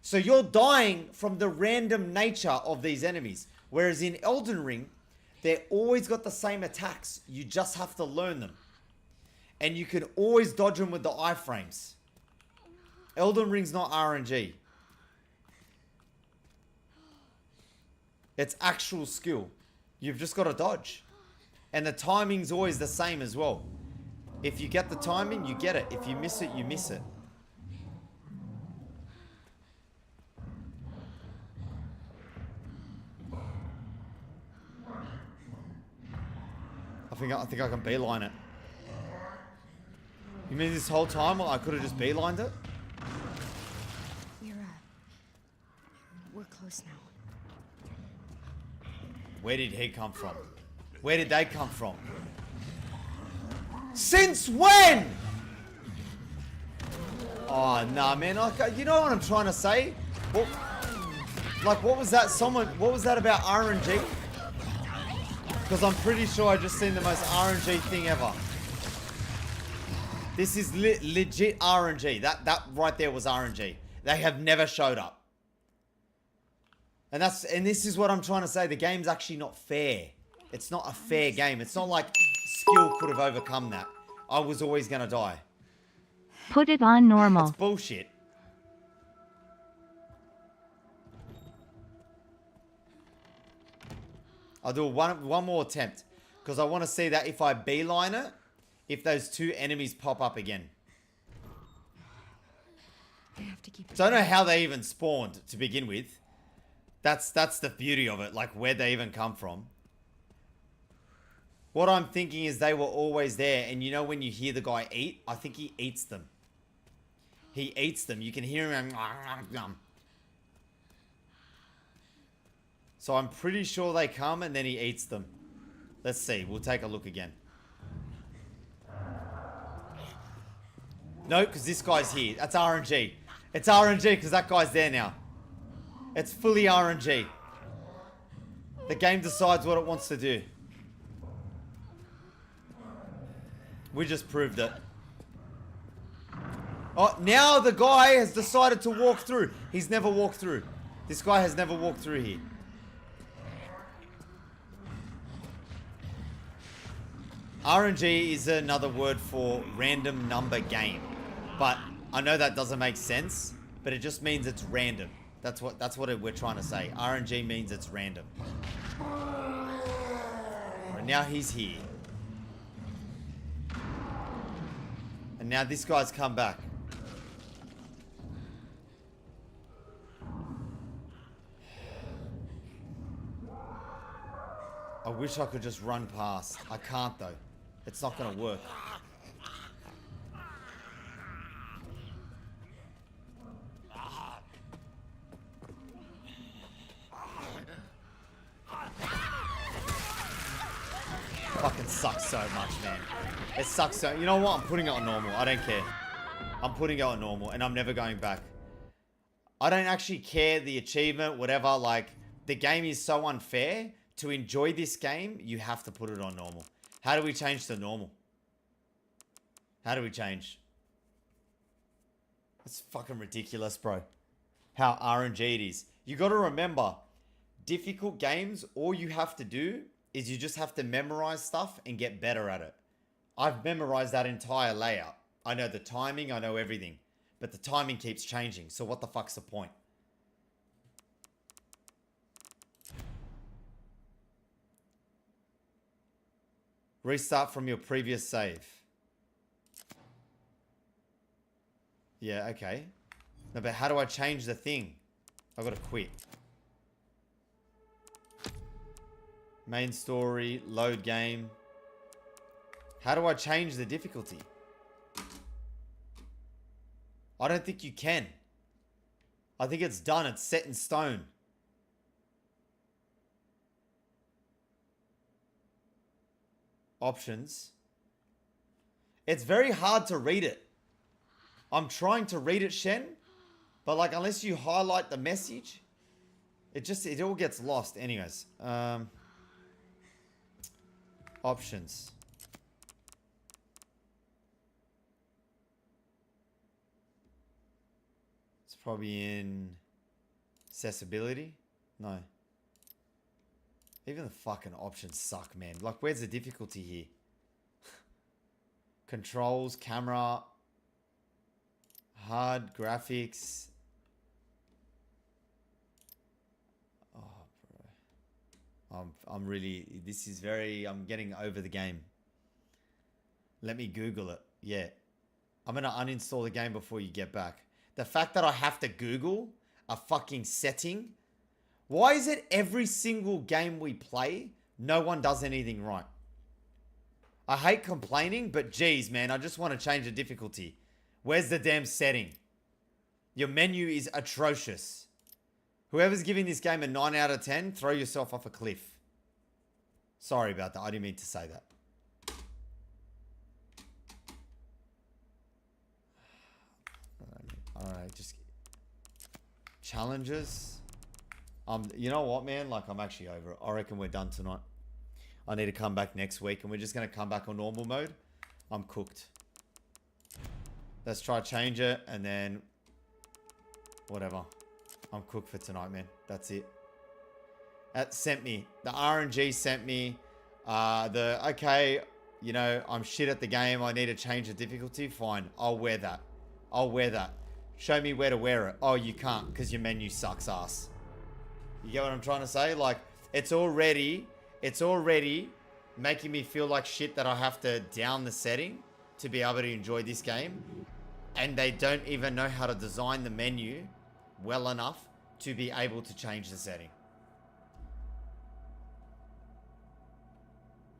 So you're dying from the random nature of these enemies. Whereas in Elden Ring, they're always got the same attacks. You just have to learn them. And you can always dodge them with the iframes. Elden Ring's not RNG. It's actual skill. You've just got to dodge. And the timing's always the same as well. If you get the timing, you get it. If you miss it, you miss it. I think I can beeline it. You mean this whole time I could have just beelined it? We're close now. Where did he come from? Where did they come from? Since when? Oh, nah, man. You know what I'm trying to say? What was that? What was that about RNG? Because I'm pretty sure I just seen the most RNG thing ever. This is legit RNG. That right there was RNG. They have never showed up. And this is what I'm trying to say. The game's actually not fair. It's not a fair game. It's not like skill could have overcome that. I was always gonna die. Put it on normal. That's bullshit. I'll do one more attempt. Because I want to see that if I beeline it, if those 2 enemies pop up again. I have to keep it. So I don't know how they even spawned to begin with. That's the beauty of it. Like, where'd they even come from? What I'm thinking is they were always there. And you know when you hear the guy eat? I think he eats them. He eats them. You can hear him. So I'm pretty sure they come and then he eats them. Let's see. We'll take a look again. No, because this guy's here. That's RNG. It's RNG because that guy's there now. It's fully RNG. The game decides what it wants to do. We just proved it. Oh, now the guy has decided to walk through. He's never walked through. This guy has never walked through here. RNG is another word for random number game. But I know that doesn't make sense, but it just means it's random. That's what we're trying to say. RNG means it's random. Right, now he's here. And now this guy's come back. I wish I could just run past. I can't though. It's not gonna work. Fucking sucks so much, man. It sucks so... You know what? I'm putting it on normal. I don't care. I'm putting it on normal and I'm never going back. I don't actually care the achievement, whatever. Like, the game is so unfair. To enjoy this game, you have to put it on normal. How do we change to normal? How do we change? It's fucking ridiculous, bro. How RNG it is. You got to remember, difficult games, all you have to do is you just have to memorize stuff and get better at it. I've memorized that entire layout. I know the timing, I know everything. But the timing keeps changing, so what the fuck's the point? Restart from your previous save. Yeah, okay. No, but how do I change the thing? I've got to quit. Main story, load game. How do I change the difficulty? I don't think you can. I think it's done. It's set in stone. Options. It's very hard to read it. I'm trying to read it, Shen. But like, unless you highlight the message, it all gets lost. Anyways. Options. It's probably in accessibility. No. Even the fucking options suck, man. Like, where's the difficulty here? Controls, camera, hard graphics. Oh, bro. I'm really, this is very, I'm getting over the game. Let me Google it. Yeah. I'm going to uninstall the game before you get back. The fact that I have to Google a fucking setting. Why is it every single game we play, no one does anything right? I hate complaining, but geez, man, I just want to change the difficulty. Where's the damn setting? Your menu is atrocious. Whoever's giving this game a 9 out of 10, throw yourself off a cliff. Sorry about that. I didn't mean to say that. I don't know, just challenges. You know what, man? Like, I'm actually over it. I reckon we're done tonight. I need to come back next week, and we're just going to come back on normal mode. I'm cooked. Let's try change it, and then whatever. I'm cooked for tonight, man. That's it. That sent me. The RNG sent me. Okay, you know, I'm shit at the game. I need to change the difficulty. Fine. I'll wear that. I'll wear that. Show me where to wear it. Oh, you can't because your menu sucks ass. You get what I'm trying to say? Like, it's already making me feel like shit that I have to down the setting to be able to enjoy this game. And they don't even know how to design the menu well enough to be able to change the setting.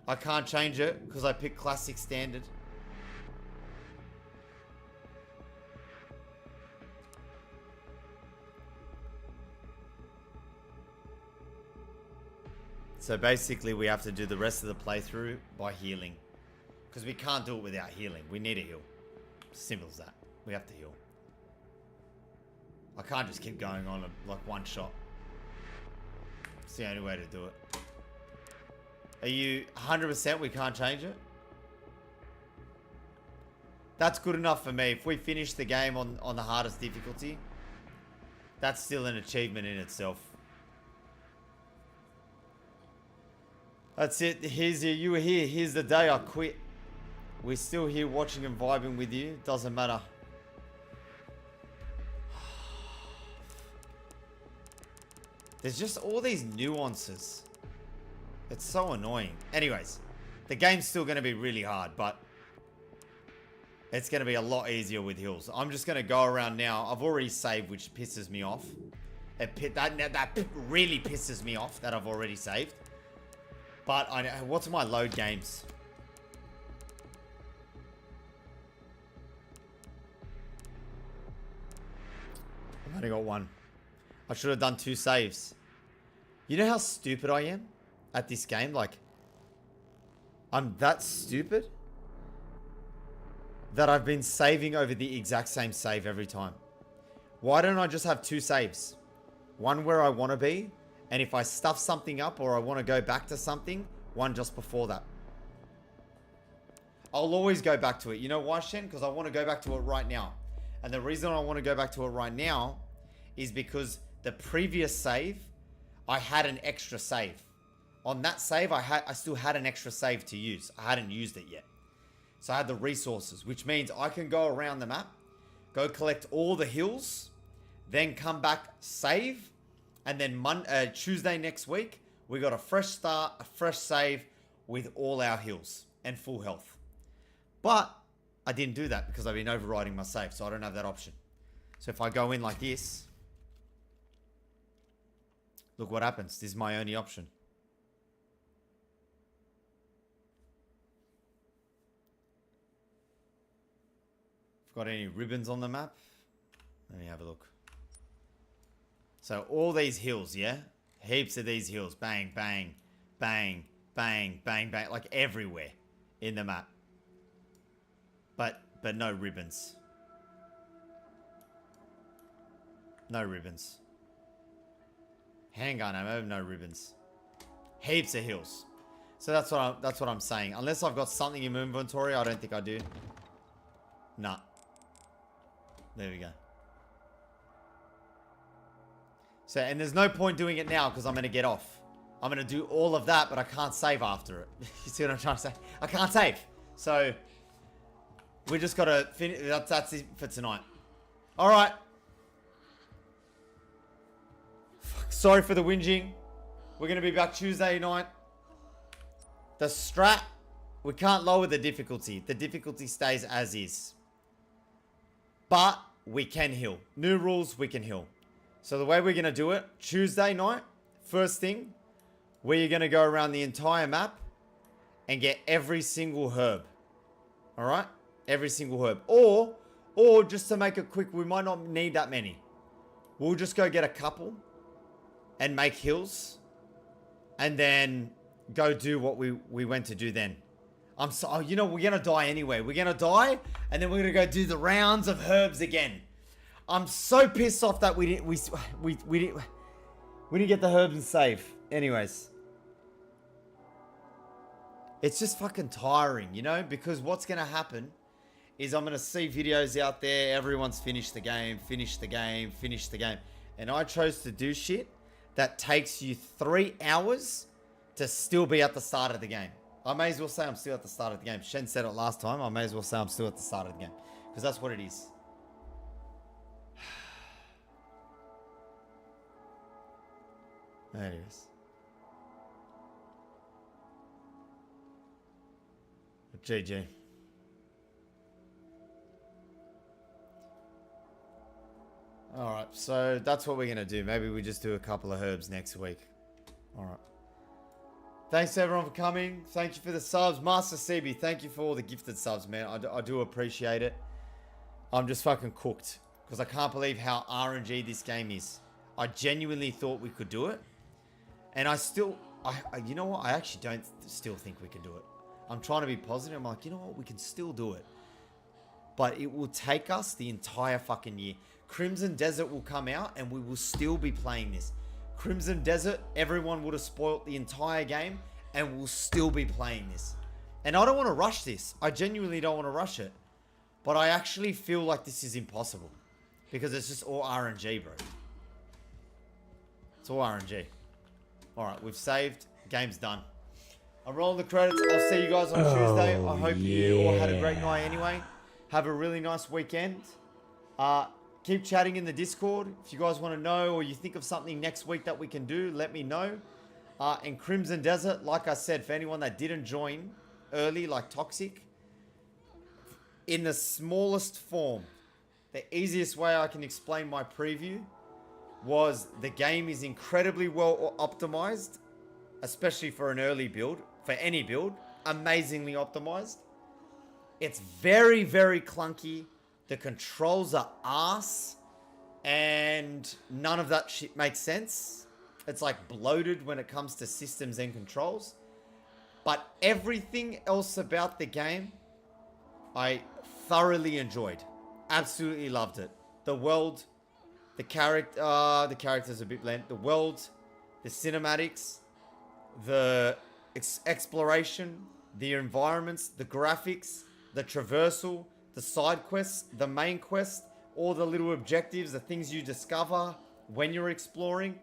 I can't change it because I picked classic standard. So basically we have to do the rest of the playthrough by healing. Because we can't do it without healing. We need to heal. Simple as that. We have to heal. I can't just keep going on like one shot. It's the only way to do it. Are you 100% we can't change it? That's good enough for me. If we finish the game on the hardest difficulty, that's still an achievement in itself. That's it. You were here. Here's the day I quit. We're still here watching and vibing with you. Doesn't matter. There's just all these nuances. It's so annoying. Anyways, the game's still going to be really hard, but it's going to be a lot easier with hills. I'm just going to go around now. I've already saved, which pisses me off. That really pisses me off that I've already saved. But I know, what's my load games? I've only got one. I should have done 2 saves. You know how stupid I am at this game? Like, I'm that stupid that I've been saving over the exact same save every time. Why don't I just have 2 saves? One where I want to be, and if I stuff something up or I want to go back to something, one just before that. I'll always go back to it. You know why, Shen? Because I want to go back to it right now. And the reason I want to go back to it right now is because the previous save, I had an extra save. On that save, I still had an extra save to use. I hadn't used it yet. So I had the resources, which means I can go around the map, go collect all the hills, then come back, save, and then Tuesday next week, we got a fresh start, a fresh save with all our hills and full health. But I didn't do that because I've been overriding my save, so I don't have that option. So if I go in like this, look what happens. This is my only option. Got any ribbons on the map? Let me have a look. So all these hills, yeah? Heaps of these hills. Bang, bang, bang, bang, bang, bang. Like everywhere in the map. But no ribbons. No ribbons. Handgun ammo, no ribbons. Heaps of hills. So that's what I'm saying. Unless I've got something in my inventory, I don't think I do. Nah. There we go. So, and there's no point doing it now because I'm going to get off. I'm going to do all of that, but I can't save after it. You see what I'm trying to say? I can't save. So, we just got to finish. That's it for tonight. All right. Sorry for the whinging. We're going to be back Tuesday night. The strat, we can't lower the difficulty. The difficulty stays as is. But we can heal. New rules, we can heal. So the way we're going to do it, Tuesday night, first thing, we're going to go around the entire map and get every single herb. All right? Every single herb. Or just to make it quick, we might not need that many. We'll just go get a couple and make hills and then go do what we went to do then. You know, we're going to die anyway. We're going to die, and then we're going to go do the rounds of herbs again. I'm so pissed off that we didn't get the herbs and save. Anyways. It's just fucking tiring, you know? Because what's going to happen is I'm going to see videos out there. Everyone's finished the game, finished the game, finished the game. And I chose to do shit that takes you 3 hours to still be at the start of the game. I may as well say I'm still at the start of the game. Shen said it last time. I may as well say I'm still at the start of the game. Because that's what it is. Anyways. GG. Alright, so that's what we're going to do. Maybe we just do a couple of herbs next week. Alright. Thanks to everyone for coming. Thank you for the subs. Master CB, thank you for all the gifted subs, man. I do appreciate it. I'm just fucking cooked. Because I can't believe how RNG this game is. I genuinely thought we could do it. And you know what? I actually don't still think we can do it. I'm trying to be positive. I'm like, you know what? We can still do it. But it will take us the entire fucking year. Crimson Desert will come out and we will still be playing this. Crimson Desert, everyone would have spoiled the entire game and we'll still be playing this. And I don't want to rush this. I genuinely don't want to rush it. But I actually feel like this is impossible. Because it's just all RNG, bro. It's all RNG. Alright, we've saved. Game's done. I'm rolling the credits. I'll see you guys on Tuesday. I hope you all had a great night anyway. Have a really nice weekend. Keep chatting in the Discord. If you guys want to know or you think of something next week that we can do, let me know. And Crimson Desert, like I said, for anyone that didn't join early, like Toxic, in the smallest form, the easiest way I can explain my preview was the game is incredibly well optimized especially for an early build, for any build, amazingly optimized. It's very, very clunky. The controls are arse, and none of that shit makes sense. It's like bloated when it comes to systems and controls. But everything else about the game, I thoroughly enjoyed. Absolutely loved it. The world, the characters are a bit bland. The world, the cinematics, the exploration, the environments, the graphics, the traversal, the side quests, the main quest, all the little objectives, the things you discover when you're exploring,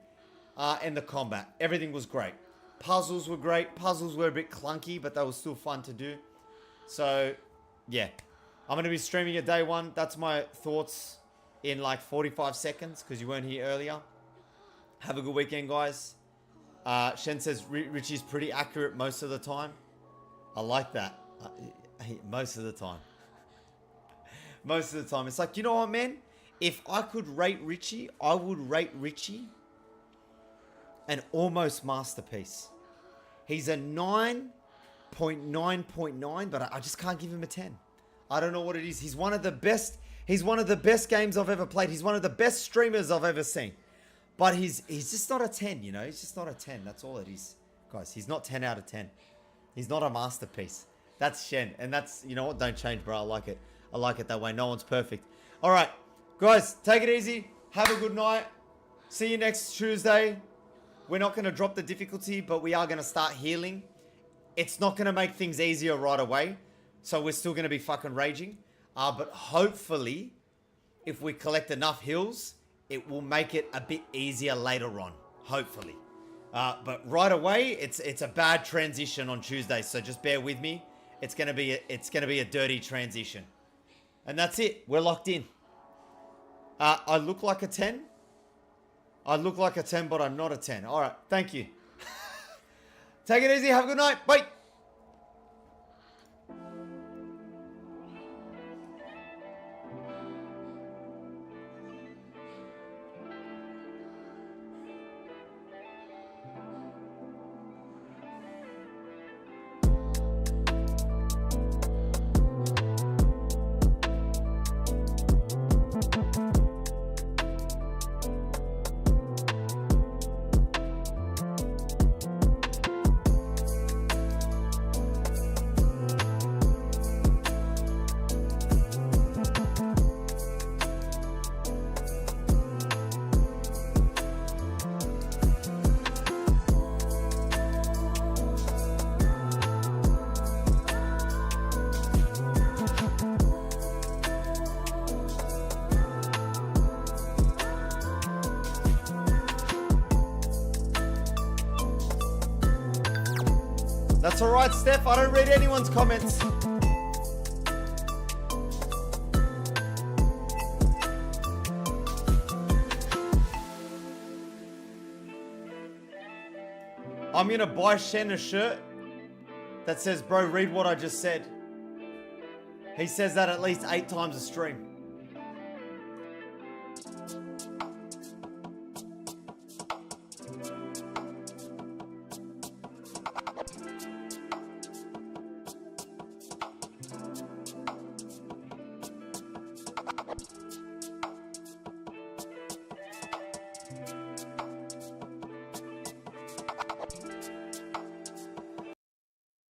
and the combat. Everything was great. Puzzles were great. Puzzles were a bit clunky, but they were still fun to do. So, yeah. I'm going to be streaming it day one. That's my thoughts in like 45 seconds, because you weren't here earlier. Have a good weekend, guys. Shen says Richie's pretty accurate most of the time. I like that. Most of the time. Most of the time. It's like, you know what, man? If I could rate Richie, I would rate Richie an almost masterpiece. He's a 9.9.9, but I just can't give him a 10. I don't know what it is. He's one of the best. He's one of the best games I've ever played. He's one of the best streamers I've ever seen. But he's just not a 10, you know? He's just not a 10. That's all it is. Guys, he's not 10 out of 10. He's not a masterpiece. That's Shen. And that's, you know what? Don't change, bro. I like it. I like it that way. No one's perfect. All right. Guys, take it easy. Have a good night. See you next Tuesday. We're not going to drop the difficulty, but we are going to start healing. It's not going to make things easier right away. So we're still going to be fucking raging. But hopefully, if we collect enough heals, it will make it a bit easier later on. Hopefully. But right away, it's a bad transition on Tuesday. So just bear with me. It's going to be a dirty transition. And that's it. We're locked in. I look like a 10. I look like a 10, but I'm not a 10. All right. Thank you. Take it easy. Have a good night. Bye. That's all right, Steph. I don't read anyone's comments. I'm going to buy Shen a shirt that says, bro, read what I just said. He says that at least 8 times a stream.